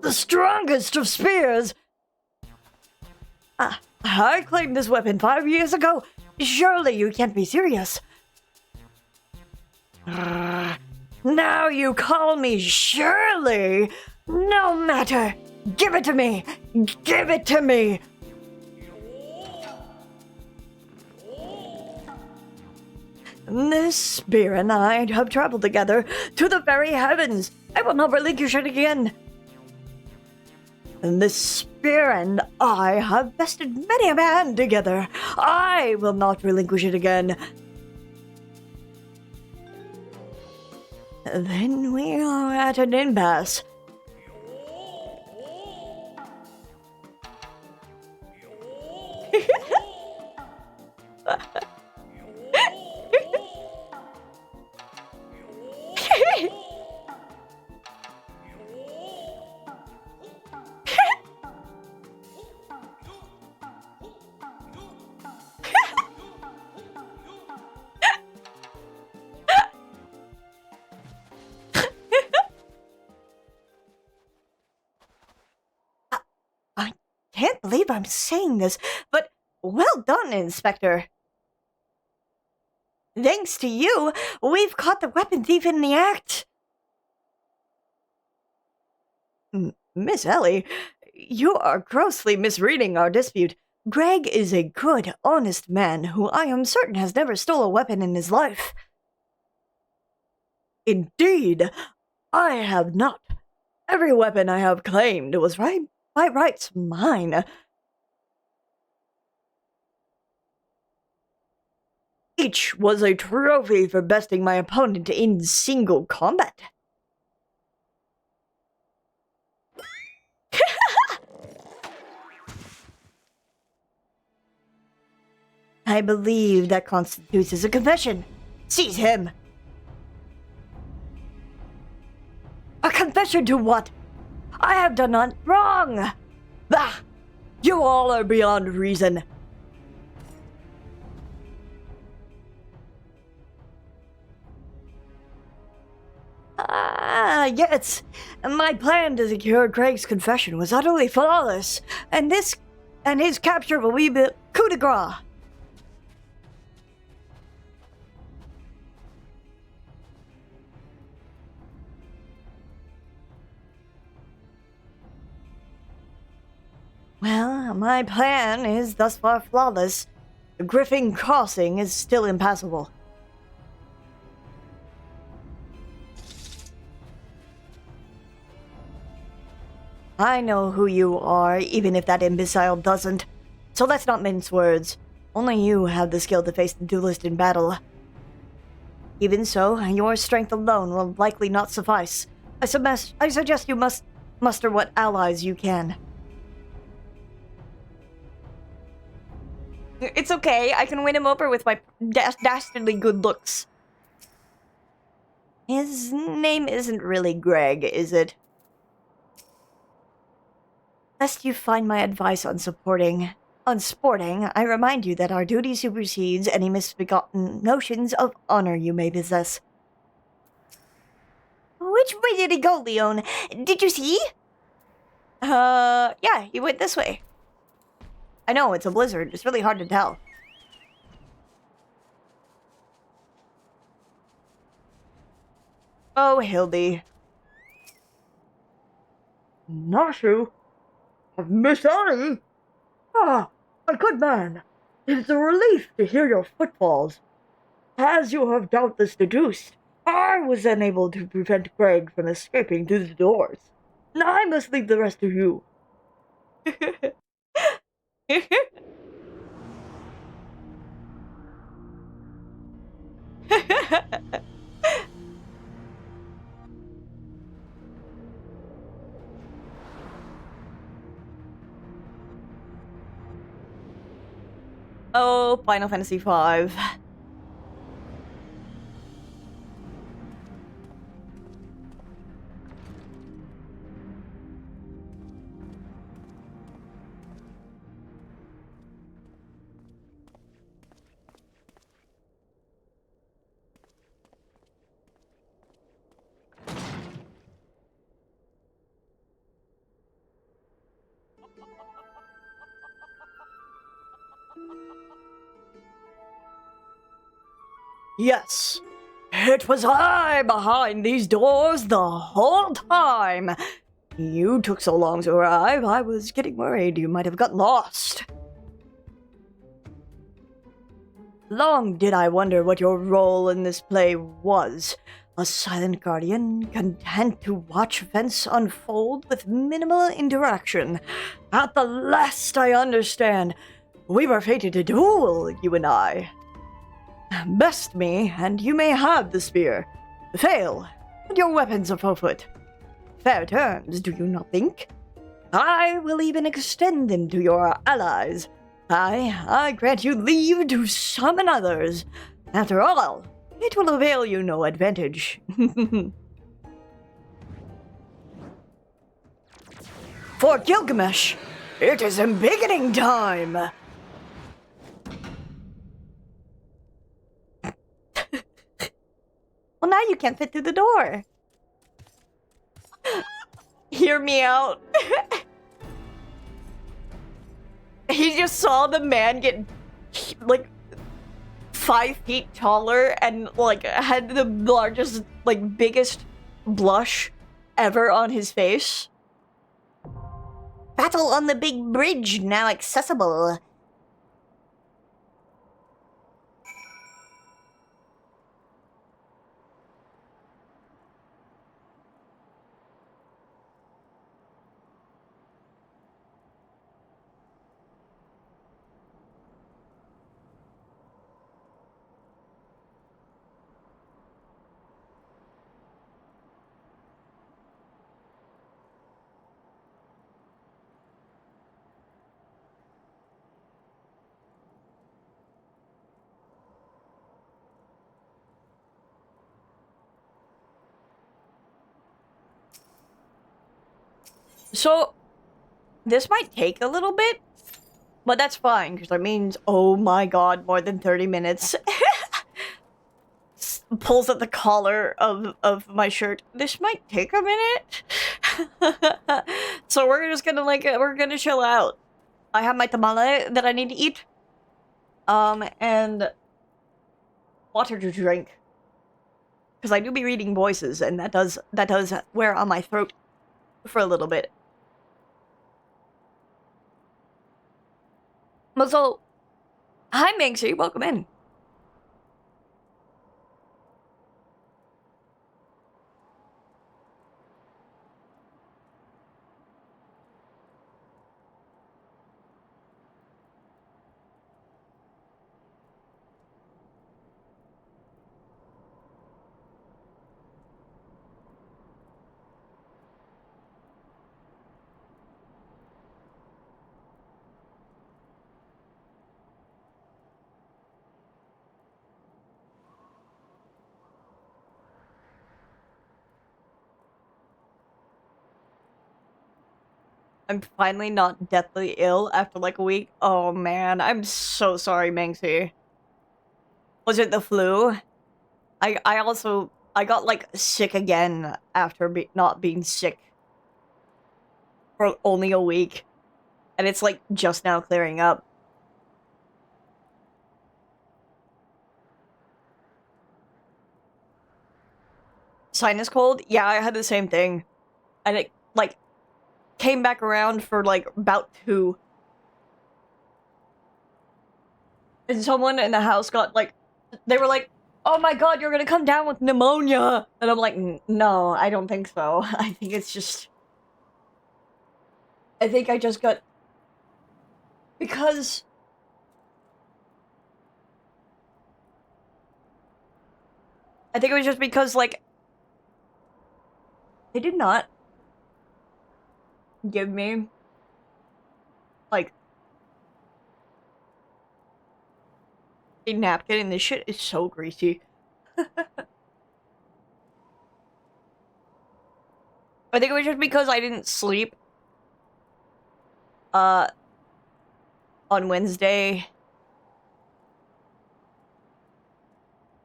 the strongest of spears. I claimed this weapon 5 years ago. Surely you can't be serious. Now you call me Shirley. No matter. Give it to me. Give it to me. This spear and I have traveled together to the very heavens. I will not relinquish it again. And this spear and I have vested many a man together. I will not relinquish it again. Then we are at an impasse. can't believe I'm saying this, but well done, Inspector. Thanks to you, we've caught the weapon thief in the act. Miss Ellie, you are grossly misreading our dispute. Greg is a good, honest man who I am certain has never stole a weapon in his life. Indeed, I have not. Every weapon I have claimed was by rights mine. Each was a trophy for besting my opponent in single combat. I believe that constitutes as a confession. Seize him! A confession to what? I have done none wrong! Bah! You all are beyond reason. Yes. My plan to secure Craig's confession was utterly flawless, and his capture will be the coup de grace. Well, my plan is thus far flawless. The Griffin Crossing is still impassable. I know who you are, even if that imbecile doesn't. So let's not mince words. Only you have the skill to face the duelist in battle. Even so, your strength alone will likely not suffice. I suggest you must muster what allies you can. It's okay, I can win him over with my dastardly good looks. His name isn't really Greg, is it? Lest you find my advice on sporting, I remind you that our duty supersedes any misbegotten notions of honor you may possess. Which way did he go, Leon? Did you see? Yeah, he went this way. I know, it's a blizzard. It's really hard to tell. Oh, Hildy. Nashu? Miss Ellie? Ah, my good man. It is a relief to hear your footfalls. As you have doubtless deduced, I was unable to prevent Greg from escaping through the doors. I must leave the rest to you. Oh, Final Fantasy V. Yes, it was I behind these doors the whole time. You took so long to arrive, I was getting worried you might have got lost. Long did I wonder what your role in this play was. A silent guardian, content to watch events unfold with minimal interaction. At the last I understand, we were fated to duel, you and I. Best me, and you may have the spear. Fail, and your weapons are forfeit. Fair terms, do you not think? I will even extend them to your allies. I grant you leave to summon others. After all, it will avail you no advantage. For Gilgamesh, it is embiggening time! Well, now you can't fit through the door. Hear me out. You just saw the man get, like, 5 feet taller and, like, had the largest, like, biggest blush ever on his face. Battle on the big bridge now accessible. So, this might take a little bit, but that's fine, because that means, oh my god, more than 30 minutes. Pulls at the collar of my shirt. This might take a minute. So we're just gonna, like, we're gonna chill out. I have my tamale that I need to eat. And water to drink. Because I do be reading voices, and that does wear on my throat for a little bit. So, hi Minxie, welcome in. I'm finally not deathly ill after like a week. Oh man, I'm so sorry, Minxie. Was it the flu? I got like sick again after not being sick for only a week. And it's like just now clearing up. Sinus cold? Yeah, I had the same thing. And it like came back around for like about 2. And someone in the house got like, they were like, oh my god, you're gonna come down with pneumonia. And I'm like, no, I don't think so. I think it's just, I think I just got, because I think it was just because like, they did not give me like a napkin, and this shit is so greasy. I think it was just because I didn't sleep on Wednesday.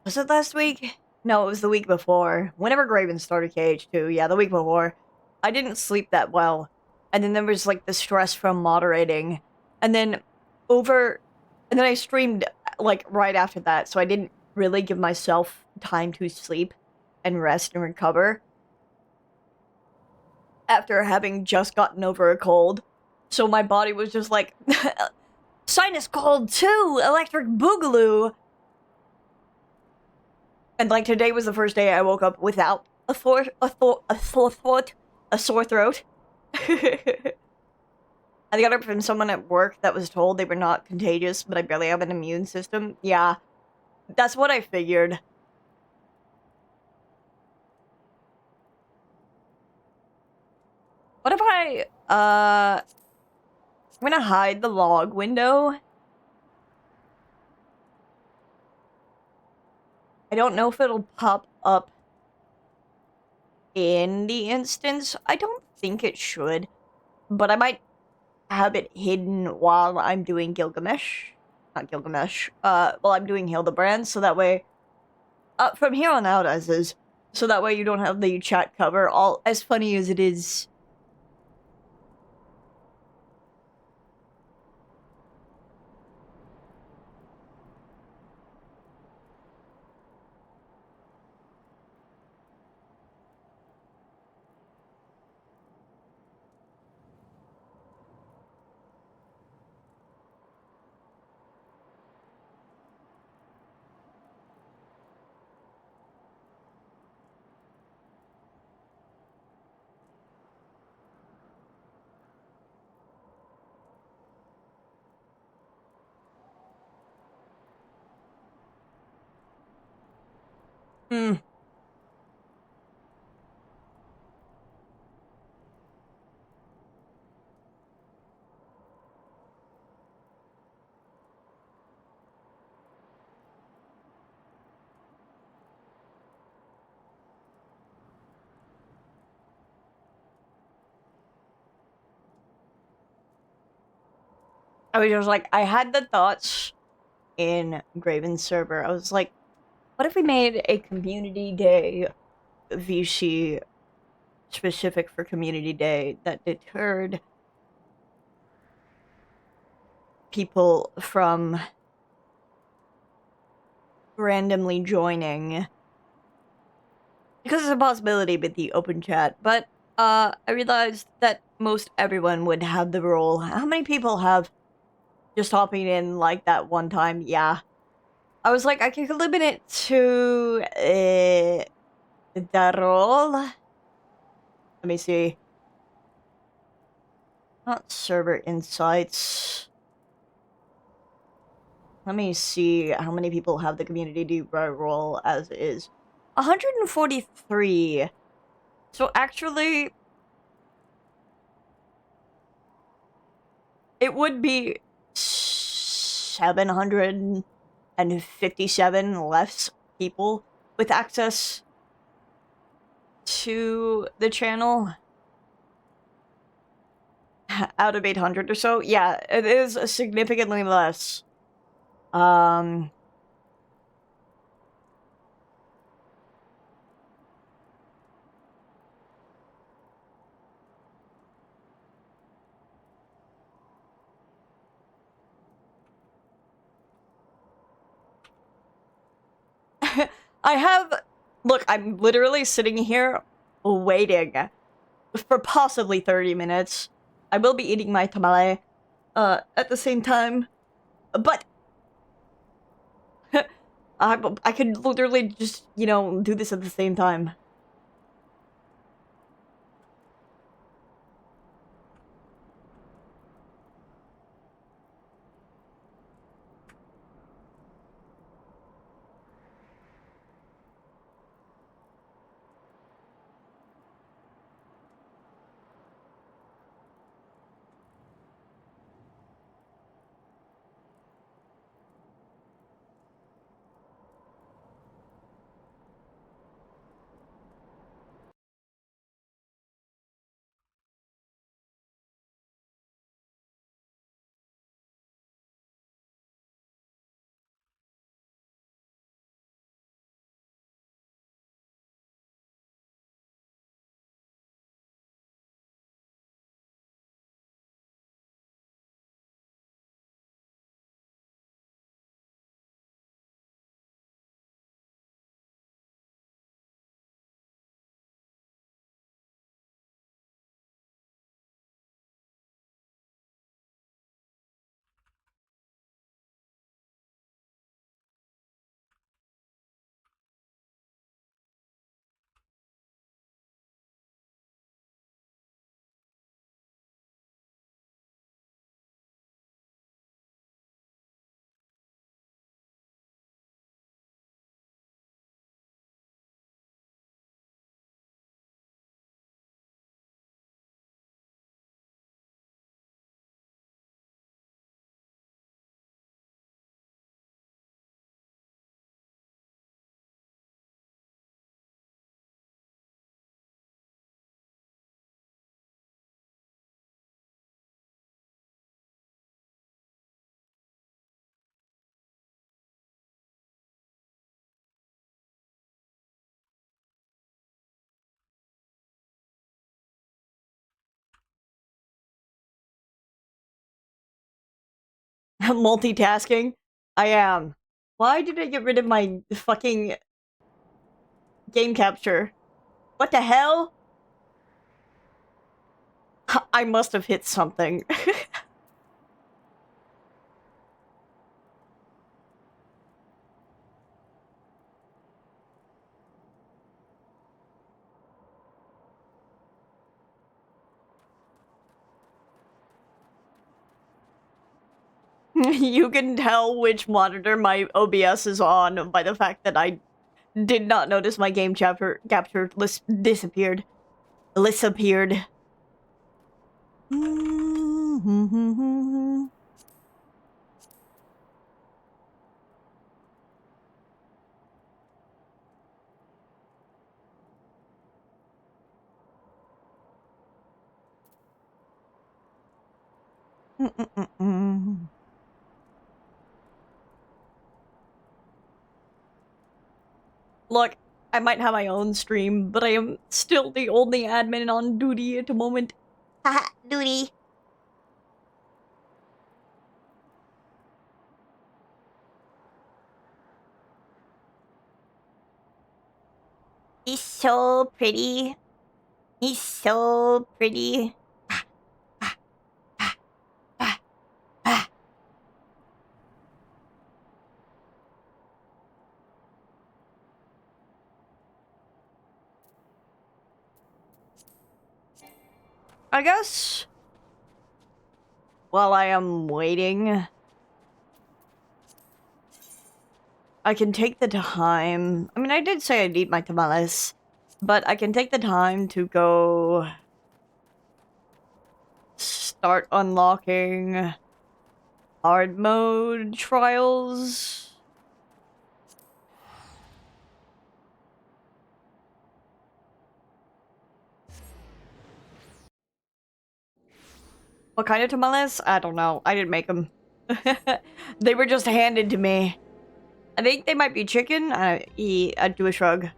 Was it last week? No, it was the week before. Whenever Graven started KH2, yeah, the week before. I didn't sleep that well. And then there was like the stress from moderating. And then I streamed like right after that, so I didn't really give myself time to sleep and rest and recover after having just gotten over a cold. So my body was just like, sinus cold too, electric boogaloo. And like today was the first day I woke up without a sore throat. I got it from someone at work that was told they were not contagious, but I barely have an immune system. Yeah, that's what I figured. What if I'm gonna hide the log window. I don't know if it'll pop up in the instance. I don't think it should, but I might have it hidden while I'm doing Gilgamesh. Not Gilgamesh. While I'm doing Hildebrand, so that way, from here on out as is, so that way you don't have the chat cover, all as funny as it is. Hmm. I was just like, I had the thoughts in Graven's server. I was like, what if we made a community day VC specific for community day that deterred people from randomly joining? Because it's a possibility with the open chat, but I realized that most everyone would have the role. How many people have just hopping in like that one time? Yeah. I was like, I can limit it to the role. Let me see. Not server insights. Let me see how many people have the community role as is. 143. So actually, it would be 757 less people with access to the channel out of 800 or so. Yeah, it is significantly less. I have... Look, I'm literally sitting here waiting for possibly 30 minutes. I will be eating my tamale at the same time. But I could literally just, you know, do this at the same time. Multitasking? I am. Why did I get rid of my fucking game capture? What the hell? I must have hit something. You can tell which monitor my OBS is on by the fact that I Did not notice my game capture list disappeared. List appeared. Look, I might have my own stream, but I am still the only admin on duty at the moment. Haha, duty. He's so pretty. He's so pretty. I guess while I am waiting, I can take the time. I mean, I did say I'd eat my tamales, but I can take the time to go start unlocking hard mode trials. What kind of tamales? I don't know. I didn't make them. They were just handed to me. I think they might be chicken. I do a shrug.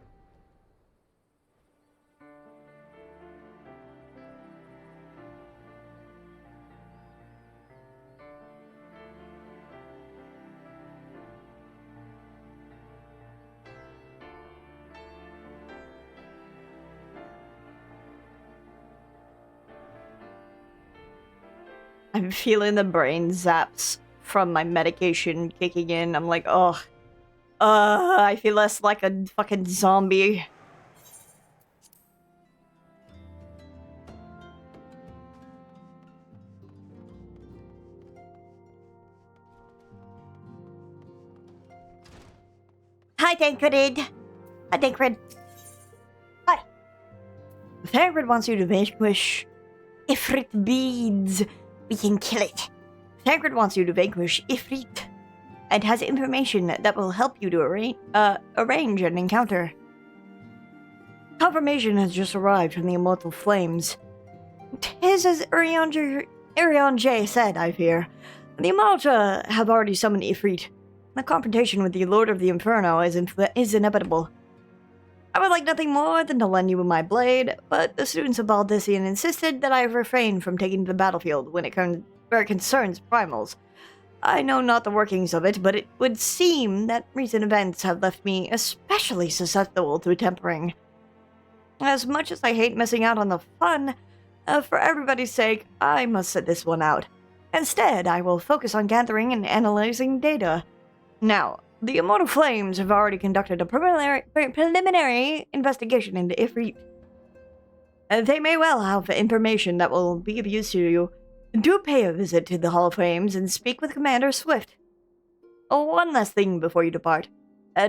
I'm feeling the brain zaps from my medication kicking in. I'm like, oh, I feel less like a fucking zombie. Hi, Tancred. Hi, Tancred. Hi. Tancred wants you to vanquish Ifrit beads. We can kill it. Tancred wants you to vanquish Ifrit and has information that will help you to arrange an encounter. Confirmation has just arrived from the Immortal Flames. 'Tis as Urion J said, I fear. The Immorta have already summoned Ifrit. The confrontation with the Lord of the Inferno is inevitable. I would like nothing more than to lend you my blade, but the students of Baldician insisted that I refrain from taking to the battlefield where it concerns primals. I know not the workings of it, but it would seem that recent events have left me especially susceptible to tempering. As much as I hate missing out on the fun, for everybody's sake, I must sit this one out. Instead, I will focus on gathering and analyzing data. Now, the Immortal Flames have already conducted a preliminary investigation into Ifrit. They may well have information that will be of use to you. Do pay a visit to the Hall of Flames and speak with Commander Swift. Oh, one last thing before you depart.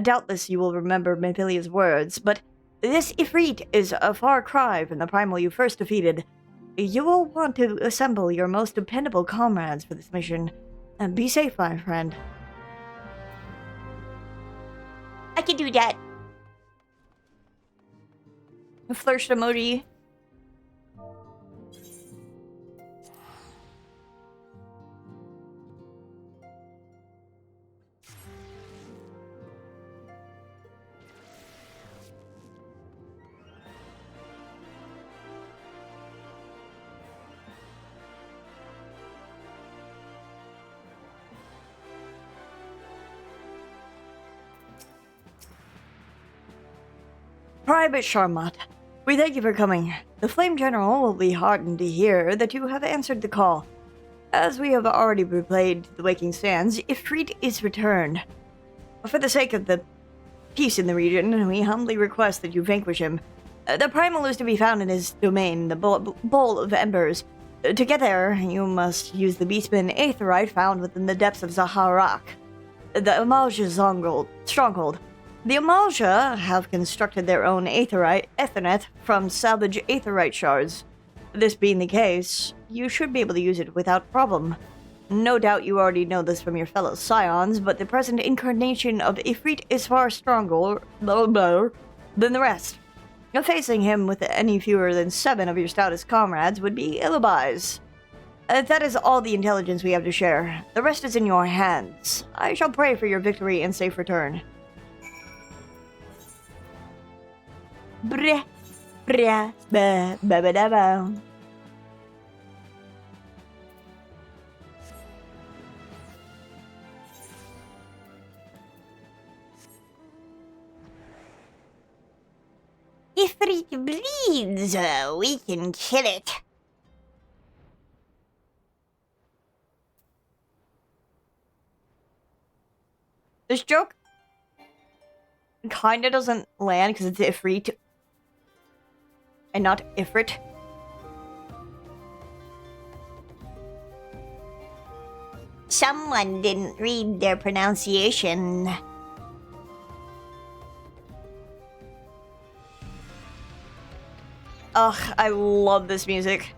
Doubtless you will remember Mephilea's words, but this Ifrit is a far cry from the primal you first defeated. You will want to assemble your most dependable comrades for this mission. And be safe, my friend. I can do that. A flirt emoji. Private Charmot, we thank you for coming. The Flame General will be heartened to hear that you have answered the call. As we have already replayed the Waking Sands, Ifrit is returned. For the sake of the peace in the region, we humbly request that you vanquish him. The primal is to be found in his domain, the Bowl of Embers. To get there, you must use the Beastman Aetherite found within the depths of Zaharak, the Amalja's stronghold. The Amalja have constructed their own Ethernet from salvage Aetherite shards. This being the case, you should be able to use it without problem. No doubt you already know this from your fellow scions, but the present incarnation of Ifrit is far stronger than the rest. Facing him with any fewer than 7 of your stoutest comrades would be ill-advised. That is all the intelligence we have to share. The rest is in your hands. I shall pray for your victory and safe return. Breh, breh, ba, ba, ba, da, ba. If it bleeds, we can kill it. This joke kinda doesn't land because it's Ifrit and not Ifrit. Someone didn't read their pronunciation. Ugh, I love this music.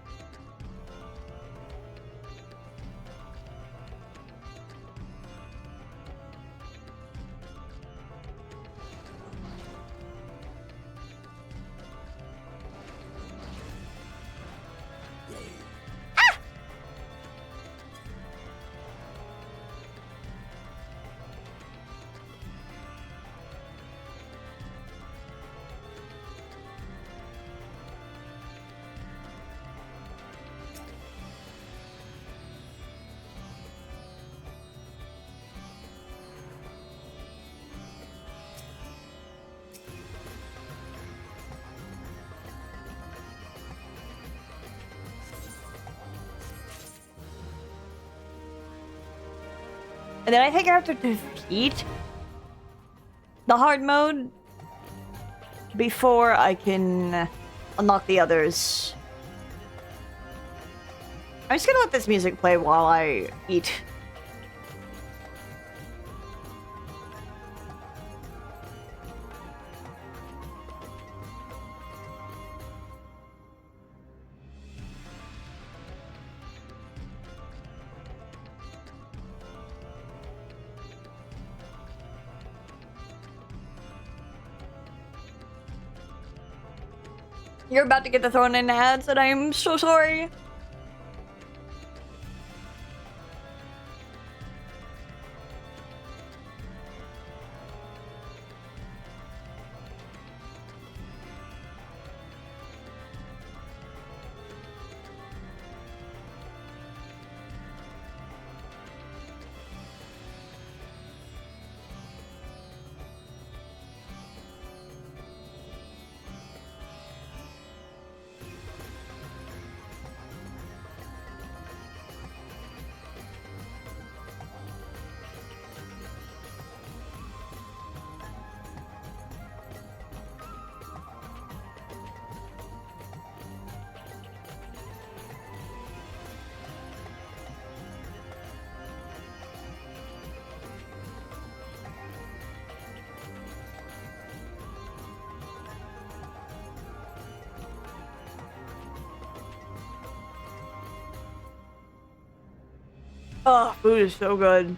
And then I think I have to defeat the hard mode before I can unlock the others. I'm just gonna let this music play while I eat. You're about to get the thrown in ads, and I'm so sorry. Oh, food is so good.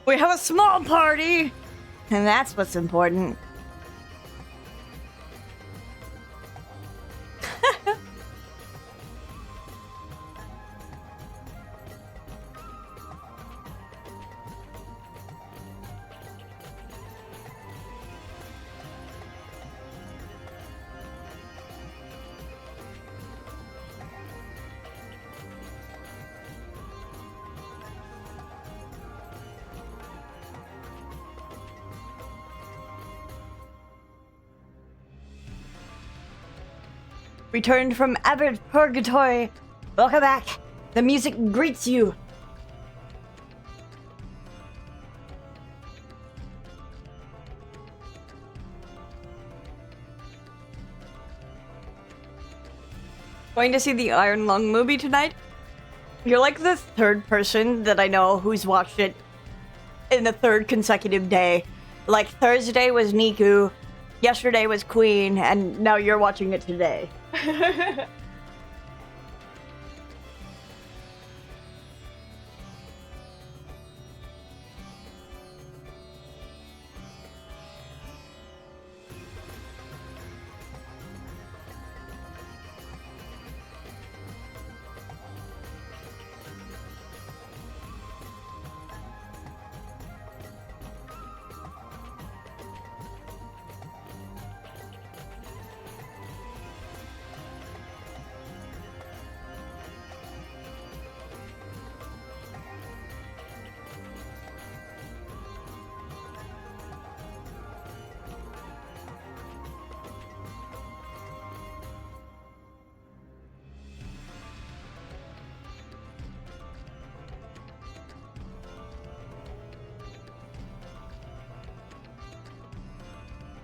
We have a small party, and that's what's important. Returned from avid purgatory. Welcome back. The music greets you. Going to see the Iron Lung movie tonight? You're like the third person that I know who's watched it in the third consecutive day. Like Thursday was Niku, yesterday was Queen, and now you're watching it today.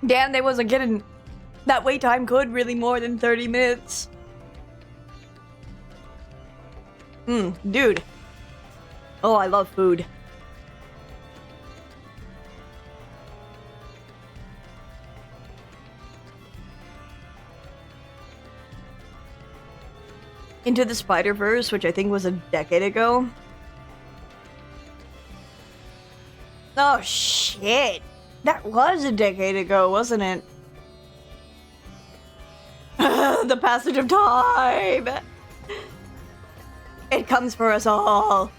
Damn, they wasn't getting that wait time could really more than 30 minutes. Dude. Oh, I love food. Into the Spider-Verse, which I think was a decade ago. Oh, shit. That was a decade ago, wasn't it? The passage of time! It comes for us all.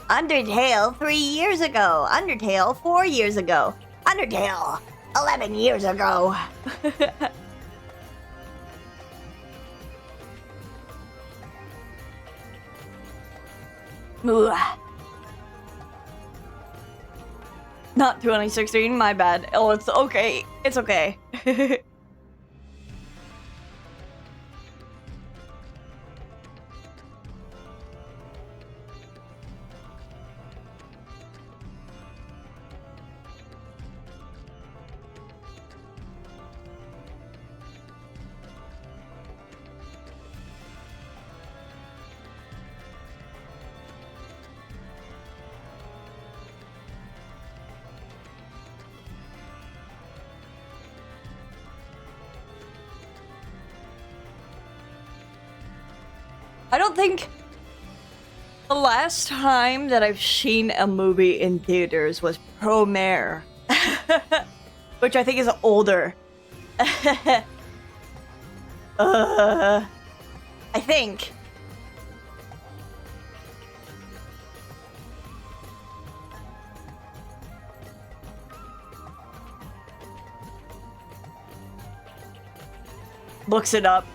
Undertale 3 years ago. Undertale 4 years ago. Undertale 11 years ago. Not 2016, my bad. Oh, it's okay. It's okay. I don't think the last time that I've seen a movie in theaters was Promare, which I think is older. I think. Looks it up.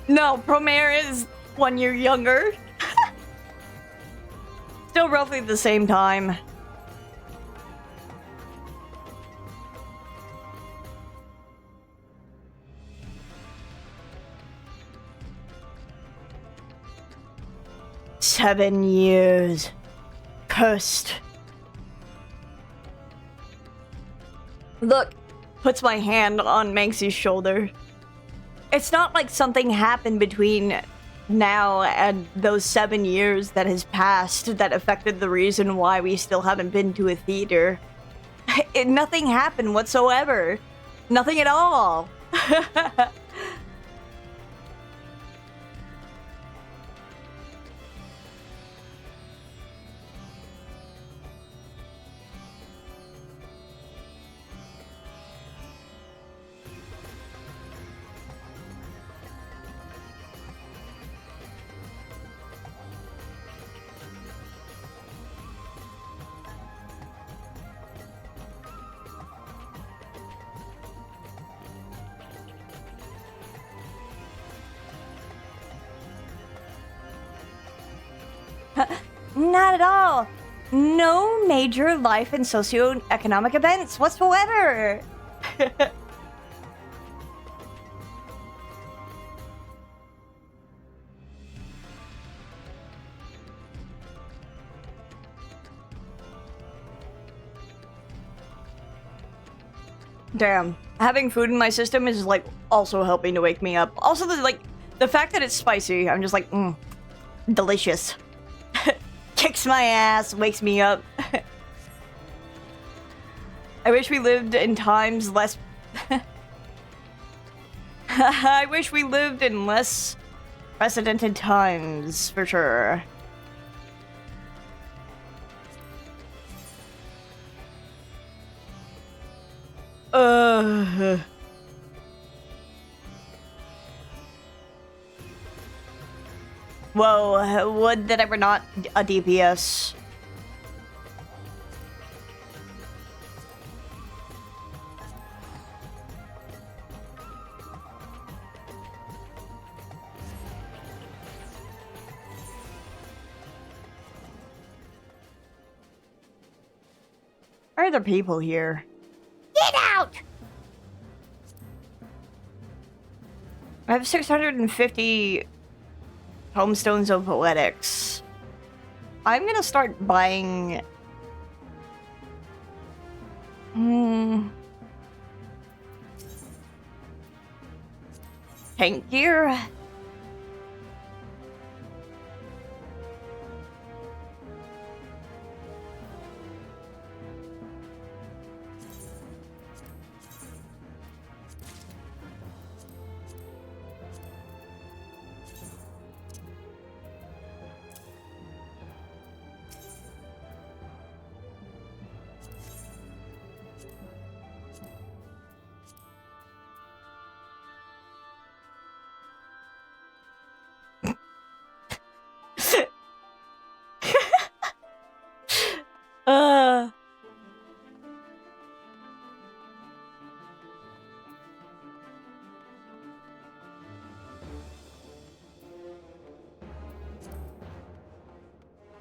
No, Promare is 1 year younger. Still roughly the same time. "7 years. Cursed." Look, puts my hand on Manksy's shoulder. It's not like something happened between now and those 7 years that has passed that affected the reason why we still haven't been to a theater. Nothing happened whatsoever. Nothing at all. Not at all. No major life and socioeconomic events whatsoever. Damn. Having food in my system is like also helping to wake me up. Also the fact that it's spicy, I'm just like, delicious. Kicks my ass, wakes me up. I wish we lived in times less... I wish we lived in less precedented times, for sure. Whoa, would that I were not a DPS. Are there people here? Get out! I have 650 tomestones of poetics. I'm gonna start buying... tank gear?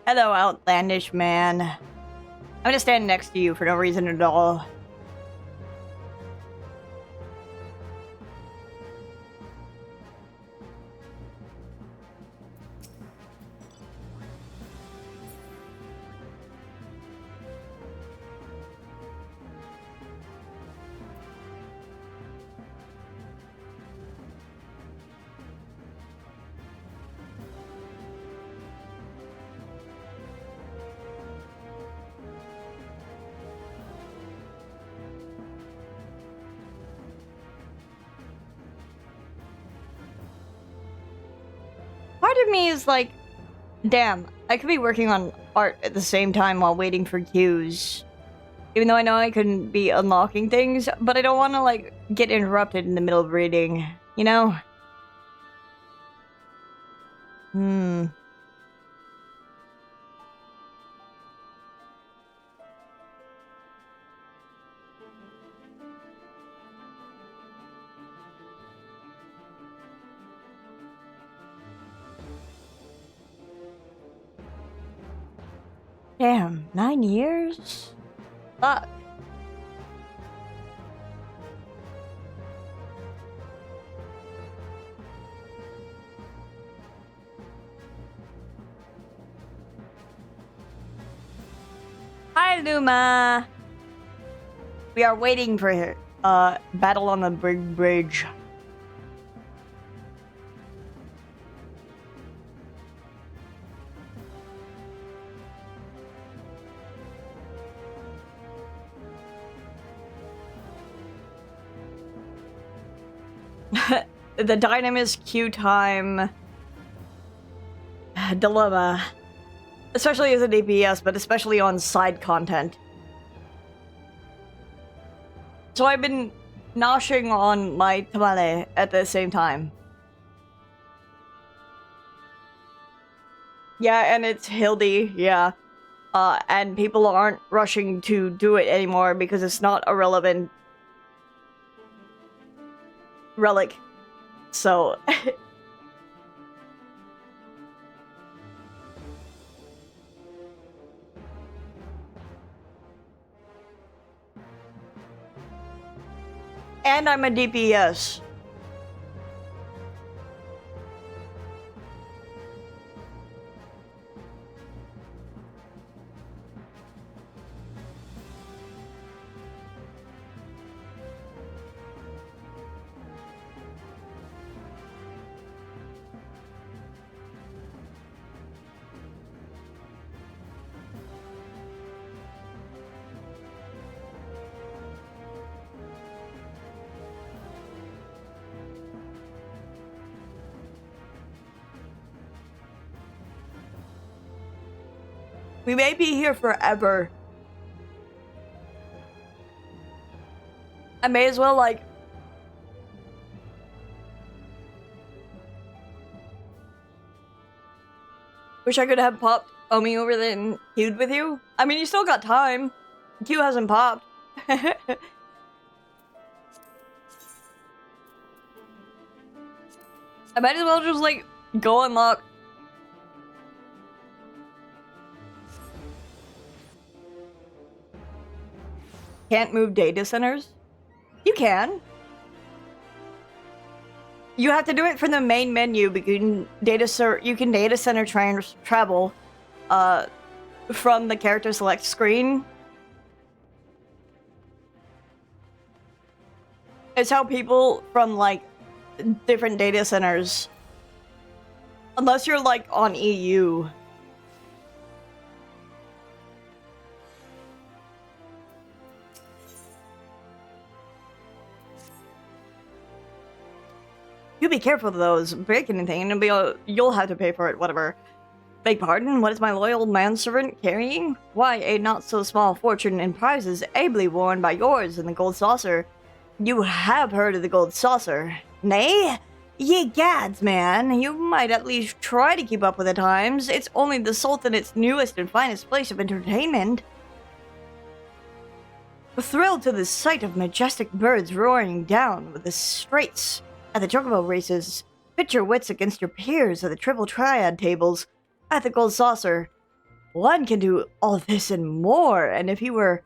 Hello, outlandish man. I'm gonna stand next to you for no reason at all. Part of me is like, damn, I could be working on art at the same time while waiting for cues. Even though I know I couldn't be unlocking things, but I don't want to, like, get interrupted in the middle of reading, you know? Damn, 9 years? Fuck. Hi, Luma! We are waiting for battle on the big bridge. The Dynamis queue time dilemma. Especially as a DPS, but especially on side content. So I've been noshing on my tamale at the same time. Yeah, and it's Hildy, yeah. And people aren't rushing to do it anymore because it's not a relevant relic. So... And I'm a DPS. We may be here forever. I may as well, like... Wish I could have popped Omi over there and queued with you. I mean, you still got time. Q hasn't popped. I might as well just, like, go unlock. Can't move data centers? You can. You have to do it from the main menu, but you can data center travel from the character select screen. It's how people from like different data centers, unless you're like on EU. You be careful of those. Break anything and you'll have to pay for it, whatever. Beg pardon, what is my loyal manservant carrying? Why, a not-so-small fortune in prizes ably worn by yours in the gold saucer. You have heard of the gold saucer, nay? Ye gads, man, you might at least try to keep up with the times. It's only the Sultanate's newest and finest place of entertainment. Thrilled to the sight of majestic birds roaring down with the straits at the chocobo races, pit your wits against your peers at the triple triad tables at the gold saucer. One can do all this and more, and if you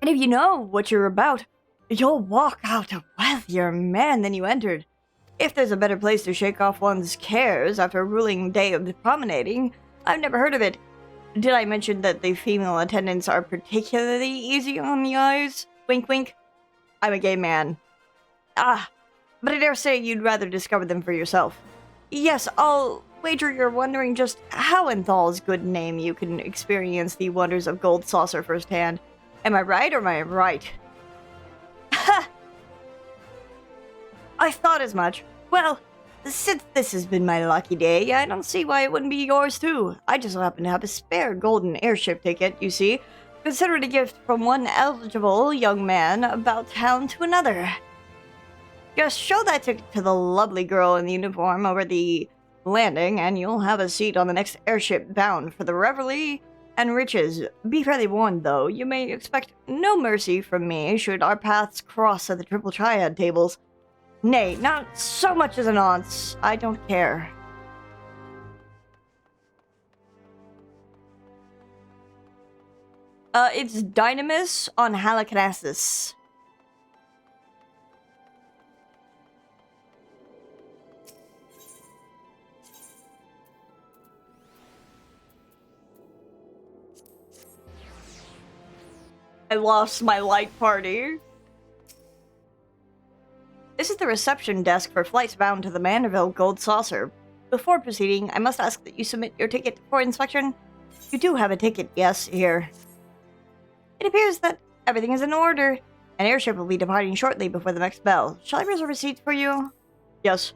know what you're about, you'll walk out a wealthier man than you entered. If there's a better place to shake off one's cares after a grueling day of promenading, I've never heard of it. Did I mention that the female attendants are particularly easy on the eyes? Wink wink. I'm a gay man. Ah, but I dare say you'd rather discover them for yourself. Yes, I'll wager you're wondering just how in Thal's good name you can experience the wonders of Gold Saucer firsthand. Am I right or am I right? Ha! I thought as much. Well, since this has been my lucky day, I don't see why it wouldn't be yours too. I just happen to have a spare golden airship ticket, you see. Consider it a gift from one eligible young man about town to another. Just show that ticket to the lovely girl in the uniform over the landing, and you'll have a seat on the next airship bound for the revelry and riches. Be fairly warned, though, you may expect no mercy from me should our paths cross at the triple triad tables. Nay, not so much as an ounce. I don't care. It's Dynamis on Halicarnassus. I lost my light party. This is the reception desk for flights bound to the Manderville Gold Saucer. Before proceeding, I must ask that you submit your ticket for inspection. You do have a ticket, yes, here. It appears that everything is in order. An airship will be departing shortly before the next bell. Shall I reserve a seat for you? Yes.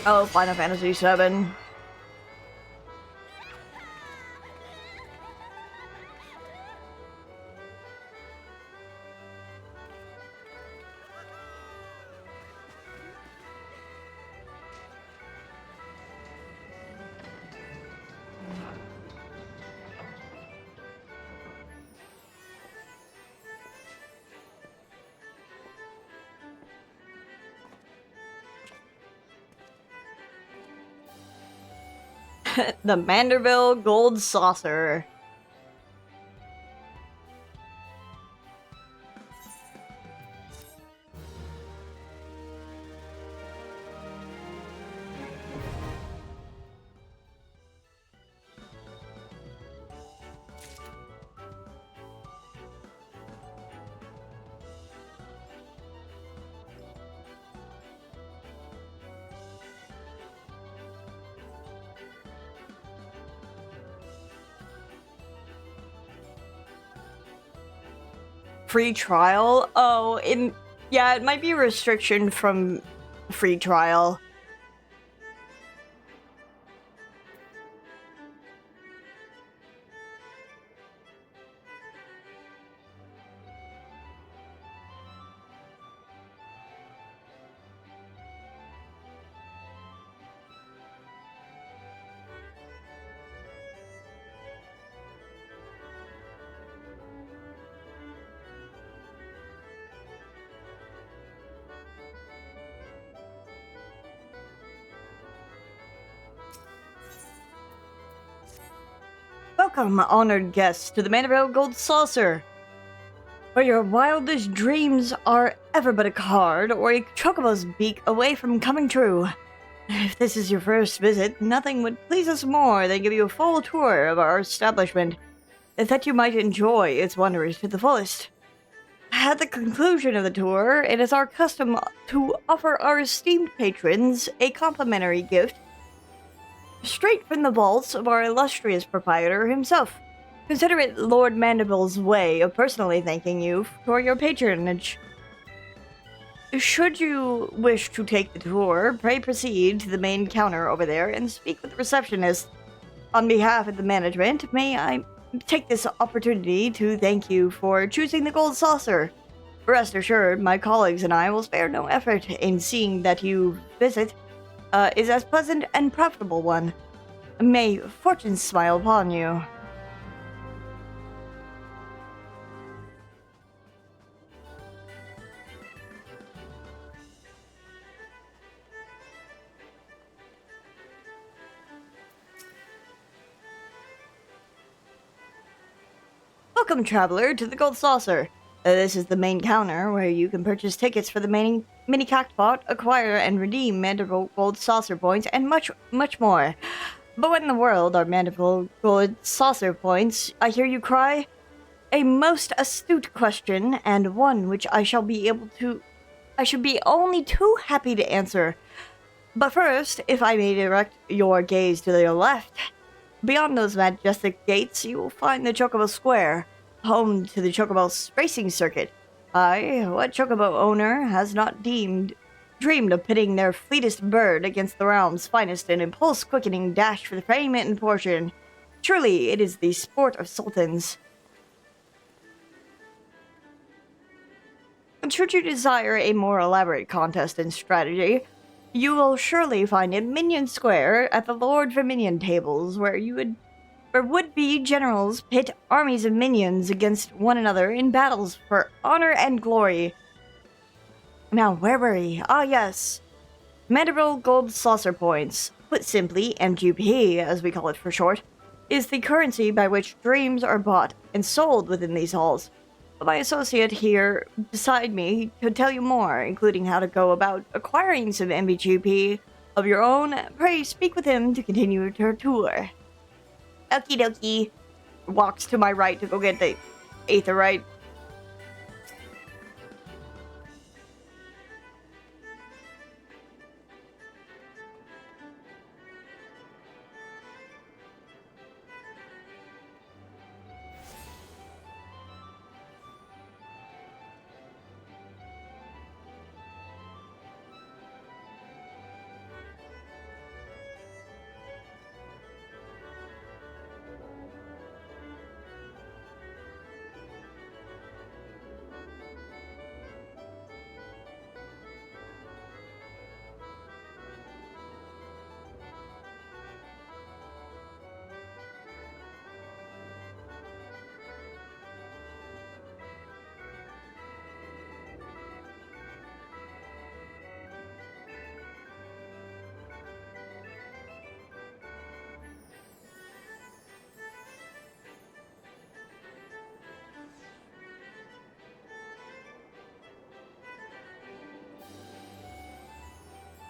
Oh, Final Fantasy VII. The Manderville Gold Saucer. Free trial? Oh, yeah, it might be a restriction from free trial. Welcome, honored guests, to the Manderville Gold Saucer, where your wildest dreams are ever but a card or a chocobo's beak away from coming true. If this is your first visit, nothing would please us more than give you a full tour of our establishment, that you might enjoy its wonders to the fullest. At the conclusion of the tour, it is our custom to offer our esteemed patrons a complimentary gift straight from the vaults of our illustrious proprietor himself. Consider it Lord Mandeville's way of personally thanking you for your patronage. Should you wish to take the tour, pray proceed to the main counter over there and speak with the receptionist. On behalf of the management, may I take this opportunity to thank you for choosing the Gold Saucer. Rest assured, my colleagues and I will spare no effort in seeing that you visit is as pleasant and profitable one. May fortune smile upon you. Welcome, traveler, to the Gold Saucer. This is the main counter where you can purchase tickets for the mini cactbot, acquire and redeem Manderville Gold Saucer points, and much, much more. But what in the world are Manderville Gold Saucer points, I hear you cry? A most astute question, and one which I should be only too happy to answer. But first, if I may direct your gaze to your left, beyond those majestic gates, you will find the Chocobo Square, home to the Chocobo racing circuit. Aye, what Chocobo owner has not dreamed of pitting their fleetest bird against the realm's finest in impulse-quickening dash for the payment and portion? Truly, it is the sport of sultans. Should you desire a more elaborate contest and strategy, You will surely find a minion square at the Lord for Minion tables, where would-be generals pit armies of minions against one another in battles for honor and glory. Now, where were we? Ah, yes. Mandible Gold Saucer Points, put simply, MGP, as we call it for short, is the currency by which dreams are bought and sold within these halls. My associate here beside me could tell you more, including how to go about acquiring some MGP of your own. Pray speak with him to continue your tour. Okie dokie. Walks to my right to go get the aetherite.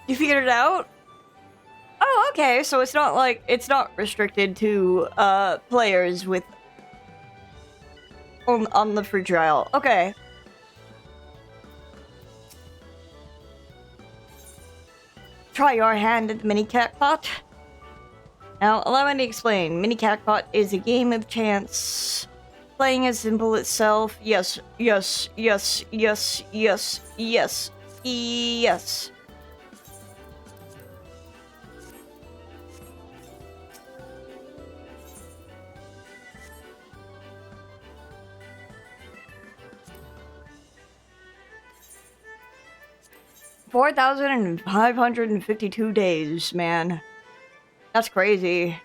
You figured it out? Oh, okay, so it's not restricted to players with on the free trial. Okay. Try your hand at the mini chatbot. Now, allow me to explain. Mini chatbot is a game of chance. Playing as simple itself. Yes, yes, yes, yes, yes, yes, yes. 4,552 days, man. That's crazy.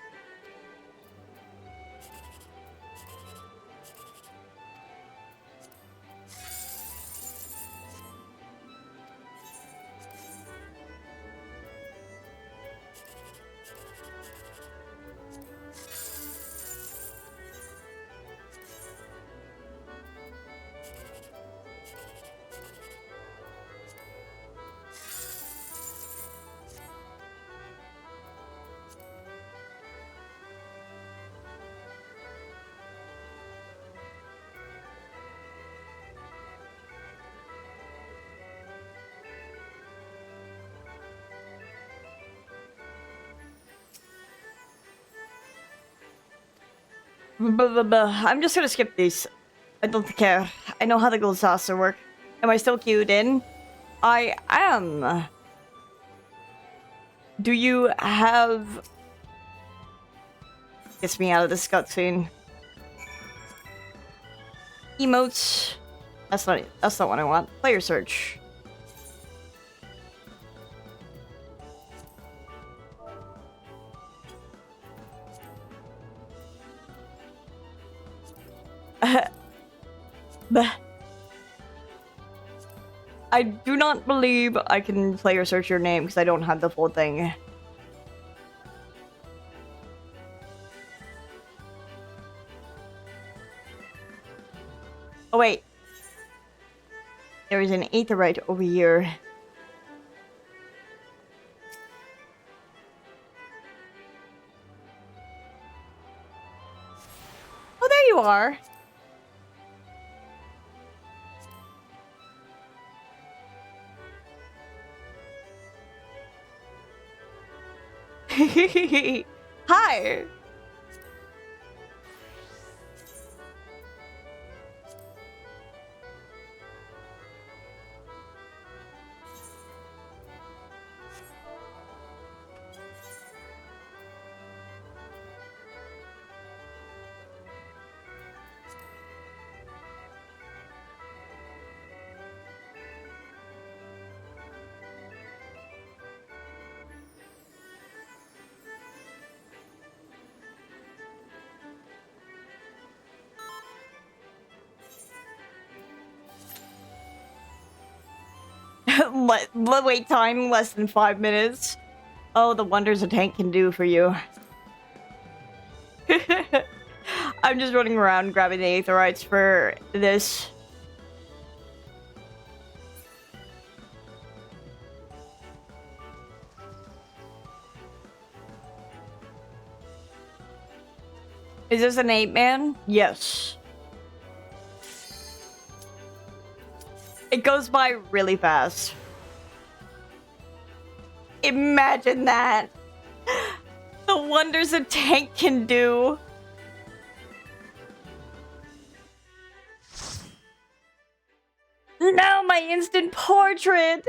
I'm just gonna skip these. I don't care. I know how the gold saucer work. Am I still queued in? I am. Do you have... Gets me out of this cutscene. Emotes. That's not what I want. Player search. I do not believe I can player search your name because I don't have the full thing. Oh wait. There is an aetherite over here. Oh, there you are. Hi. Wait time less than 5 minutes. Oh, the wonders a tank can do for you. I'm just running around grabbing the aetherites for this. Is this an 8-man? Yes. It goes by really fast. Imagine that. The wonders a tank can do. Now my instant portrait.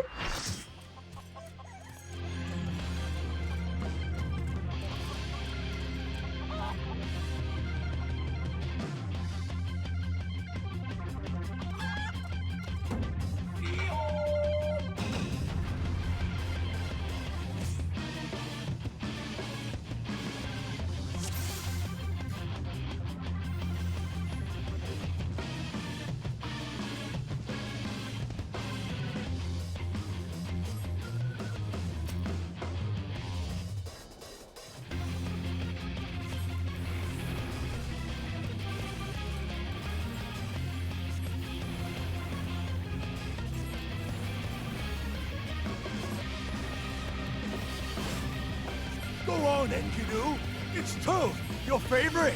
Go on, Enkidu. It's Tove, your favorite.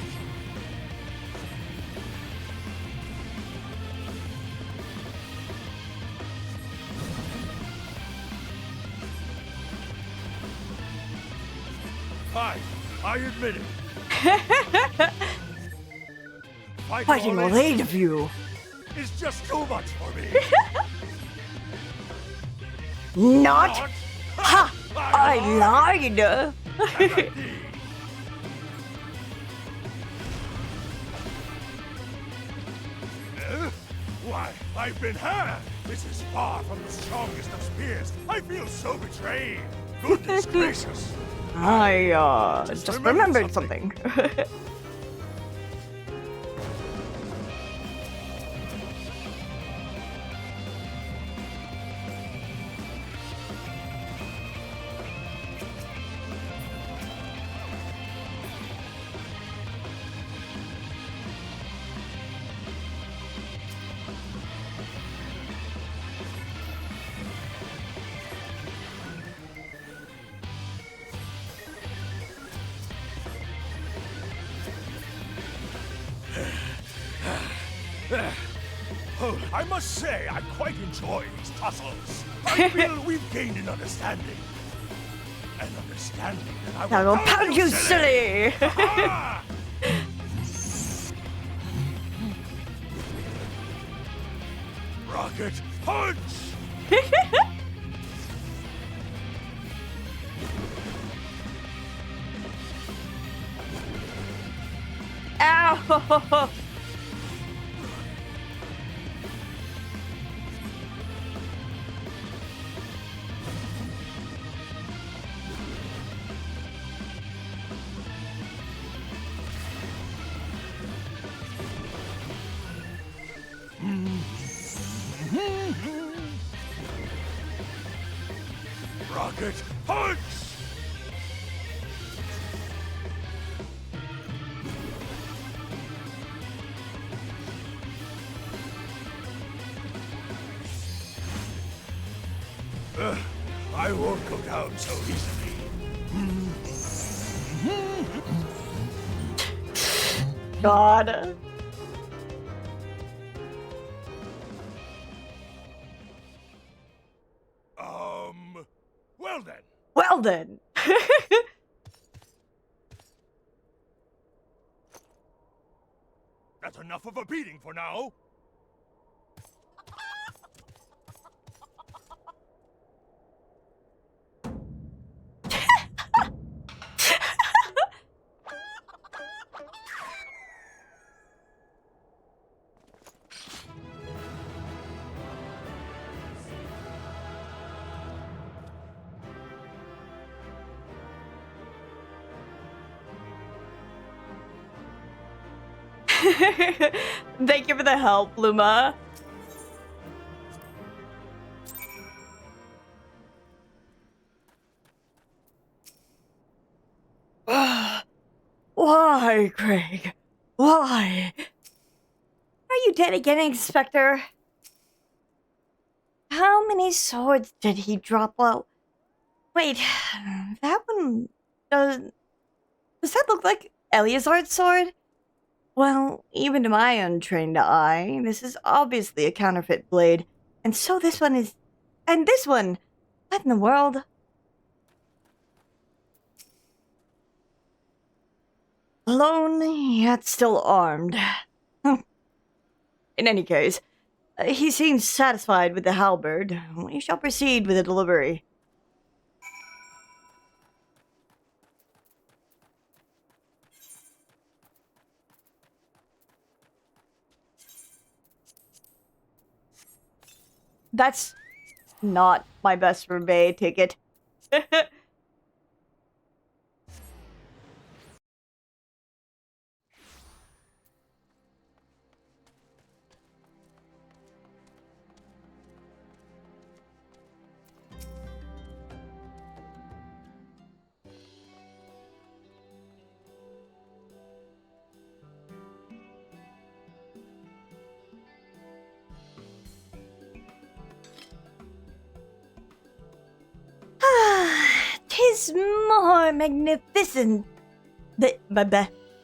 Fine, I admit it. Fighting all 8 of you. It's just too much for me. Not? Ha! I lied! Why, I've been had. This is far from the strongest of spears. I feel so betrayed. Goodness gracious. I, just remembered something. Oh, I must say, I quite enjoy these tussles. I feel we've gained an understanding. An understanding that I will pound you silly! Ah! Rocket punch! Ow! Rocket punch! I won't go down so easily. God. Well then. Well then. That's enough of a beating for now. Thank you for the help, Luma. Why, Craig? Why? Are you dead again, Inspector? How many swords did he drop? Well, wait, that one does that look like Eleazar's sword? Well, even to my untrained eye, this is obviously a counterfeit blade. And so this one is... And this one! What in the world? Alone, yet still armed. In any case, he seems satisfied with the halberd. We shall proceed with the delivery. That's not my best rebate ticket. Tis more magnificent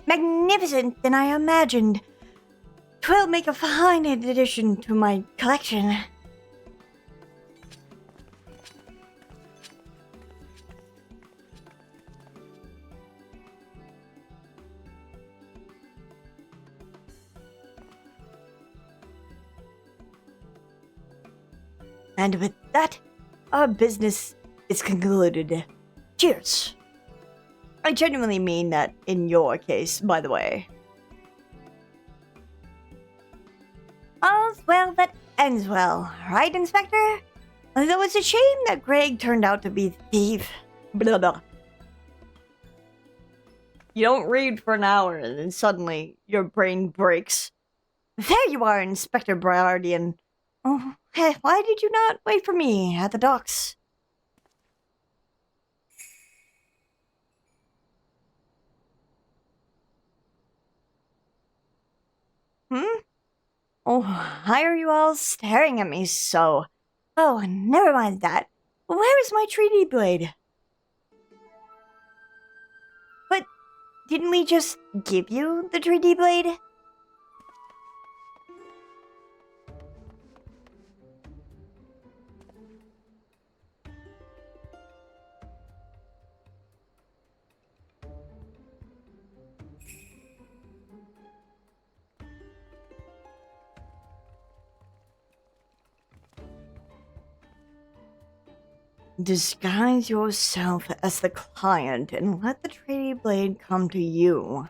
magnificent than I imagined. 'Twill make a fine addition to my collection. And with that, our business is concluded. Cheers. I genuinely mean that in your case, by the way. All's well that ends well, right, Inspector? Though it's a shame that Greg turned out to be the thief. Blah, blah. You don't read for an hour and then suddenly your brain breaks. There you are, Inspector Briardian. Oh, hey, why did you not wait for me at the docks? Oh, why are you all staring at me so? Oh, never mind that. Where is my treaty blade? But didn't we just give you the treaty blade? Disguise yourself as the client and let the treaty blade come to you.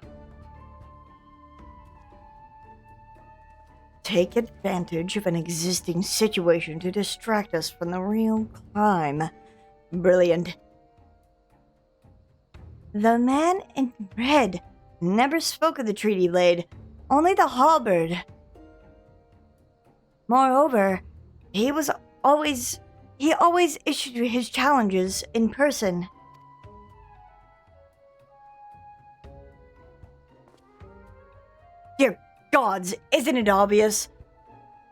Take advantage of an existing situation to distract us from the real crime. Brilliant. The man in red never spoke of the treaty blade, only the halberd. Moreover, he always issued his challenges in person. Dear gods, isn't it obvious?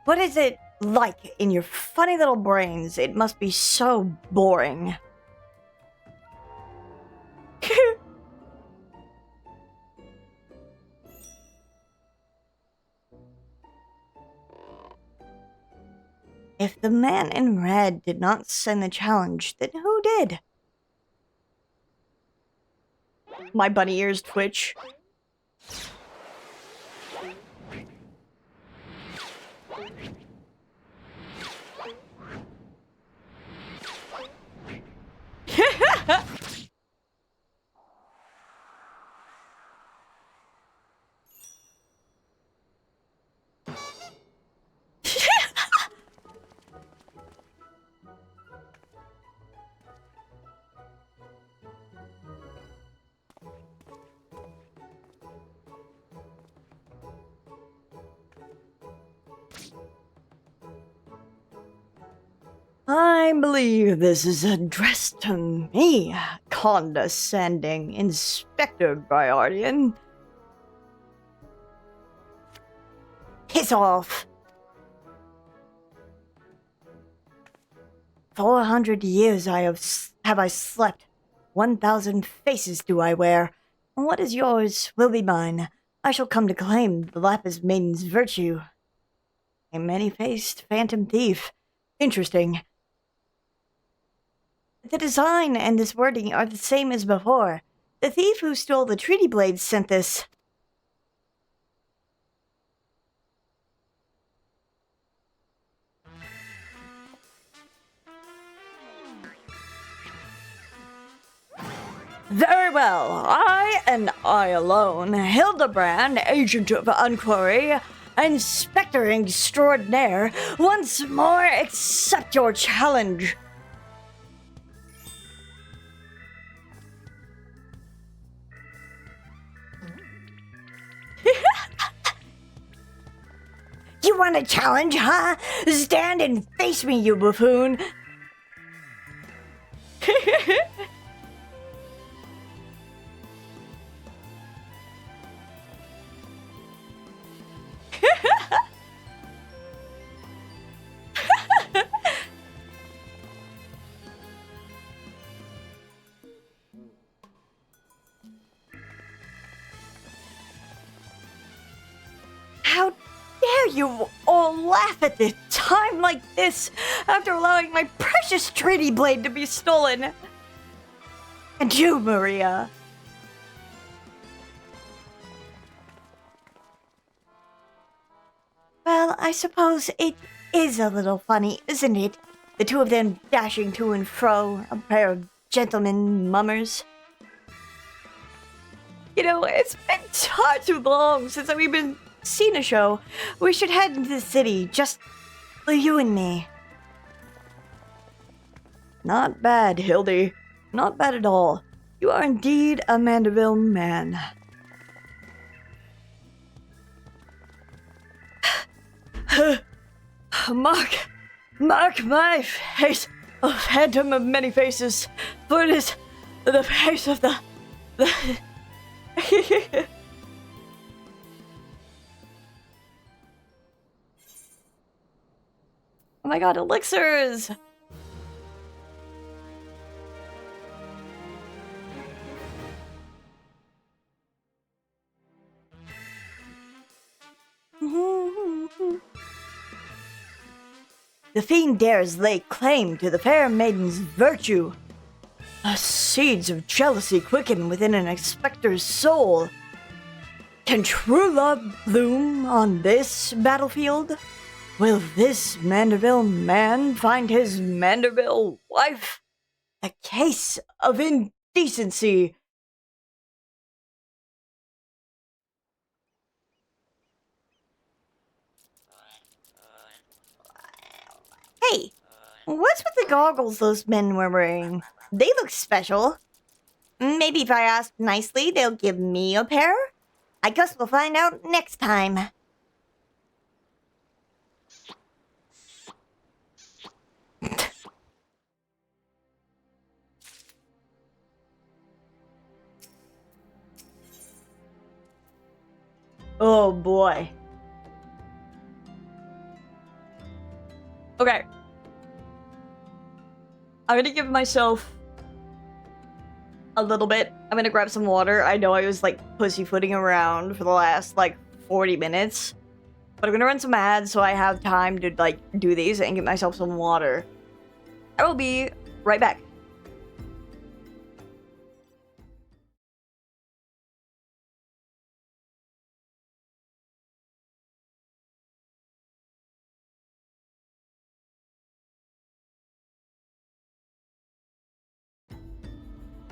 What is it like in your funny little brains? It must be so boring. If the man in red did not send the challenge, then who did? My bunny ears twitch. I believe this is addressed to me, condescending Inspector Briardian. Piss off. 400 years have I slept. 1,000 faces do I wear. What is yours will be mine. I shall come to claim the Lapis Maiden's virtue. A many-faced phantom thief. Interesting. The design and this wording are the same as before. The thief who stole the treaty blades sent this. Very well. I and I alone, Hildebrand, agent of Inquiry, Inspector Extraordinaire, once more accept your challenge. You want a challenge, huh? Stand and face me, you buffoon. How dare you all laugh at the time like this after allowing my precious treaty blade to be stolen? And you, Maria. Well, I suppose it is a little funny, isn't it? The two of them dashing to and fro, a pair of gentlemen mummers. You know, it's been too long since we've been seen a show. We should head into the city, just for you and me. Not bad, Hildy. Not bad at all. You are indeed a Mandeville man. Mark my face, a phantom of many faces, for it is the face of the Oh my god, elixirs! The fiend dares lay claim to the fair maiden's virtue. The seeds of jealousy quicken within an expector's soul. Can true love bloom on this battlefield? Will this Mandeville man find his Mandeville wife? A case of indecency. Hey, what's with the goggles those men were wearing? They look special. Maybe if I ask nicely, they'll give me a pair? I guess we'll find out next time. Oh boy. Okay. I'm gonna give myself a little bit. I'm gonna grab some water. I know I was like pussyfooting around for the last like 40 minutes. But I'm gonna run some ads so I have time to like do these and get myself some water. I will be right back.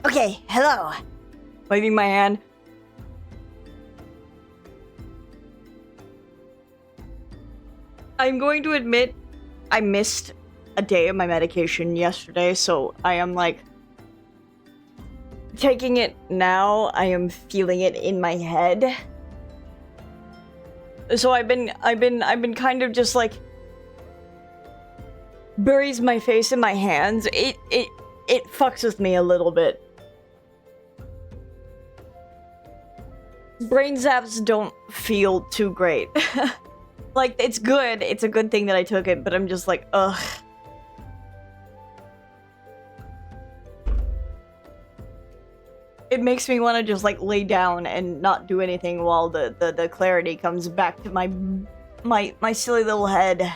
Okay, hello. Waving my hand. I'm going to admit I missed a day of my medication yesterday, so I am like taking it now. I am feeling it in my head. So I've been kind of just like buries my face in my hands. It fucks with me a little bit. Brain zaps don't feel too great. Like, it's good. It's a good thing that I took it, but I'm just like, ugh. It makes me want to just, like, lay down and not do anything while the clarity comes back to my silly little head.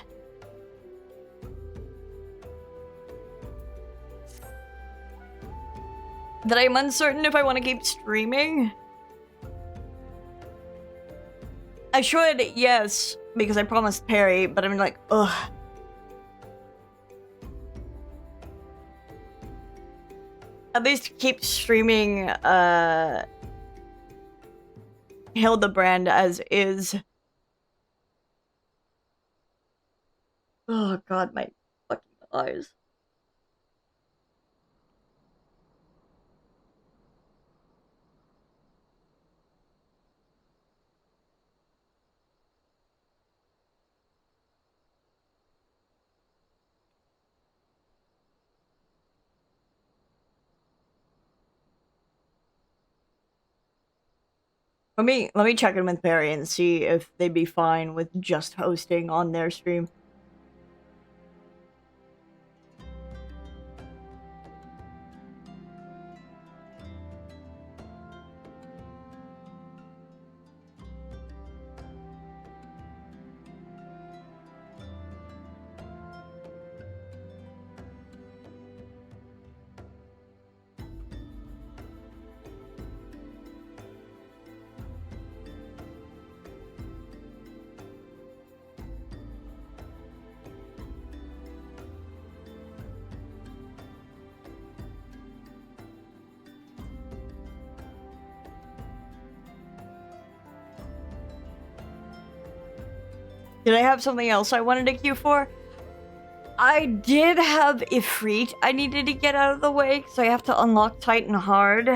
That I'm uncertain if I want to keep streaming. I should, yes, because I promised Perry, but I'm like, ugh. At least keep streaming, Hildebrand as is. Oh god, my fucking eyes. Let me check in with Perry and see if they'd be fine with just hosting on their stream. Did I have something else I wanted to queue for? I did have Ifrit I needed to get out of the way, because I have to unlock Titan Hard.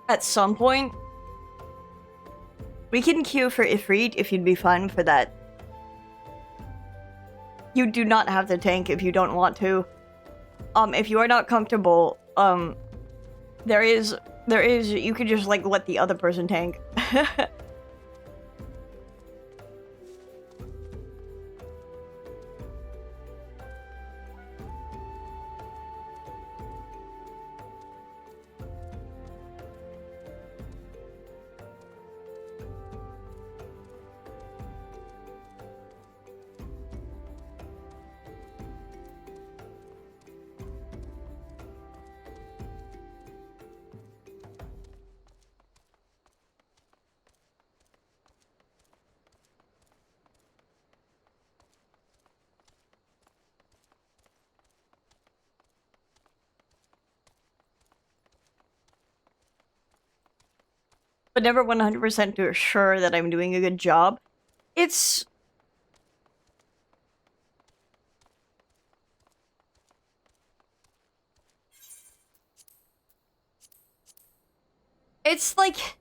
At some point. We can queue for Ifrit if you'd be fine for that. You do not have to tank if you don't want to. If you are not comfortable, there is, you could just, like, let the other person tank. But never 100% sure that I'm doing a good job. It's like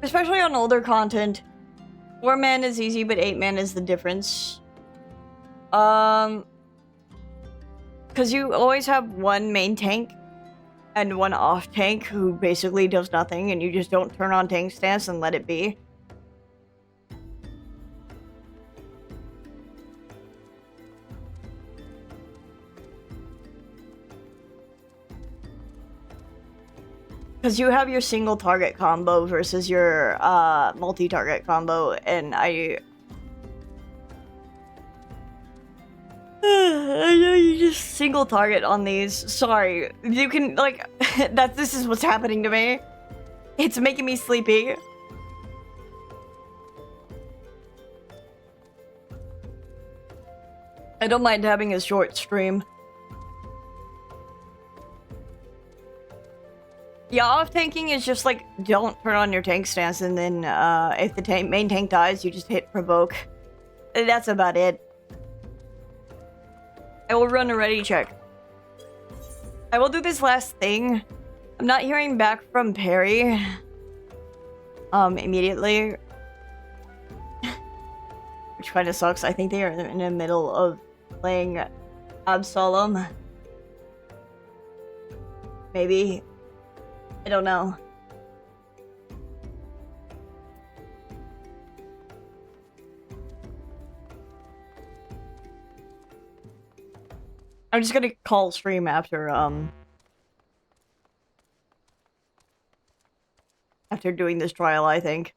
especially on older content, 4-man is easy, but 8-man is the difference. Because you always have one main tank and one off tank who basically does nothing, and you just don't turn on tank stance and let it be. Because you have your single target combo versus your multi-target combo, and I know you just single target on these. Sorry. You can, like, this is what's happening to me. It's making me sleepy. I don't mind having a short stream. Yeah, off tanking is just like, don't turn on your tank stance, and then if the main tank dies, you just hit provoke. That's about it. I will run a ready check. I will do this last thing. I'm not hearing back from Perry immediately. Which kind of sucks. I think they are in the middle of playing Absalom. Maybe. I don't know. I'm just gonna call stream after doing this trial, I think.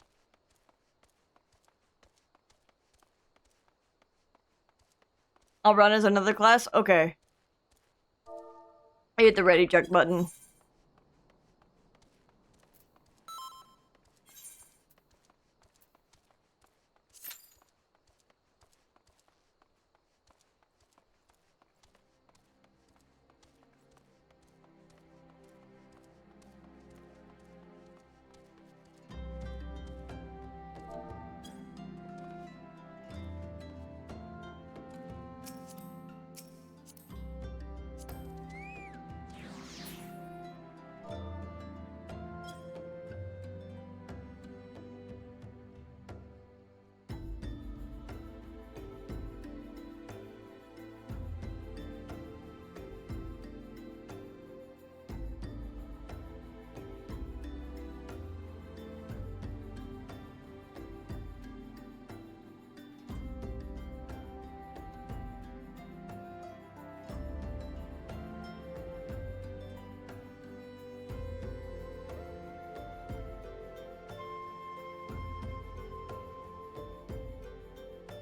I'll run as another class? Okay. I hit the ready check button.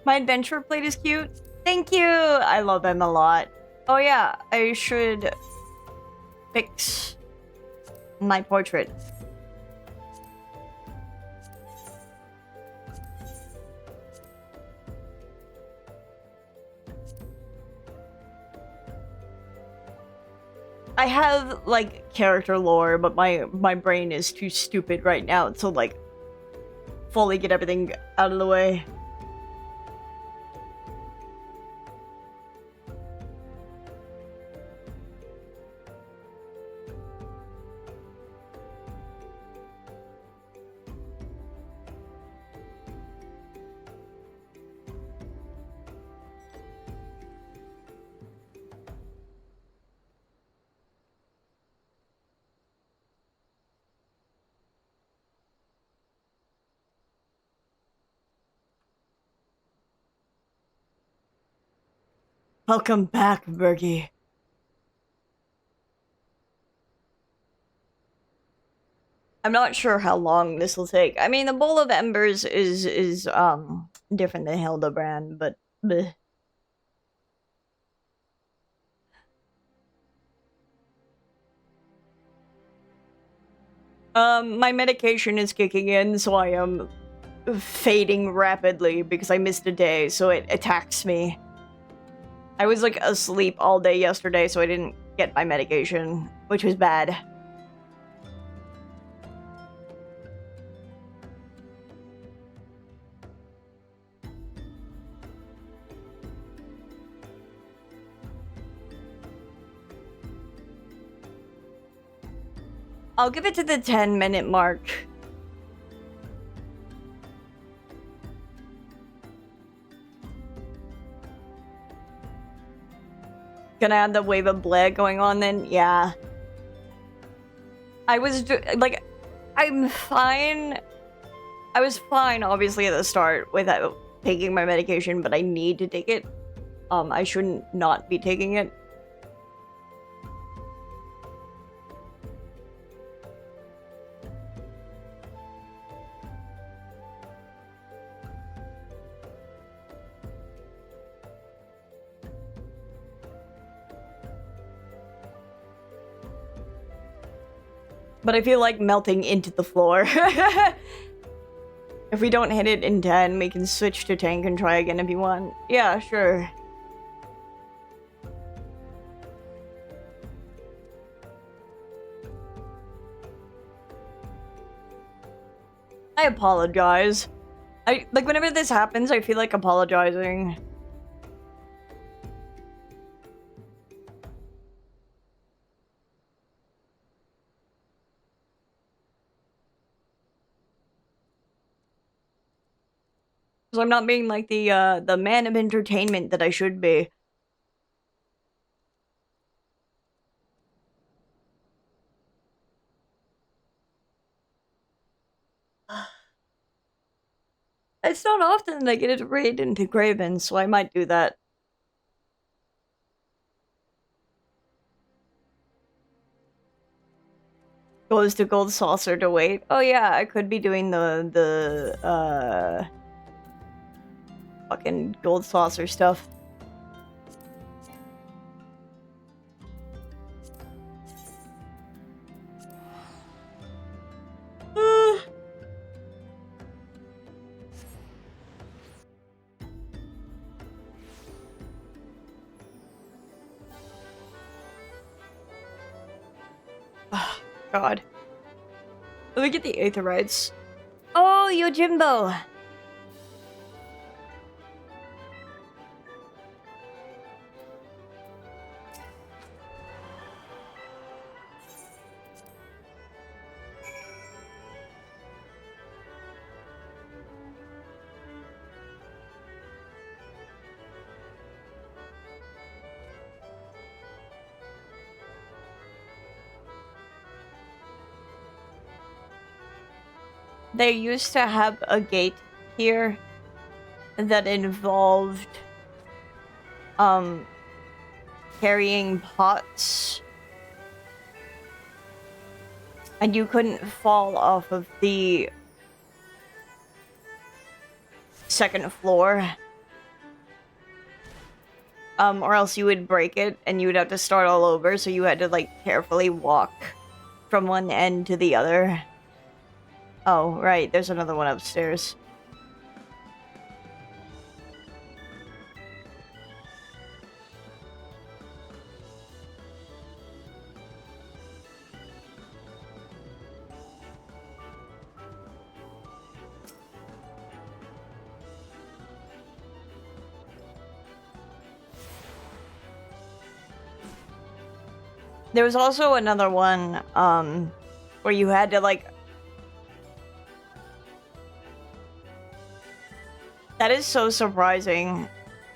My adventure plate is cute. Thank you! I love him a lot. Oh yeah, I should fix my portrait. I have, like, character lore, but my brain is too stupid right now to, like, fully get everything out of the way. Welcome back, Bergie. I'm not sure how long this will take. I mean, the Bowl of Embers is different than Hildebrand, but bleh. My medication is kicking in, so I am fading rapidly because I missed a day, so it attacks me. I was, like, asleep all day yesterday, so I didn't get my medication, which was bad. I'll give it to the 10-minute mark. Gonna have the wave of bled going on then? Yeah. I was, like, I'm fine. I was fine, obviously, at the start without taking my medication, but I need to take it. I shouldn't not be taking it. But I feel like melting into the floor. If we don't hit it in 10, we can switch to tank and try again if you want. Yeah, sure. I apologize. Like, whenever this happens, I feel like apologizing. So I'm not being like the man of entertainment that I should be. It's not often that I get to raid into Graven, so I might do that. Goes to Gold Saucer to wait. Oh yeah, I could be doing the fucking Gold Saucer stuff. God. Let me get the Aetherites. Oh, Yojimbo! They used to have a gate here that involved carrying pots, and you couldn't fall off of the second floor, or else you would break it and you would have to start all over, so you had to like carefully walk from one end to the other. Oh, right, there's another one upstairs. There was also another one, where you had to, like... That is so surprising.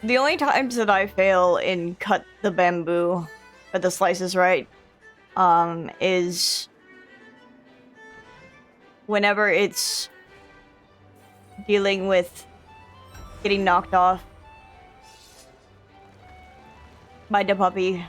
The only times that I fail in cut the bamboo, or the slices right, is... whenever it's dealing with getting knocked off by the puppy.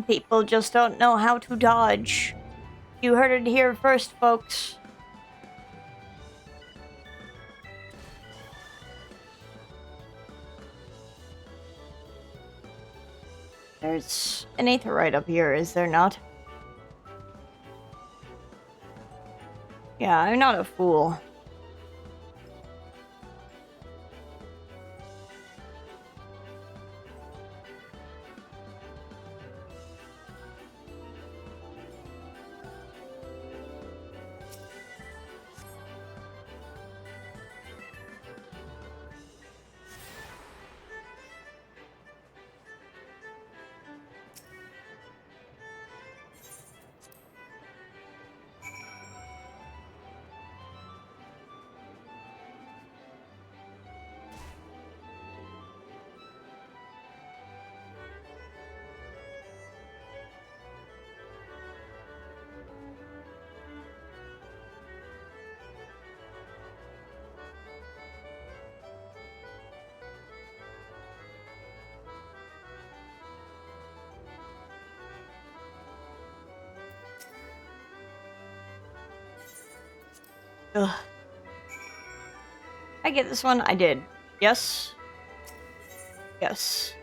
People just don't know how to dodge. You heard it here first, folks. There's an Aetherite up here, is there not? Yeah, I'm not a fool. Ugh. I get this one? I did. Yes? Yes.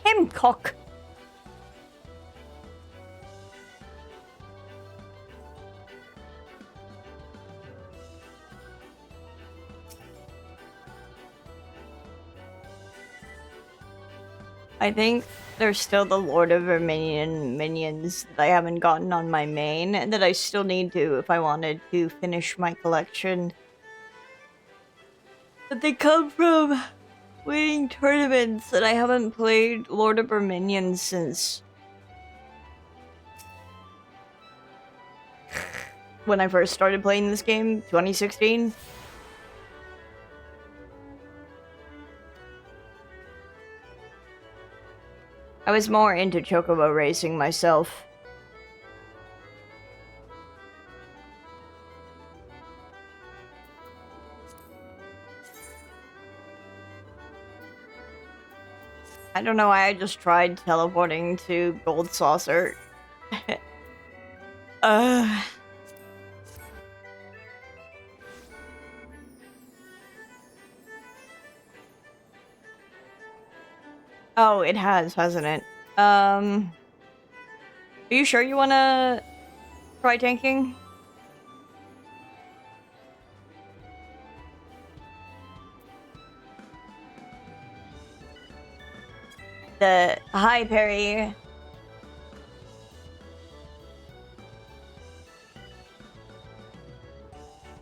him cock. I think there's still the Lord of Verminion minions that I haven't gotten on my main, and that I still need to if I wanted to finish my collection. But they come from winning tournaments, and I haven't played Lord of Verminion since when I first started playing this game, 2016. I was more into chocobo racing myself. I don't know why I just tried teleporting to Gold Saucer. Oh, it has, hasn't it? Are you sure you wanna try tanking? Hi, Perry.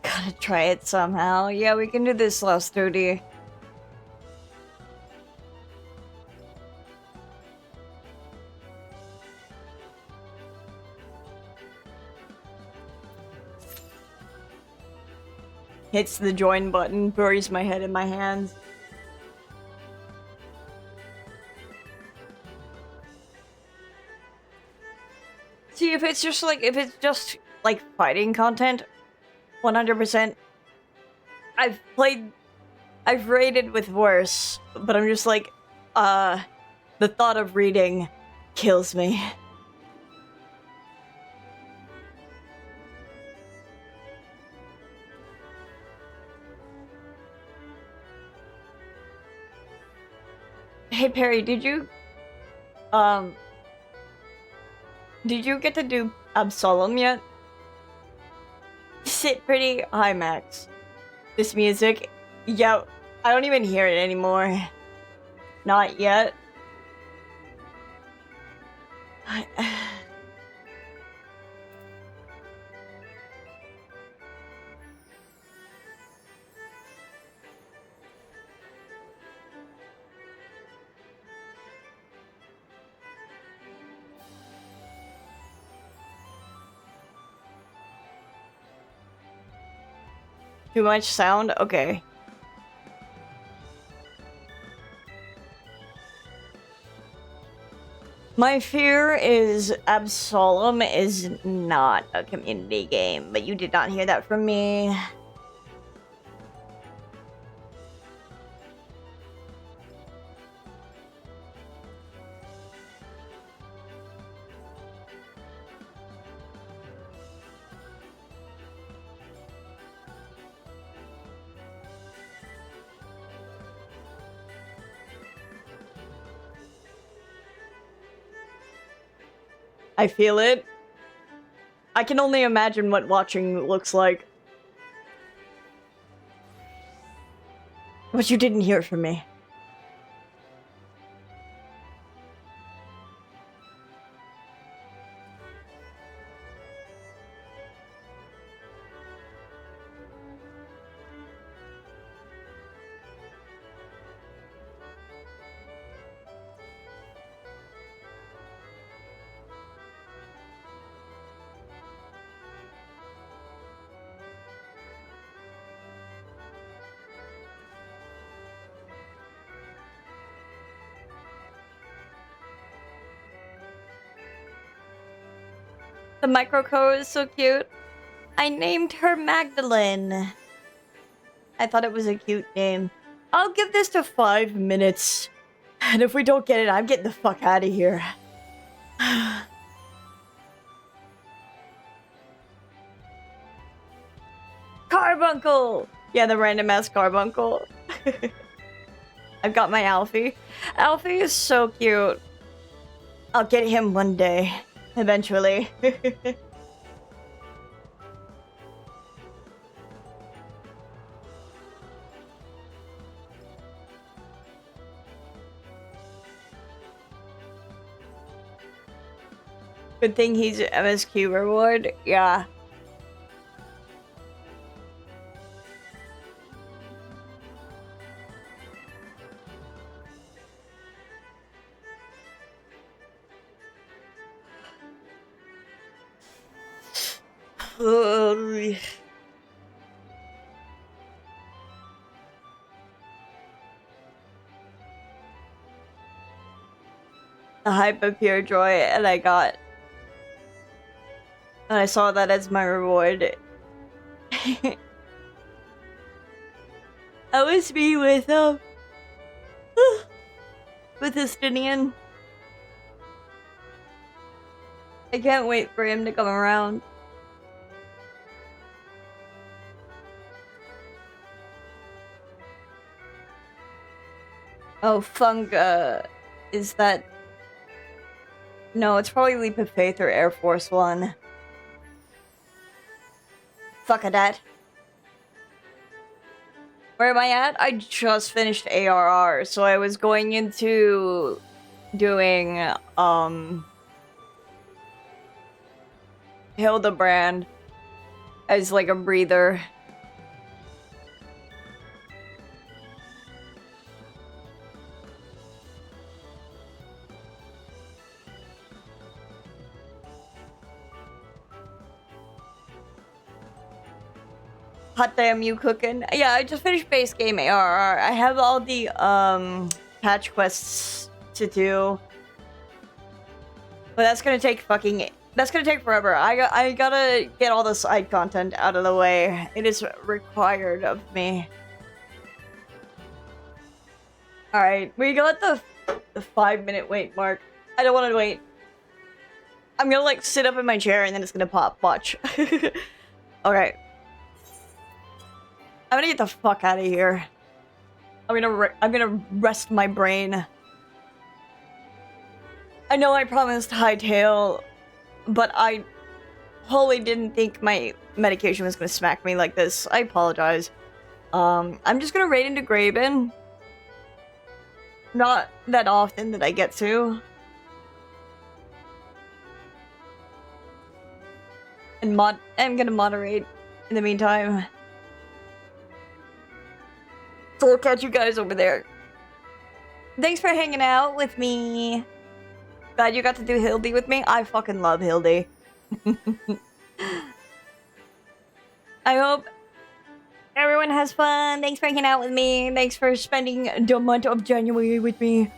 Gotta try it somehow. Yeah, we can do this last 30. Hits the join button, buries my head in my hands. See, if it's just like fighting content, 100%. I've raided with worse, but I'm just like, the thought of reading kills me. Hey Perry, did you get to do Absolem yet? Sit pretty. Hi Max. This music, yeah, I don't even hear it anymore. Not yet. Too much sound? Okay. My fear is Absolem is not a community game, but you did not hear that from me. I feel it. I can only imagine what watching looks like. But you didn't hear from me. The microcode is so cute. I named her Magdalene. I thought it was a cute name. I'll give this to 5 minutes. And if we don't get it, I'm getting the fuck out of here. Carbuncle! Yeah, the random ass carbuncle. I've got my Alfie. Alfie is so cute. I'll get him one day, eventually. Good thing he's an MSQ reward. Yeah. The Hyper Pure Joy, and I saw that as my reward. That was me with Estinian. I can't wait for him to come around. Oh, Funga. Is that... No, it's probably Leap of Faith or Air Force One. Fuck a that. Where am I at? I just finished ARR, so I was going into doing, Hildebrand as like a breather. Hot damn, you cooking? Yeah, I just finished base game ARR. I have all the patch quests to do, but that's gonna take forever. I gotta get all the side content out of the way. It is required of me. All right, we got the 5-minute wait mark. I don't want to wait. I'm gonna like sit up in my chair and then it's gonna pop. Watch. Okay. I'm gonna get the fuck out of here. I'm gonna rest my brain. I know I promised Hightail, but I wholly didn't think my medication was gonna smack me like this. I apologize. I'm just gonna raid into Graben. Not that often that I get to. And I'm gonna moderate in the meantime. So I'll catch you guys over there. Thanks for hanging out with me. Glad you got to do Hildy with me. I fucking love Hildy. I hope everyone has fun. Thanks for hanging out with me. Thanks for spending the month of January with me.